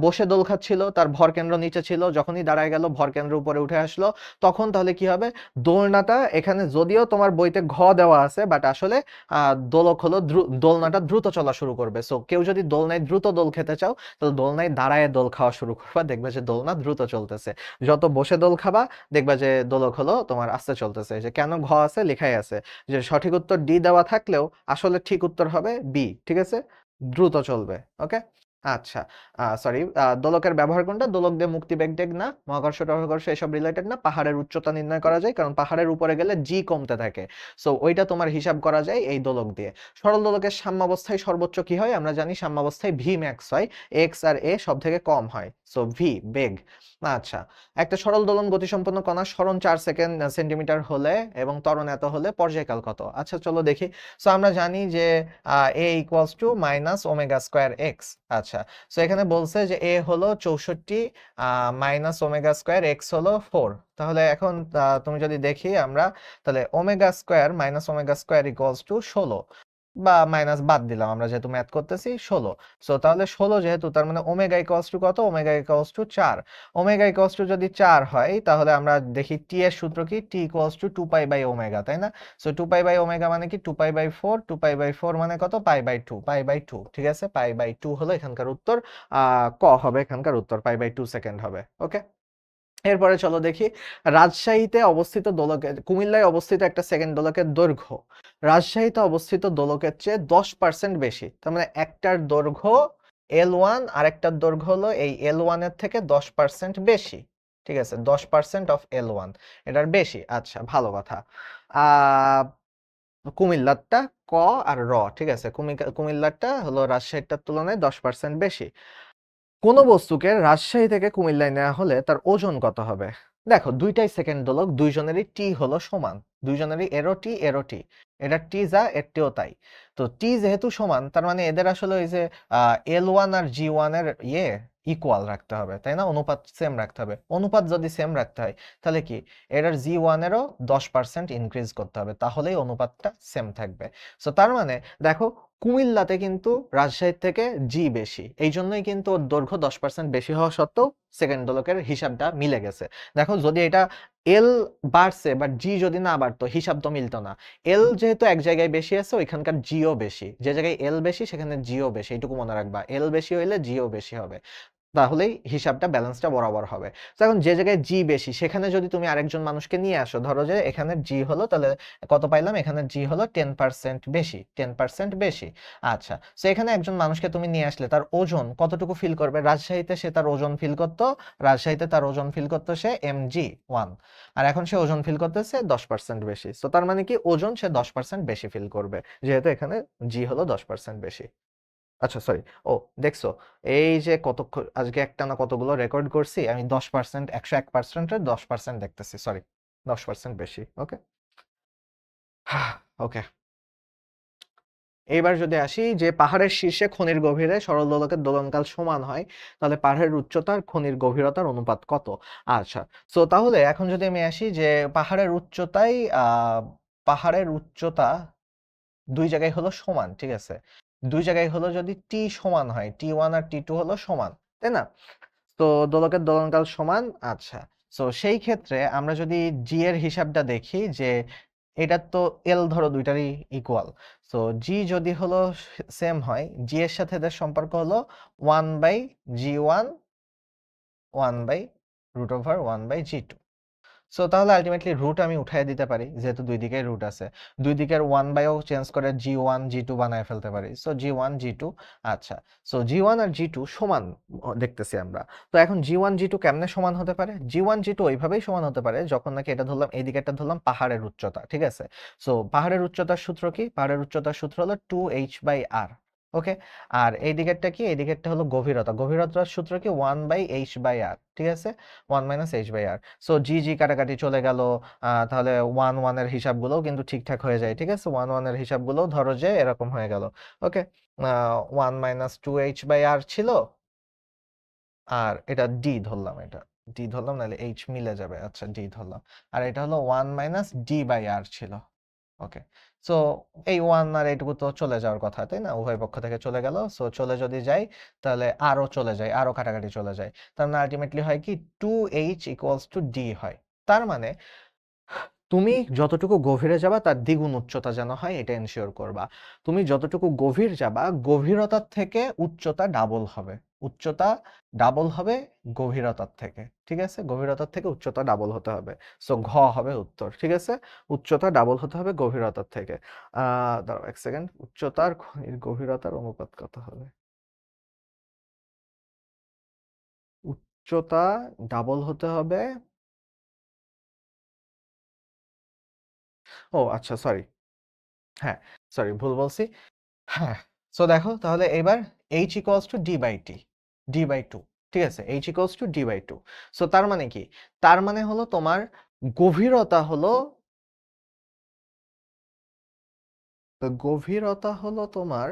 বসে দোল খাচ্ছিল, তার ভর কেন্দ্র নিচে ছিল, যখনই দাঁড়ায় গেল ভর কেন্দ্র উপরে উঠে আসলো, তখন তাহলে কি হবে? দোলনাটা, এখানে যদিও তোমার বইতে ঘ দেওয়া আছে, বাট আসলে দোলক হলো দোলনাটা দ্রুত চলা শুরু করবে। সো কেউ যদি দোলনায় দ্রুত দোল খেতে চাও, তাহলে দোলনায় দাঁড়ায় দোল খাওয়া শুরু করবা, দেখবে যে দোলনা দ্রুত চলতেছে। যত বসে দোল খাবা, দেখবা যে দোলক হলো তোমার আস্তে চলতেছে। যে কেন ঘ আছে, লেখাই আছে যে সঠিক উত্তর ডি দেওয়া থাকলেও আসলে ঠিক উত্তর হবে বি। ঠিক আছে? দ্রুত চলবে। ওকে, আচ্ছা, সরি, দোলকের ব্যবহার কোনটা? দোলক দিয়ে মুক্তি বেগ টেগ না, মহাকর্ষ টরকর্ষ এসব রিলেটেড না। পাহাড়ের উচ্চতা নির্ণয় করা যায়, কারণ পাহাড়ের উপরে গেলে জি কমতে থাকে। সো ওইটা তোমার হিসাব করা যায় এই দোলক দিয়ে। সরল দোলকের সাম্যাবস্থায় সর্বোচ্চ কি হয়? আমরা জানি সাম্যাবস্থায় ভি ম্যাক্স হয়, এক্স আর এ সব থেকে কম হয়। সো ভি বেগ। আচ্ছা, একটা সরল দোলন গতিসম্পন্ন কণার সরণ 4 সেন্টিমিটার হলে এবং ত্বরণ এত হলে পর্যায়কাল কত? আচ্ছা চলো দেখি। সো আমরা জানি যে a equals to minus omega square x. আচ্ছা, সো এখানে বলছে যে এ হলো 64, মাইনাস ওমেগা স্কোয়ার এক্স হলো 4। তাহলে এখন তুমি যদি দেখি আমরা, তাহলে omega square minus omega square equals two 16। বা মাইনাস বাদ দিলাম, আমরা যেহেতু ম্যাথ করতেছি 16। সো তাহলে 16 যেহেতু, তার মানে ওমেগা ইকুয়ালস টু কত? Omega equals two 4। Omega equals two যদি 4 হয় তাহলে আমরা দেখি টি এর সূত্র কি? T equals to 2 pi by omega, তাই না? সো 2 পাই বাই ওমেগা মানে কি? 2 পাই বাই 4, 2 পাই বাই 4 মানে কত? পাই বাই 2, পাই বাই 2, ঠিক আছে? পাই বাই 2 হলো এখানকার উত্তর। ক হবে এখানকার উত্তর, পাই বাই 2 সেকেন্ড হবে। ওকে, এরপরে চলো দেখি রাজশাহীতে অবস্থিত দোলকের, কুমিল্লায় অবস্থিত একটা সেকেন্ড দোলকের দৈর্ঘ্য রাজশাহীতে অবস্থিত দোলকের চেয়ে 10% বেশি। তার মানে একটার দৈর্ঘ্য L1 আর একটার দৈর্ঘ্য হলো এই L1 এর থেকে 10% বেশি। ঠিক আছে, 10% অফ L1 এটার বেশি। আচ্ছা, ভালো কথা। আহ কুমিল্লারটা ক আর র, ঠিক আছে, কুমিল্লারটা হলো রাজশাহীটার তুলনায় 10% বেশি। কোন বস্তুকে রাজশাহী থেকে কুমিল্লায় নেওয়া হলে তার ওজন কত হবে? দেখো, দুইটাই সেকেন্ড দোলক, দুইজনেরই টি হলো সমান, দুইজনেরই এরও টি এরও টি, এটা টি যা এরটিও তাই। তো টি যেহেতু সমান, তার মানে এদের আসলে ওই যে L1 আর G1 এর ইকুয়াল রাখতে হবে, তাই না? অনুপাত সেম রাখতে হবে। অনুপাত যদি সেম রাখতে হয় তাহলে কি এটার G1 এরও 10% ইনক্রিজ করতে হবে, তাহলেই অনুপাতটা সেম থাকবে। সো তার মানে দেখো, কুমিল্লাতে কিন্তু রাজশাহীর থেকে জি বেশি, এই জন্যই কিন্তু ওর দৈর্ঘ্য 10% বেশি হওয়া সত্ত্বেও সেকেন্ড দোলকের হিসাবটা মিলে গেছে। দেখো, যদি এটা এল বাড়ছে বাট জি যদি না বাড়তো, হিসাব তো মিলতো না। এল যেহেতু এক জায়গায় বেশি আছে, ওইখানকার জিও বেশি, যে জায়গায় এল বেশি সেখানে জিও বেশি, এইটুকু মনে রাখবা। এল বেশি হইলে জিও বেশি হবে, তাহলেই হিসাবটা ব্যালেন্সটা বরাবর হবে। তো এখন যে জায়গায় জি বেশি, সেখানে যদি তুমি আরেকজন মানুষকে নিয়ে আসো, ধরো যে এখানে জি হলো, তাহলে কত পাইলাম? এখানে জি হলো 10% বেশি, 10% বেশি। আচ্ছা, তো এখানে একজন মানুষকে তুমি নিয়ে আসলে তার ওজন কতটুকু ফিল করবে? রাজশাহীতে সে তার ওজন ফিল করতো, রাজশাহীতে তার ওজন ফিল করতো সে mg1, আর এখন সে ওজন ফিল করতেছে 10% বেশি। তো তার মানে কি ওজন সে 10% বেশি ফিল করবে, যেহেতু এখানে জি হলো 10% বেশি। আচ্ছা, সরি। ও, দেখছো, এই যে কতক্ষণ আজকে একটানা কতগুলো রেকর্ড করছি আমি, 10%, 101%-এর 10% দেখতেছি, সরি, 10% বেশি। ওকে, ওকে। এইবার যদি আসি যে পাহাড়ের শীর্ষে খনির গভীরে সরল দোলকের দোলনকাল সমান হয়, তাহলে পাহাড়ের উচ্চতার খনির গভীরতার অনুপাত কত? আচ্ছা, তো তাহলে এখন যদি আমি আসি যে পাহাড়ের উচ্চতায়, পাহাড়ের উচ্চতা দুই জায়গায় হলো সমান, ঠিক আছে? দুই জায়গায় হলো যদি টি সমান হয়, T1 আর T2 হলো সমান, তাই না? তো দোলকের দোলনকাল সমান। আচ্ছা, তো সেই ক্ষেত্রে আমরা যদি জি এর হিসাবটা দেখি, যে এটা তো এল ধরো দুইটারই ইকুয়াল, তো জি যদি হলো সেম হয়, জি এর সাথে এদের সম্পর্ক হলো 1/G1, 1/√1/G2। সো তাহলে আলটিমেটলি রুট আমি উঠাই দিতে পারি, যেহেতু দুই দিকে রুট আছে। দুই দিকের 1/ও চেঞ্জ করে G1 G2 বানায় ফেলতে পারি। So G1 G2। আচ্ছা, সো G1 আর G2 সমান দেখতেছি আমরা। তো এখন G1 G2 কেমনে সমান হতে পারে? G1 G2 ওইভাবেই সমান হতে পারে যখন নাকি এটা ধরলাম, এই দিকেরটা ধরলাম পাহাড়ের উচ্চতা, ঠিক আছে? সো পাহাড়ের উচ্চতার সূত্র কি? পাহাড়ের উচ্চতার সূত্র হলো 2h/r। ওকে, আর এই দিকেরটা কি? এই দিকেরটা হলো গভীরতা, গভীরতার সূত্র কি? 1/h/r, ঠিক আছে? 1 - h/r। সো জি জি কাটাকাটি চলে গেল। তাহলে 1 1 এর হিসাবগুলোও কিন্তু ঠিকঠাক হয়ে যায়, ঠিক আছে? 1 1 এর হিসাবগুলোও ধরো যে এরকম হয়ে গেল। ওকে, 1 - 2h/r ছিল, আর এটা ডি ধরলাম, এটা ডি ধরলাম, নাহলে এইচ মিলে যাবে। আচ্ছা, ডি ধরলাম। আর এটা হলো 1 - d/r ছিল। ওকে, সো এই 1 আর এইটুকু তো চলে যাওয়ার কথা, তাই না? উভয় পক্ষ থেকে চলে গেল। সো চলে যদি যাই, তাহলে আরও চলে যায়, আরও কাটাকাটি চলে যায়। তার মানে আলটিমেটলি হয় কি? 2h = d হয়। তার মানে তুমি যতটুকু গভীরে যাবা তার দ্বিগুণ উচ্চতা যেন হয়, এটা এনশিওর করবা। তুমি যতটুকু গভীর যাবা, গভীরতার থেকে উচ্চতা ডাবল হবে। উচ্চতা ডাবল হবে গভীরতার থেকে, ঠিক আছে? গভীরতার থেকে উচ্চতা ডাবল হতে হবে। সো ঘ হবে উত্তর, ঠিক আছে? উচ্চতা ডাবল হতে হবে গভীরতার থেকে। দাঁড়াও এক সেকেন্ড, উচ্চতার খনির গভীরতার অনুপাত কত হবে? উচ্চতা ডাবল হতে হবে। ও আচ্ছা, সরি। হ্যাঁ, সরি, ভুল বলছি। হ্যাঁ, সো দেখো তাহলে এবার h = d/t, d/2, ঠিক আছে? h = d/2। সো তার মানে কি? তার মানে হলো তোমার গভীরতা হলো, গভীরতা হলো তোমার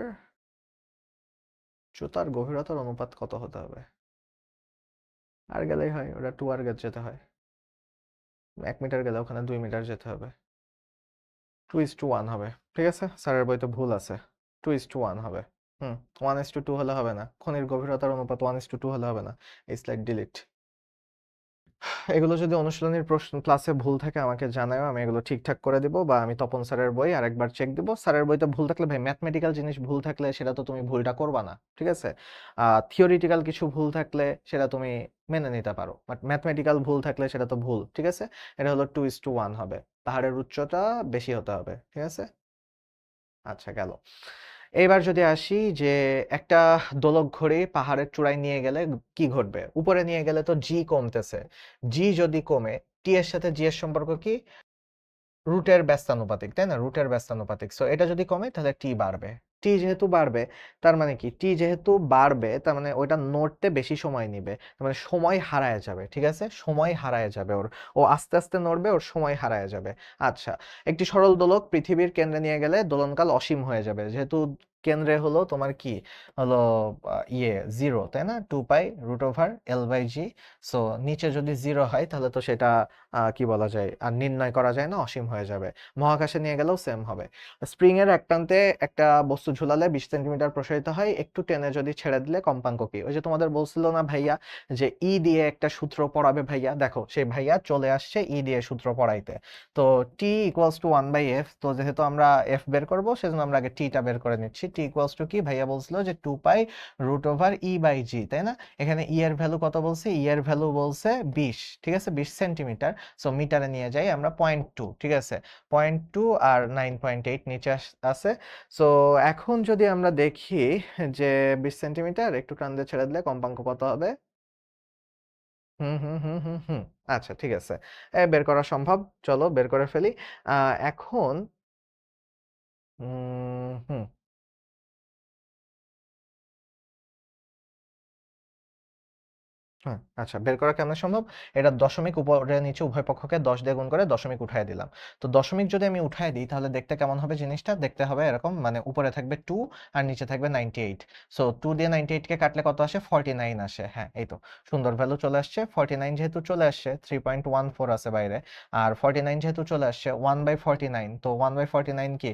উচ্চতার গভীরতার অনুপাত কত হতে হবে? আর গেলেই হয়, ওটা 2r যেতে হয়। 1 মিটার গেলে ওখানে 2 মিটার যেতে হবে। 2:1 হবে, ঠিক আছে? স্যারের বইতে ভুল আছে, 2:1 হবে। 1:2 হলে হবে না, খনির গভীরতার অনুপাত 1:2 হলে হবে না। এই স্লাইড ডিলিট। এগুলো যদি অনুশীলনীর প্রশ্ন ক্লাসে ভুল থাকে আমাকে জানাও, আমি এগুলো ঠিকঠাক করে দিব, বা আমি তপন স্যারের বই আরেকবার চেক দিব। স্যারের বইতে ভুল থাকলে, ভাই ম্যাথমেটিক্যাল জিনিস ভুল থাকলে সেটা তো তুমি ভুলটা করবা না, ঠিক আছে? থিওরিটিক্যাল কিছু ভুল থাকলে সেটা তুমি মেনে নিতে পারো, বাট ম্যাথমেটিক্যাল ভুল থাকলে সেটা তো ভুল, ঠিক আছে? এটা হলো 2:1 হবে, পাহাড়ের উচ্চতা বেশি হতে হবে, ঠিক আছে? আচ্ছা, গেল। এইবার যদি আসি যে একটা দোলক ঘড়ি পাহাড়ের চূড়ায় নিয়ে গেলে কি ঘটবে? উপরে নিয়ে গেলে তো জি কমতেছে, জি যদি কমে, টি এর সাথে জি এর সম্পর্ক কি? রুটের ব্যস্তানুপাতিক, তাই না? রুটের ব্যস্তানুপাতিক। সো এটা যদি কমে তাহলে টি বাড়বে। টি যেহেতু বাড়বে, তার মানে কি? টি যেহেতু বাড়বে তার মানে ওইটা নড়তে বেশি সময় নিবে, তার মানে সময় হারায় যাবে, ঠিক আছে? সময় হারায় যাবে ওর, ও আস্তে আস্তে নড়বে, ওর সময় হারায় যাবে। আচ্ছা, একটি সরল দোলক পৃথিবীর কেন্দ্রে নিয়ে গেলে দোলনকাল অসীম হয়ে যাবে, যেহেতু কেন্দ্রে হলো তোমার কি হলো, জিরো, তাই না? 2π√L/g। সো নিচে যদি জিরো হয় তাহলে তো সেটা কি বলা যায়, আর নির্ণয় করা যায় না, অসীম হয়ে যাবে। মহাকাশে নিয়ে গেলেও সেম হবে। স্প্রিং এর এক প্রান্তে একটা বস্তু ঝুলালে 20 সেন্টিমিটার প্রসারিত হয়, একটু টেনে যদি ছেড়ে দিলে কম্পাঙ্ক কি? ওই যে তোমাদের বলছিল না ভাইয়া যে ই দিয়ে একটা সূত্র পড়াবে ভাইয়া, দেখো সেই ভাইয়া চলে আসছে ই দিয়ে সূত্র পড়াইতে। তো টি ইকুয়ালস টু 1/f, তো যেহেতু আমরা এফ বের করব সেজন্য আমরা আগে টিটা বের করে নিচ্ছি। টি ইকুয়ালস টু কি? ভাইয়া বলছিল যে 2π√E/g, তাই না? এখানে ই এর ভ্যালু কত বলছে? ই এর ভ্যালু বলছে 20, ঠিক আছে? 20 সেন্টিমিটার। সো মিটারে নিয়ে যাই আমরা 0.2, ঠিক আছে? 0.2 আর 9.8 নিচে আছে। সো এখন যদি আমরা দেখি যে 20 সেন্টিমিটার একটু টান দিয়ে ছেড়ে দিলে কম্পাঙ্ক কত হবে? হুম হুম হুম হুম হুম আচ্ছা, ঠিক আছে, বের করা সম্ভব, চলো বের করে ফেলি। এখন হুম হ্যাঁ, আচ্ছা, বের করা কেমনে সম্ভব? এটা দশমিক উপরে নিচে উভয় পক্ষকে 10 দিয়ে গুণ করে দশমিক উঠায় দিলাম। তো দশমিক যদি আমি উঠায় দিই তাহলে দেখতে কেমন হবে জিনিসটা? দেখতে হবে এরকম, মানে উপরে থাকবে 2 আর নিচে থাকবে 98। সো 2 দিয়ে 98 কে কাটলে কত আসে? 49 আসে। হ্যাঁ, এই তো সুন্দর ভ্যালু চলে আসছে। 49 যেহেতু চলে আসছে, 3.14 আছে বাইরে, আর 49 যেহেতু চলে আসছে 1/49, তো 1/49 কি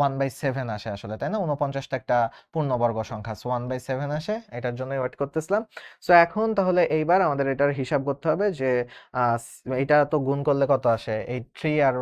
1/7 আসে আসলে, তাই না? 49টা একটা পূর্ণবর্গ সংখ্যা, সো 1/7 আসে, এটার জন্যই ওয়েট করতেছিলাম। সো এখন তাহলে এইবার আমাদের এটার হিসাব করতে হবে যে এটা তো গুণ করলে কত আসে? এই 3 আর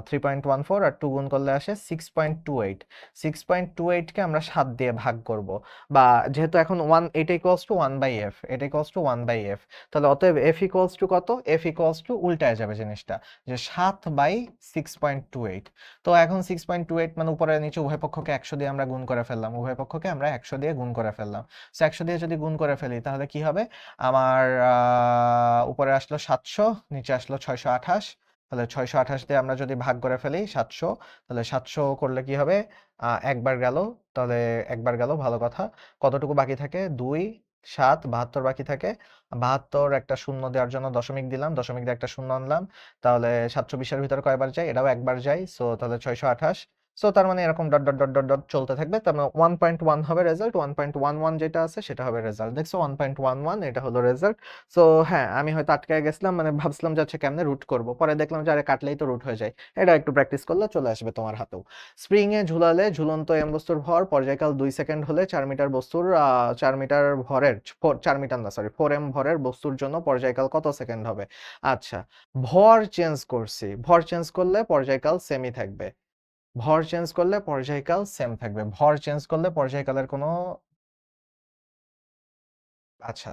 3.14 আর 2 গুণ করলে আসে 6.28। 6.28কে আমরা 7 দিয়ে ভাগ করব, বা যেহেতু এখন 1, এটা ইকুয়ালস টু 1/f, এটা ইকুয়ালস টু 1/f, তাহলে অতএব f ইকুয়ালস টু কত? f ইকুয়ালস টু উল্টায় যাবে জিনিসটা, যে 7/6.28। তো এখন 6.28 মানে উপরে নিচে উভয় পক্ষকে 100 দিয়ে আমরা গুণ করে ফেললাম, উভয় পক্ষকে আমরা 100 দিয়ে গুণ করে ফেললাম। সো 100 দিয়ে যদি গুণ করে ফেলি তাহলে কি হবে? আমার উপরে আসলো 700, নিচে আসলো 628। তাহলে 628 দিয়ে আমরা যদি ভাগ করে ফেলি 700, তাহলে 700 করলে কি হবে? একবার গেল, তাহলে একবার গেল, ভালো কথা। কতটুকু বাকি থাকে? 2, 7, 72 বাকি থাকে। 72 একটা শূন্য দেওয়ার জন্য দশমিক দিলাম, দশমিক দিয়ে একটা শূন্য আনলাম, তাহলে 720 এর ভিতরে কয়বার যায়? এটাও একবার যায়, সো তাহলে 628। সো তার মানে এরকম dot dot dot dot dot চলতে থাকবে, তার মানে 1.1 হবে রেজাল্ট, 1.11 যেটা আছে সেটা হবে রেজাল্ট। দেখছো 1.11 এটা হলো রেজাল্ট। সো হ্যাঁ, আমি হয়তো আটকায় গেছিলাম, মানে ভাবছিলাম যে আচ্ছা কেমনে রুট করব, পরে দেখলাম যে আরে কাটলেই তো রুট হয়ে যায়। এটা একটু প্র্যাকটিস করলে চলে আসবে তোমার হাতেও। স্প্রিং এ ঝুলালে ঝুলন্ত এম বস্তুর ভর পর্যায়কাল 2 সেকেন্ড হলে 4 মিটার বস্তুর 4 মিটার ভরের 4 মিটার না, সরি 4m ভরের বস্তুর জন্য পর্যায়কাল কত সেকেন্ড হবে? আচ্ছা, ভর চেঞ্জ করছি, ভর চেঞ্জ করলে পর্যায়কাল সেমই থাকবে, ভর চেঞ্জ করলে পর্যায়কাল সেম থাকবে, ভর চেঞ্জ করলে পর্যায়কালের কোনো, আচ্ছা,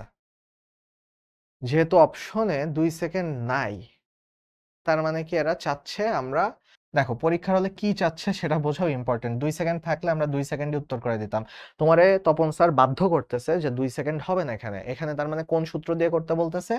যেহেতু অপশনে 2 সেকেন্ড নাই, তার মানে কি এরা চাচ্ছে আমরা, দেখো পরীক্ষার হলে কি চাচ্ছে সেটা বোঝাও ইম্পর্টেন্ট। 2 সেকেন্ড থাকলে আমরা 2 সেকেন্ডে উত্তর করে দিতাম। তোমারে তপন স্যার বাধ্য করতেছে যে 2 সেকেন্ড হবে না এখানে, এখানে তার মানে কোন সূত্র দিয়ে করতে বলতেছে?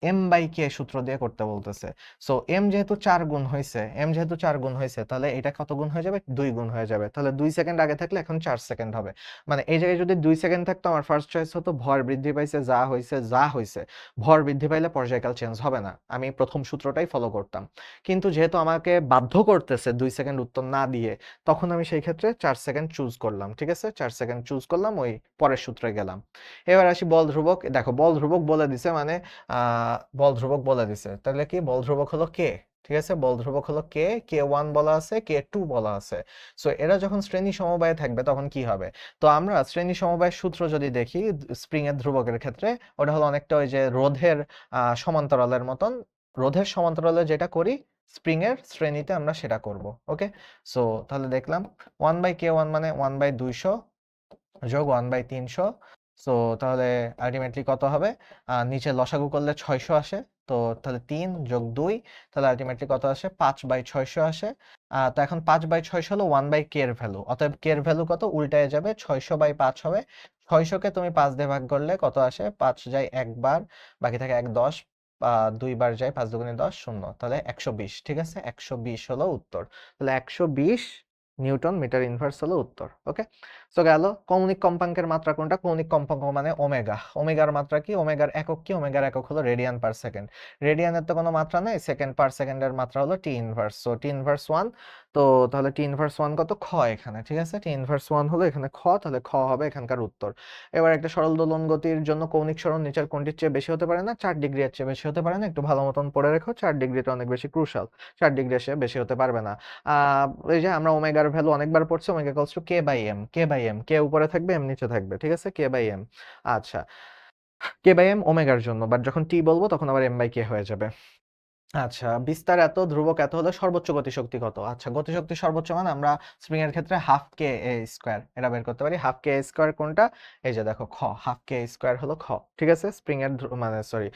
m/k সূত্র দিয়ে করতে বলতেছে। সো m যেহেতু 4 গুণ হয়েছে, m যেহেতু 4 গুণ হয়েছে, তাহলে এটা কত গুণ হয়ে যাবে? 2 গুণ হয়ে যাবে। তাহলে 2 সেকেন্ড আগে থাকলে এখন 4 সেকেন্ড হবে। মানে এই জায়গায় যদি 2 সেকেন্ড থাকতো আমার ফার্স্ট চয়েস হতো ভর বৃদ্ধি পাইছে, যা হয়েছে যা হয়েছে, ভর বৃদ্ধি পাইলে পর্যায়কাল চেঞ্জ হবে না, আমি প্রথম সূত্রটাই ফলো করতাম। কিন্তু যেহেতু আমাকে বাধ্য করতেছে 2 সেকেন্ড উত্তর না দিয়ে, তখন আমি সেই ক্ষেত্রে 4 সেকেন্ড চুজ করলাম, ঠিক আছে? 4 সেকেন্ড চুজ করলাম, ওই পরের সূত্রে গেলাম। এবার আসি বল ধ্রুবক। দেখো বল ধ্রুবক বলে দিছে, মানে বল ধ্রুবক বলে দিছে, তাহলে কি বল ধ্রুবক হলো কে, ঠিক আছে, বল ধ্রুবক হলো কে, কে 1 বলা আছে, কে 2 বলা আছে। সো এরা যখন শ্রেণী সমবায়ে থাকবে তখন কি হবে? তো আমরা শ্রেণী সমবায়ের সূত্র যদি দেখি স্প্রিং এর ধ্রুবকের ক্ষেত্রে, ওটা হলো অনেকটা ওই যে রোধের সমান্তরালের মতন। রোধের সমান্তরালে যেটা করি স্প্রিং এর শ্রেণীতে আমরা সেটা করব। ওকে, সো তাহলে দেখলাম 1/k1 মানে 1/200 যোগ 1/300। সো তাহলে আলটিমেটলি কত হবে? নিচে লসাগু করলে 600 আসে। তো তাহলে 3 যোগ 2, তাহলে আলটিমেটলি কত আসে? 5/600 আসে। তো এখন 5/600 হলো 1/k এর ভ্যালু, অতএব k এর ভ্যালু কত? উল্টায় যাবে, 600/5 হবে। 600 কে তুমি 5 দিয়ে ভাগ করলে কত আসে? 5 যায় একবার, বাকি থাকে 1 10, 2 বার যায়, 5 দুগুণে 10, 0, তাহলে 120। ঠিক আছে, 120 হলো উত্তর। তাহলে 120 নিউটন মিটার ইনভার্স হলো উত্তর। ওকে, সো গেল। কৌণিক কম্পাঙ্কের মাত্রা কোনটা? কৌণিক কম্পাঙ্ক মানে ওমেগা। ওমেগার মাত্রা কি? ওমেগার একক কি? ওমেগার একক হলো রেডিয়ান পার সেকেন্ড। রেডিয়ানের তো কোনো মাত্রা নেই, সেকেন্ড পার সেকেন্ডের মাত্রা হলো টি ইনভার্স। সো টি ইনভার্স 1। তো তাহলে টি ইনভার্স 1 কত? খ এখানে। ঠিক আছে, টি ইনভার্স 1 হলো এখানে খ, তাহলে খ হবে এখানকার উত্তর। এবার একটা সরল দোলন গতির জন্য কৌণিক সরণ নিচের কোনটির চেয়ে বেশি হতে পারে না? 4 ডিগ্রি এর চেয়ে বেশি হতে পারে না। একটু ভালো মতন পড়ে রেখো, 4 ডিগ্রিটা অনেক বেশি ক্রুশাল। 4 ডিগ্রি এর চেয়ে বেশি হতে পারবে না। এই যে আমরা ওমেগার ভ্যালু অনেকবার পড়ছি, omega equals to k by m. K by m, k উপরে থাকবে, এম নিচে থাকবে। ঠিক আছে, কে বাই এম। আচ্ছা, কে বাই এম ওমেগার জন্য, বাট যখন টি বলবো তখন আবার এম বাই কে হয়ে যাবে। আচ্ছা, বিস্তার এত, ধ্রুবক এত হলে সর্বোচ্চ গতিশক্তি কত? আচ্ছা, গতিশক্তি সর্বোচ্চ মানে আমরা স্প্রিং এর ক্ষেত্রে হাফ কে এ স্কোয়ার এটা বের করতে পারি। হাফ কে এ স্কোয়ার কোনটা? এই যে দেখো খ, হাফ কে স্কোয়ার হলো খ। ঠিক আছে, স্প্রিং এর মানে সরি,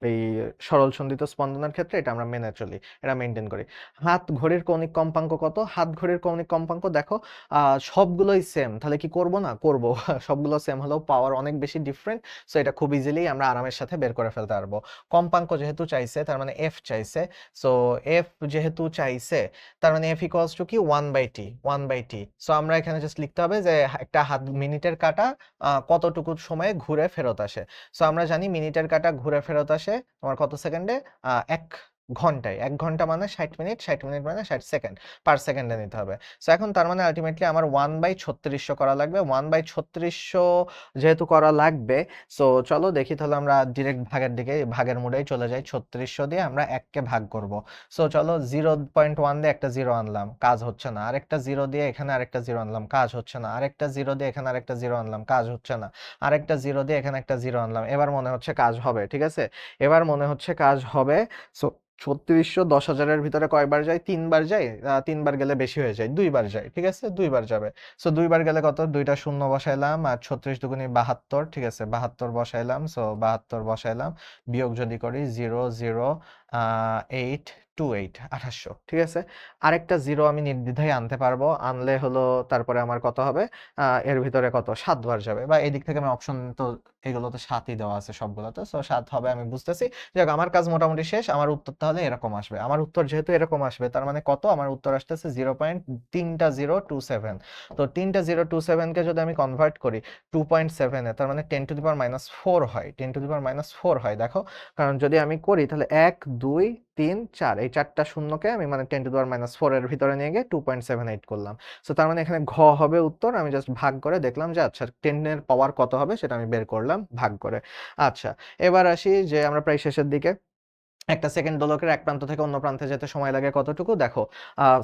এই সরল সন্ধিত স্পন্দনের ক্ষেত্রে এটা আমরা মেনে চলি, এটা মেনটেন করি। হাত ঘড়ির কৌণিক কম্পাঙ্ক কত? হাত ঘড়ির কৌণিক কম্পাঙ্ক দেখো সবগুলোই সেম, তাহলে কি করব না? করব। সবগুলো সেম হলেও পাওয়ার অনেক বেশি ডিফারেন্ট। সো এটা খুব ইজিলি আমরা আরামের সাথে বের করে ফেলতে পারবো। কম্পাঙ্ক যেহেতু চাইছে তার মানে এফ চাইছে। সো এফ যেহেতু চাইছে তার মানে এফ ইকুয়ালস টু কি? 1/t, 1/t। সো আমরা এখানে জাস্ট লিখতে হবে যে একটা হাত মিনিটের কাঁটা কতটুকু সময়ে ঘুরে ফেরত আসে। সো আমরা জানি মিনিটের কাঁটা ঘুরে ফেরত আসে তোমার কত সেকেন্ডে? 1 ঘন্টায়। 1 ঘন্টা মানে 60 মিনিট, 60 মিনিট মানে 60 সেকেন্ড, পার সেকেন্ডে নিতে হবে। সো এখন তার মানে আলটিমেটলি আমার 1/3600 করা লাগবে। 1/3600 যেহেতু করা লাগবে, সো চলো দেখি তাহলে আমরা ডিরেক্ট ভাগের দিকে, ভাগের মোডেই চলে যাই। 3600 দিয়ে আমরা 1 কে ভাগ করব। সো চলো 0.1 দিয়ে একটা 0 আনলাম, কাজ হচ্ছে না। আরেকটা 0 দিয়ে এখানে আরেকটা 0 আনলাম, কাজ হচ্ছে না। আরেকটা 0 দিয়ে এখানে আরেকটা 0 আনলাম, কাজ হচ্ছে না। আরেকটা 0 দিয়ে এখানে একটা 0 আনলাম, এবার মনে হচ্ছে কাজ হবে। ঠিক আছে, এবার মনে হচ্ছে কাজ হবে। সো 3600 10,000-এর ভিতরে কয়বার যায়? 3 বার যায়। 3 বার গেলে বেশি হয়ে যায়, 2 বার যায়। ঠিক আছে, 2 বার যাবে। সো 2 বার গেলে কত? 2টা শূন্য বসাইলাম, আর 36 দুগুণে 72। ঠিক আছে, 72 বসাইলাম। সো 72 বসাইলাম, বিয়োগ যদি করি 0.0828, 2800। ঠিক আছে, আরেকটা 0 আমি নির্দ্বিধায় আনতে পারবো। আনলে হলো তারপরে আমার কত হবে? এর ভিতরে কত? 7 বার যাবে। বা এদিক থেকে আমি অপশন তো এগুলো তো 7ই দেওয়া আছে সবগুলোতে, সো 7 হবে আমি বুঝতেছি। যাক, আমার কাজ মোটামুটি শেষ। আমার উত্তর তাহলে এরকম আসবে। আমার উত্তর যেহেতু এরকম আসবে তার মানে কত? আমার উত্তর আসতেছে 0.3027। তো 3027 কে যদি আমি কনভার্ট করি 2.7 এ, তার মানে 10⁻⁴ হয়। 10⁻⁴ হয়, দেখো। কারণ যদি আমি করি তাহলে 1 2 3 4, এই 4টা শূন্যকে আমি মানে 10⁻⁴ এর ভিতরে নিয়ে গিয়ে 2.78 করলাম। সো তার মানে এখানে ঘ হবে উত্তর। আমি জাস্ট ভাগ করে দেখলাম যে আচ্ছা 10 এর পাওয়ার কত হবে সেটা আমি বের করলাম ভাগ করে। আচ্ছা, এবার আসি যে আমরা প্রায় শেষের দিকে। একটা সেকেন্ড দোলকের এক প্রান্ত থেকে অন্য প্রান্তে যেতে সময় লাগে কতটুকু? দেখো,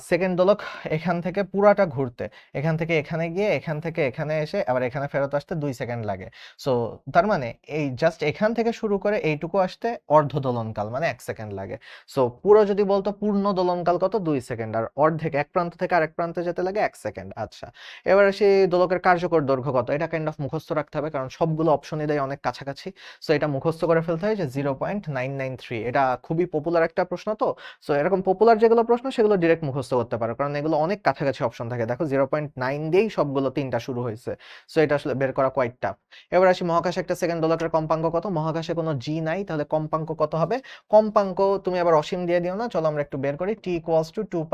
সেকেন্ড দোলক এখান থেকে পুরাটা ঘুরতে, এখান থেকে এখানে গিয়ে এখান থেকে এখানে এসে আবার এখানে ফেরত আসতে 2 সেকেন্ড লাগে। সো তার মানে এই জাস্ট এখান থেকে শুরু করে এইটুকু আসতে অর্ধ দোলনকাল মানে 1 সেকেন্ড লাগে। সো পুরো যদি বলতো পূর্ণ দোলনকাল কত? 2 সেকেন্ড। আর অর্ধেক এক প্রান্ত থেকে আরেক প্রান্তে যেতে লাগে 1 সেকেন্ড। আচ্ছা, এবার আসি দোলকের কার্যকর দৈর্ঘ্য কত? এটা কাইন্ড অফ মুখস্থ রাখতে হবে, কারণ সবগুলো অপশনই দেয় অনেক কাছাকাছি। সো এটা মুখস্থ করে ফেলতে হয় যে 0.993। এটা খুবই পপুলার একটা প্রশ্ন। তো সো এরকম পপুলার যেগুলো প্রশ্ন সেগুলো ডিরেক্ট মুখস্থ করতে পারো, কারণ এগুলো অনেক কাছাকাছি অপশন থাকে। দেখো 0.9 দিয়েই সবগুলো 3টা শুরু হয়েছে। সো এটা আসলে বের করা কোয়াইট টাফ। এবার আসি মহাকাশে একটা সেকেন্ড দোলকের কম্পাঙ্ক কত? মহাকাশে কোনো জি নাই, তাহলে কম্পাঙ্ক কত হবে? কম্পাঙ্ক তুমি আবার অসীম দিয়ে দিও না, চলো আমরা একটু বের করি। টি ইকুয়ালস টু 2π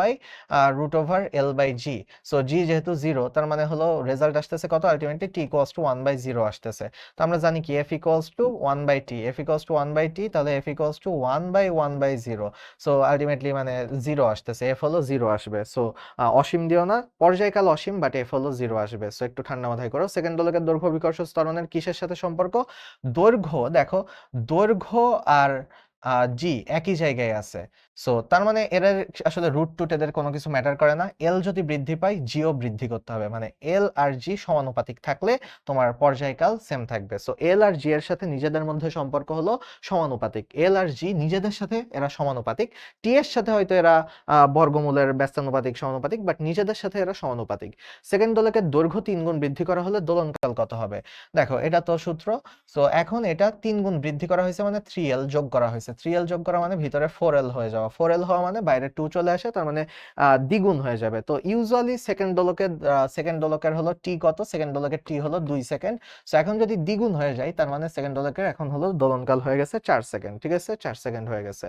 √L/g। সো জি যেহেতু 0, তার মানে হলো রেজাল্ট আসতেছে কত? আলটিমেটলি টি ইকুয়ালস টু 1/0 আসতেছে। তো আমরা জানি কি F equals to 1/t, F equals to 1/t, তাহলে F equals to 1/1/0। So ultimately মানে 0 আসতেছে, এফ হলো 0 আসবে। সো অসীম দিও না, পর্যায়কাল অসীম, বাট এফ হলো 0 আসবে। সো একটু ঠান্ডা মাথায় করো। সেকেন্ড দোলকের দৈর্ঘ্য বিকর্ষ ত্বরণের কিসের সাথে সম্পর্ক? দৈর্ঘ্য দেখো, দৈর্ঘ্য আর জি একই জায়গায় আছে। সো তার মানে এরা আসলে রুট টুট এদের কোনো কিছু ম্যাটার করে না। এল যদি বৃদ্ধি পায় জিও বৃদ্ধি করতে হবে, মানে এল আর জি সমানুপাতিক থাকলে তোমার পর্যায়কাল সেম থাকবে। সো এল আর জি এর সাথে নিজেদের মধ্যে সম্পর্ক হলো সমানুপাতিক, এল আর জি নিজেদের সাথে এরা সমানুপাতিক, টি এর সাথে হয়তো এরা বর্গমূলের ব্যস্তানুপাতিক সমানুপাতিক, বাট নিজেদের সাথে এরা সমানুপাতিক। সেকেন্ড দোলকের দৈর্ঘ্য 3 গুণ বৃদ্ধি করা হলে দোলনকাল কত হবে? দেখো এটা তো সূত্র। সো এখন এটা 3 গুণ বৃদ্ধি করা হয়েছে মানে 3l যোগ করা হয়েছে, 3l যোগ করা মানে ভিতরে 4l হয়ে যাওয়া, 4l হওয়া মানে বাইরে 2 চলে আসে, তার মানে দ্বিগুণ হয়ে যাবে। তো ইউজুয়ালি সেকেন্ড দোলকের হলো টি কত? সেকেন্ড দোলকের টি হলো 2 সেকেন্ড। সো এখন যদি দ্বিগুণ হয়ে যায় তার মানে সেকেন্ড দোলকের এখন হলো দোলনকাল হয়ে গেছে 4 সেকেন্ড, ঠিক আছে, 4 সেকেন্ড হয়ে গেছে।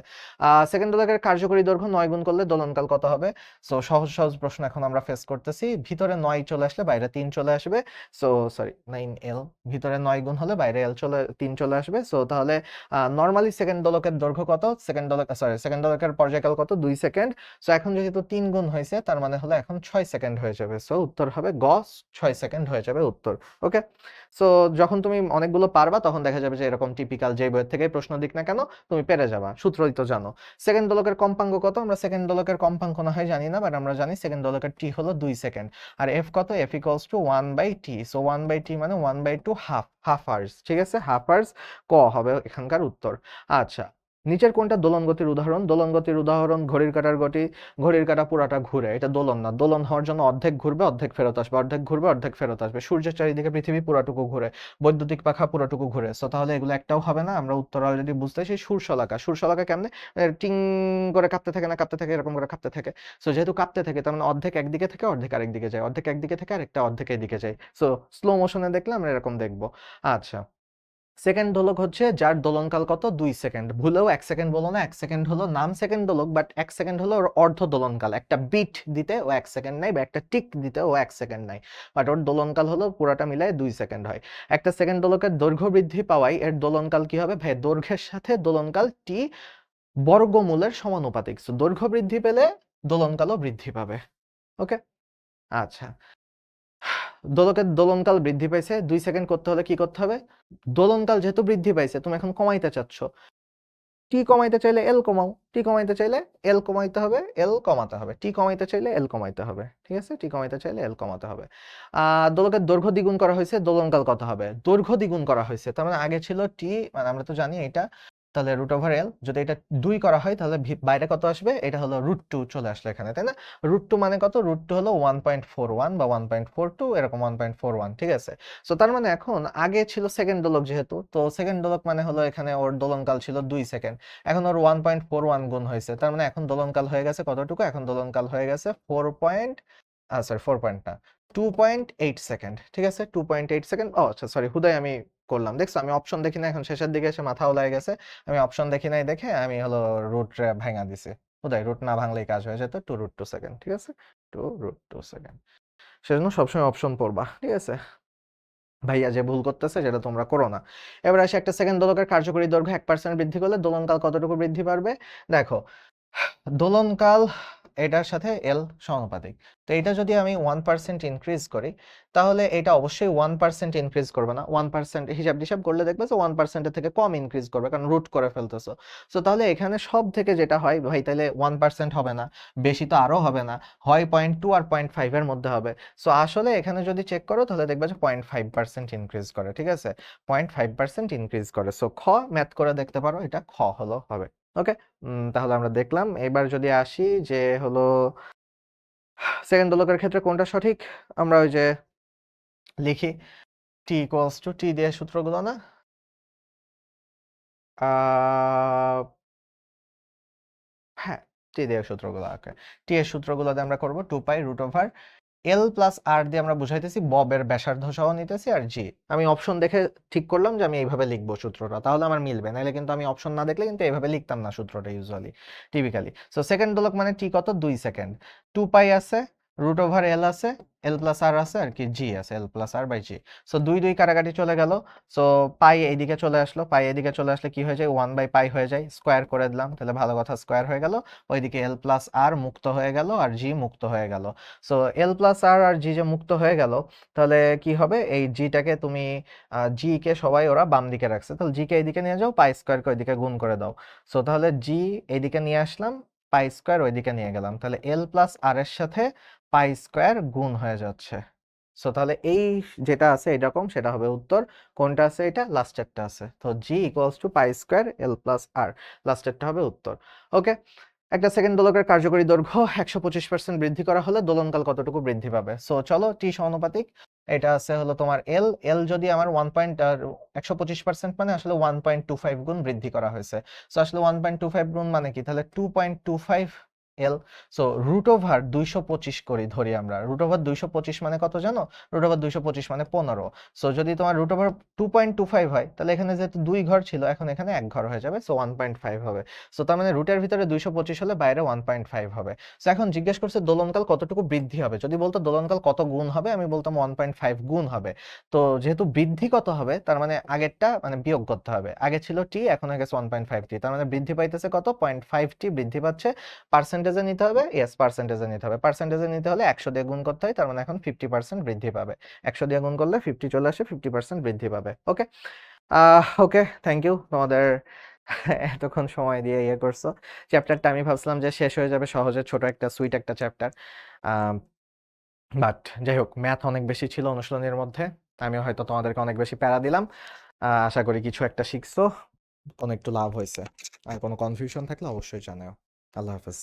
সেকেন্ড দোলকের কার্যকরী দৈর্ঘ্য 9 গুণ করলে দোলনকাল কত হবে? সো সহজ সহজ প্রশ্ন এখন আমরা ফেস করতেছি। ভিতরে 9 চলে আসলে বাইরে 3 চলে আসবে। সো সরি 9l, ভিতরে 9 গুণ হলে বাইরে 3 চলে আসবে। সো তাহলে নরমালি সেকেন্ড দোলকের দৈর্ঘ্য কত? সেকেন্ড দোলকের পর্যায়কাল কত? 2 সেকেন্ড। সো এখন যেহেতু 3 গুণ হয়েছে তার মানে হলো এখন 6 সেকেন্ড হয়ে যাবে। সো উত্তর হবে গ, 6 সেকেন্ড হয়ে যাবে উত্তর। ওকে, সো যখন তুমি অনেকগুলো পারবা তখন দেখা যাবে যে এরকম টিপিক্যাল যে বইয়ের থেকে প্রশ্ন দিক না কেন তুমি পেরে যাবা, সূত্রই তো জানো। সেকেন্ড দোলকের কম্পাঙ্ক কত? আমরা সেকেন্ড দোলকের কম্পাঙ্ক না হয় জানি না, বাট আমরা জানি সেকেন্ড দোলকের টি হলো 2 সেকেন্ড। আর এফ কত? F equals to 1/t। So 1/t মানে 1/2, হাফ আওয়ার্স, ঠিক আছে, হাফ আওয়ার্স। ক হবে এখানকার উত্তর। আচ্ছা, নিচের কোনটা দোলন গতির উদাহরণ? দোলন গতির উদাহরণ ঘড়ির কাঁটার গতি। ঘড়ির কাঁটা পুরাটা ঘুরে, এটা দোলন না। দোলন হওয়ার জন্য অর্ধেক ঘুরবে অর্ধেক ফেরত আসবে, অর্ধেক ঘুরবে অর্ধেক ফেরত আসবে। সূর্যের চারিদিকে পৃথিবী পুরাটুকু ঘুরে, বৈদ্যুতিক পাখা পুরাটুকু ঘুরে। সো তাহলে এগুলো একটাও হবে না। আমরা উত্তর অলরেডি বুঝতে, সেই সূর্যশলাকা। সূর্যশলাকা কেমনে? টিং করে কাঁপতে থাকে না, কাঁপতে থাকে, এরকম করে কাঁপতে থাকে। সো যেহেতু কাঁপতে থাকে তার মানে অর্ধেক একদিকে থেকে অর্ধেক আরেক দিকে যায়, অর্ধেক একদিকে থেকে আরেকটা অর্ধেক এদিকে যায়। সো স্লো মোশনে দেখলে আমরা এরকম দেখবো। আচ্ছা, সেকেন্ড দোলক হচ্ছে যার দোলনকাল কত? 2 সেকেন্ড। ভুলেও 1 সেকেন্ড বলো না, 1 সেকেন্ড হলো নাম সেকেন্ড দোলক, বাট 1 সেকেন্ড হলো ওর অর্ধ দোলনকাল। একটা বিট দিতে ও 1 সেকেন্ড নাই, বা একটা টিক দিতে ও 1 সেকেন্ড নাই, বাট ওর দোলনকাল হলো পুরাটা মিলায় 2 সেকেন্ড হয়। একটা সেকেন্ড দোলকের দৈর্ঘ্য বৃদ্ধি পাওয়ায় এর দোলনকাল কি হবে? ভাই দৈর্ঘ্যের সাথে দোলনকাল টি বর্গমূলের সমানুপাতিক। সো দৈর্ঘ্য বৃদ্ধি পেলে দোলনকালও বৃদ্ধি পাবে। ওকে, আচ্ছা, দোলকের দোলনকাল বৃদ্ধি পাইছে 2 সেকেন্ড করতে হলে কি করতে হবে? দোলনকাল যেহেতু বৃদ্ধি পাইছে তুমি এখন কমাইতে চাচ্ছ, টি কমাইতে চাইলে এল কমাও, টি কমাইতে চাইলে এল কমাইতে হবে, এল কমাতে হবে, টি কমাইতে চাইলে এল কমাইতে হবে, ঠিক আছে, টি কমাইতে চাইলে এল কমাতে হবে। দোলকের দৈর্ঘ্য দ্বিগুণ করা হয়েছে, দোলনকাল কত হবে? দৈর্ঘ্য দ্বিগুণ করা হয়েছে, তার মানে আগে ছিল টি, মানে আমরা তো জানি এটা, তাহলে রুট ওভার এল। যদি এটা 2 করা হয় তাহলে বাইরে কত আসবে? এটা হলো √2 চলে আসলো এখানে, তাই না? √2 মানে কত? √2 হলো 1.41 বা 1.42, এরকম 1.41, ঠিক আছে। সো তার মানে এখন আগে ছিল সেকেন্ড দোলক, যেহেতু তো সেকেন্ড দোলক মানে হলো এখানে ওর দোলনকাল ছিল 2 সেকেন্ড, এখন ওর 1.41 গুণ হয়েছে, তার মানে এখন দোলনকাল হয়ে গেছে কতটুকু? এখন দোলনকাল হয়ে গেছে 4 পয়েন্ট না, 2.8 সেকেন্ড, ঠিক আছে, 2.8 সেকেন্ড। ও আচ্ছা সরি, হুদাই আমি করলাম, দেখছো আমি অপশন দেখি না, এখন শেষের দিকে এসে মাথাও লাগে গেছে, আমি অপশন দেখি নাই দেখে আমি হলো রুট ভাঙা দিছি। হুদাই রুট না ভাঙলেই কাজ হয়ে যেত। 2√2 সেকেন্ড, ঠিক আছে, 2√2 সেকেন্ড। সেজন্য সবসময় অপশন পড়বা, ঠিক আছে। ভাইয়া যে ভুল করতেছে সেটা তোমরা করো না। এবার আসে একটা সেকেন্ড দোলকের কার্যকরী দৈর্ঘ্য 1% বৃদ্ধি করলে দোলনকাল কতটুকু বৃদ্ধি পারবে? দেখো, দোলনকাল এটার সাথে এল সমানুপাতিক। তো এটা যদি আমি 1% ইনক্রিজ করি তাহলে এটা অবশ্যই 1% ইনক্রিজ করবে না। 1% হিসাব করলে দেখবে যে 1% এর থেকে কম ইনক্রিজ করবে, কারণ রুট করে ফেলতেছো। সো তাহলে এখানে সব থেকে যেটা হয় ভাই, তাহলে 1% হবে না, বেশি তো আরো হবে না, হয় 0.2 আর 0.5 এর মধ্যে হবে। সো আসলে এখানে যদি চেক করো তাহলে দেখবে যে 0.5% ইনক্রিজ করে, ঠিক আছে, 0.5% ইনক্রিজ করে। সো খ ম্যাথ করে দেখতে পারো, এটা খ হলো হবে। ওকে, তাহলে আমরা দেখলাম। এবার যদি আসি যে হলো সেকেন্ড দোলকের ক্ষেত্রে কোনটা সঠিক, আমরা ওই যে লিখি টি ইকুয়ালস টু টি দিয়ে সূত্রগুলো না, হ্যাঁ, টি দিয়ে সূত্রগুলো, ওকে, টি এর সূত্রগুলো দিয়ে আমরা করব 2π√ওভার এল প্লাস আর দিয়ে আমরা বুঝাইতেছি ববের ব্যাসার্ধ সহ নিতেছি, আর জি আমি অপশন দেখে ঠিক করলাম যে আমি এইভাবে লিখবো সূত্রটা, তাহলে আমার মিলবে, নাহলে কিন্তু আমি অপশন না দেখলে কিন্তু এইভাবে লিখতাম না সূত্রটা ইউজুয়ালি টিপিক্যালি। সো সেকেন্ড দোলক মানে টি কত? 2 সেকেন্ড, 2π আছে, রুট ওভার এল আছে, এল প্লাস আর আছে, আর কি জি আছে, L plus R by G. So দুই দুই কাটাকাটি চলে গেল। সো পাই এইদিকে চলে আসলো, পাই এদিকে চলে আসলে কি হয়ে যায়, 1/পাই হয়ে যায়। স্কোয়ার করে দিলাম, তাহলে ভালো কথা, স্কোয়ার হয়ে গেল। ওইদিকে এল প্লাস আর মুক্ত হয়ে গেল, আর জি মুক্ত হয়ে গেল। সো এল প্লাস আর আর জি যে মুক্ত হয়ে গেল, তাহলে কি হবে, এই জিটাকে তুমি জি কে সবাই ওরা বাম দিকে রাখছে, তাহলে জি কে এইদিকে নিয়ে যাও, পাই স্কোয়ারকে ওইদিকে গুণ করে দাও। সো তাহলে জি এইদিকে নিয়ে আসলাম, পাই স্কোয়ার ওইদিকে নিয়ে গেলাম, তাহলে এল প্লাস আর এর সাথে পাই স্কোয়ার গুণ হয়ে যাচ্ছে। সো তাহলে এই যেটা আছে এরকম, সেটা হবে উত্তর। কোনটা আছে, এটা লাস্টেরটা আছে। তো g equals to pi square l plus r, লাস্টেরটা হবে উত্তর। ওকে, একটা সেকেন্ড দোলকের কার্যকরী দৈর্ঘ্য 125% বৃদ্ধি করা হলে দোলনকাল কতটুকু বৃদ্ধি পাবে। সো চলো, টি সমানুপাতিক, এটা আছে হলো তোমার এল, এল যদি আমার 125% মানে আসলে 1.25 গুণ বৃদ্ধি করা হয়েছে। সো আসলে 1.25 গুণ মানে কি, তাহলে 2.25 এল। সো রুট ওভার 225 করি, ধরি আমরা রুট ওভার 225 মানে কত জানো, রুট ওভার 225 মানে 15। সো যদি তোমার রুট ওভার 2.25 হয়, তাহলে এখানে যেহেতু 2 ঘর ছিল, এখন এখানে 1 ঘর হয়ে যাবে, সো 1.5 হবে। সো তার মানে রুটের ভিতরে 225 হলে বাইরে 1.5 হবে। সো এখন জিজ্ঞেস করছে দোলনকাল কতটুকু বৃদ্ধি হবে, যদি বলতো দোলনকাল কত গুণ হবে, আমি বলতাম 1.5 গুণ হবে। তো যেহেতু বৃদ্ধি কত হবে, তার মানে আগেরটা মানে বিয়োগ করতে হবে, আগে ছিল টি, এখন হয়ে গেছে 1.5 টি, তার মানে বৃদ্ধি পাইতেছে কত, 0.5 টি বৃদ্ধি পাচ্ছে। পার্সেন্টেজে নিতে হবে, ইয়েস পার্সেন্টেজে নিতে হবে, পার্সেন্টেজে নিতে হলে 100 দিয়ে গুণ করতে হয়, তার মানে এখন 50% বৃদ্ধি পাবে। 100 দিয়ে গুণ করলে 50 চলে আসে, 50% বৃদ্ধি পাবে। ওকে, ওকে, থ্যাংক ইউ তোমাদের এতক্ষণ সময় দিয়ে ইয়ে করছো। চ্যাপ্টারটা আমি ভাবছিলাম যে শেষ হয়ে যাবে সহজে, ছোট একটা সুইট একটা চ্যাপ্টার, বাট যাই হোক, ম্যাথ অনেক বেশি ছিল অনুশীলনের মধ্যে, আমিও হয়তো তোমাদেরকে অনেক বেশি প্যারা দিলাম। আশা করি কিছু একটা শিখছো, কোনো একটু লাভ হয়েছে। আর কোনো কনফিউশন থাকলে অবশ্যই জানাও। আল্লাহ হাফেজ।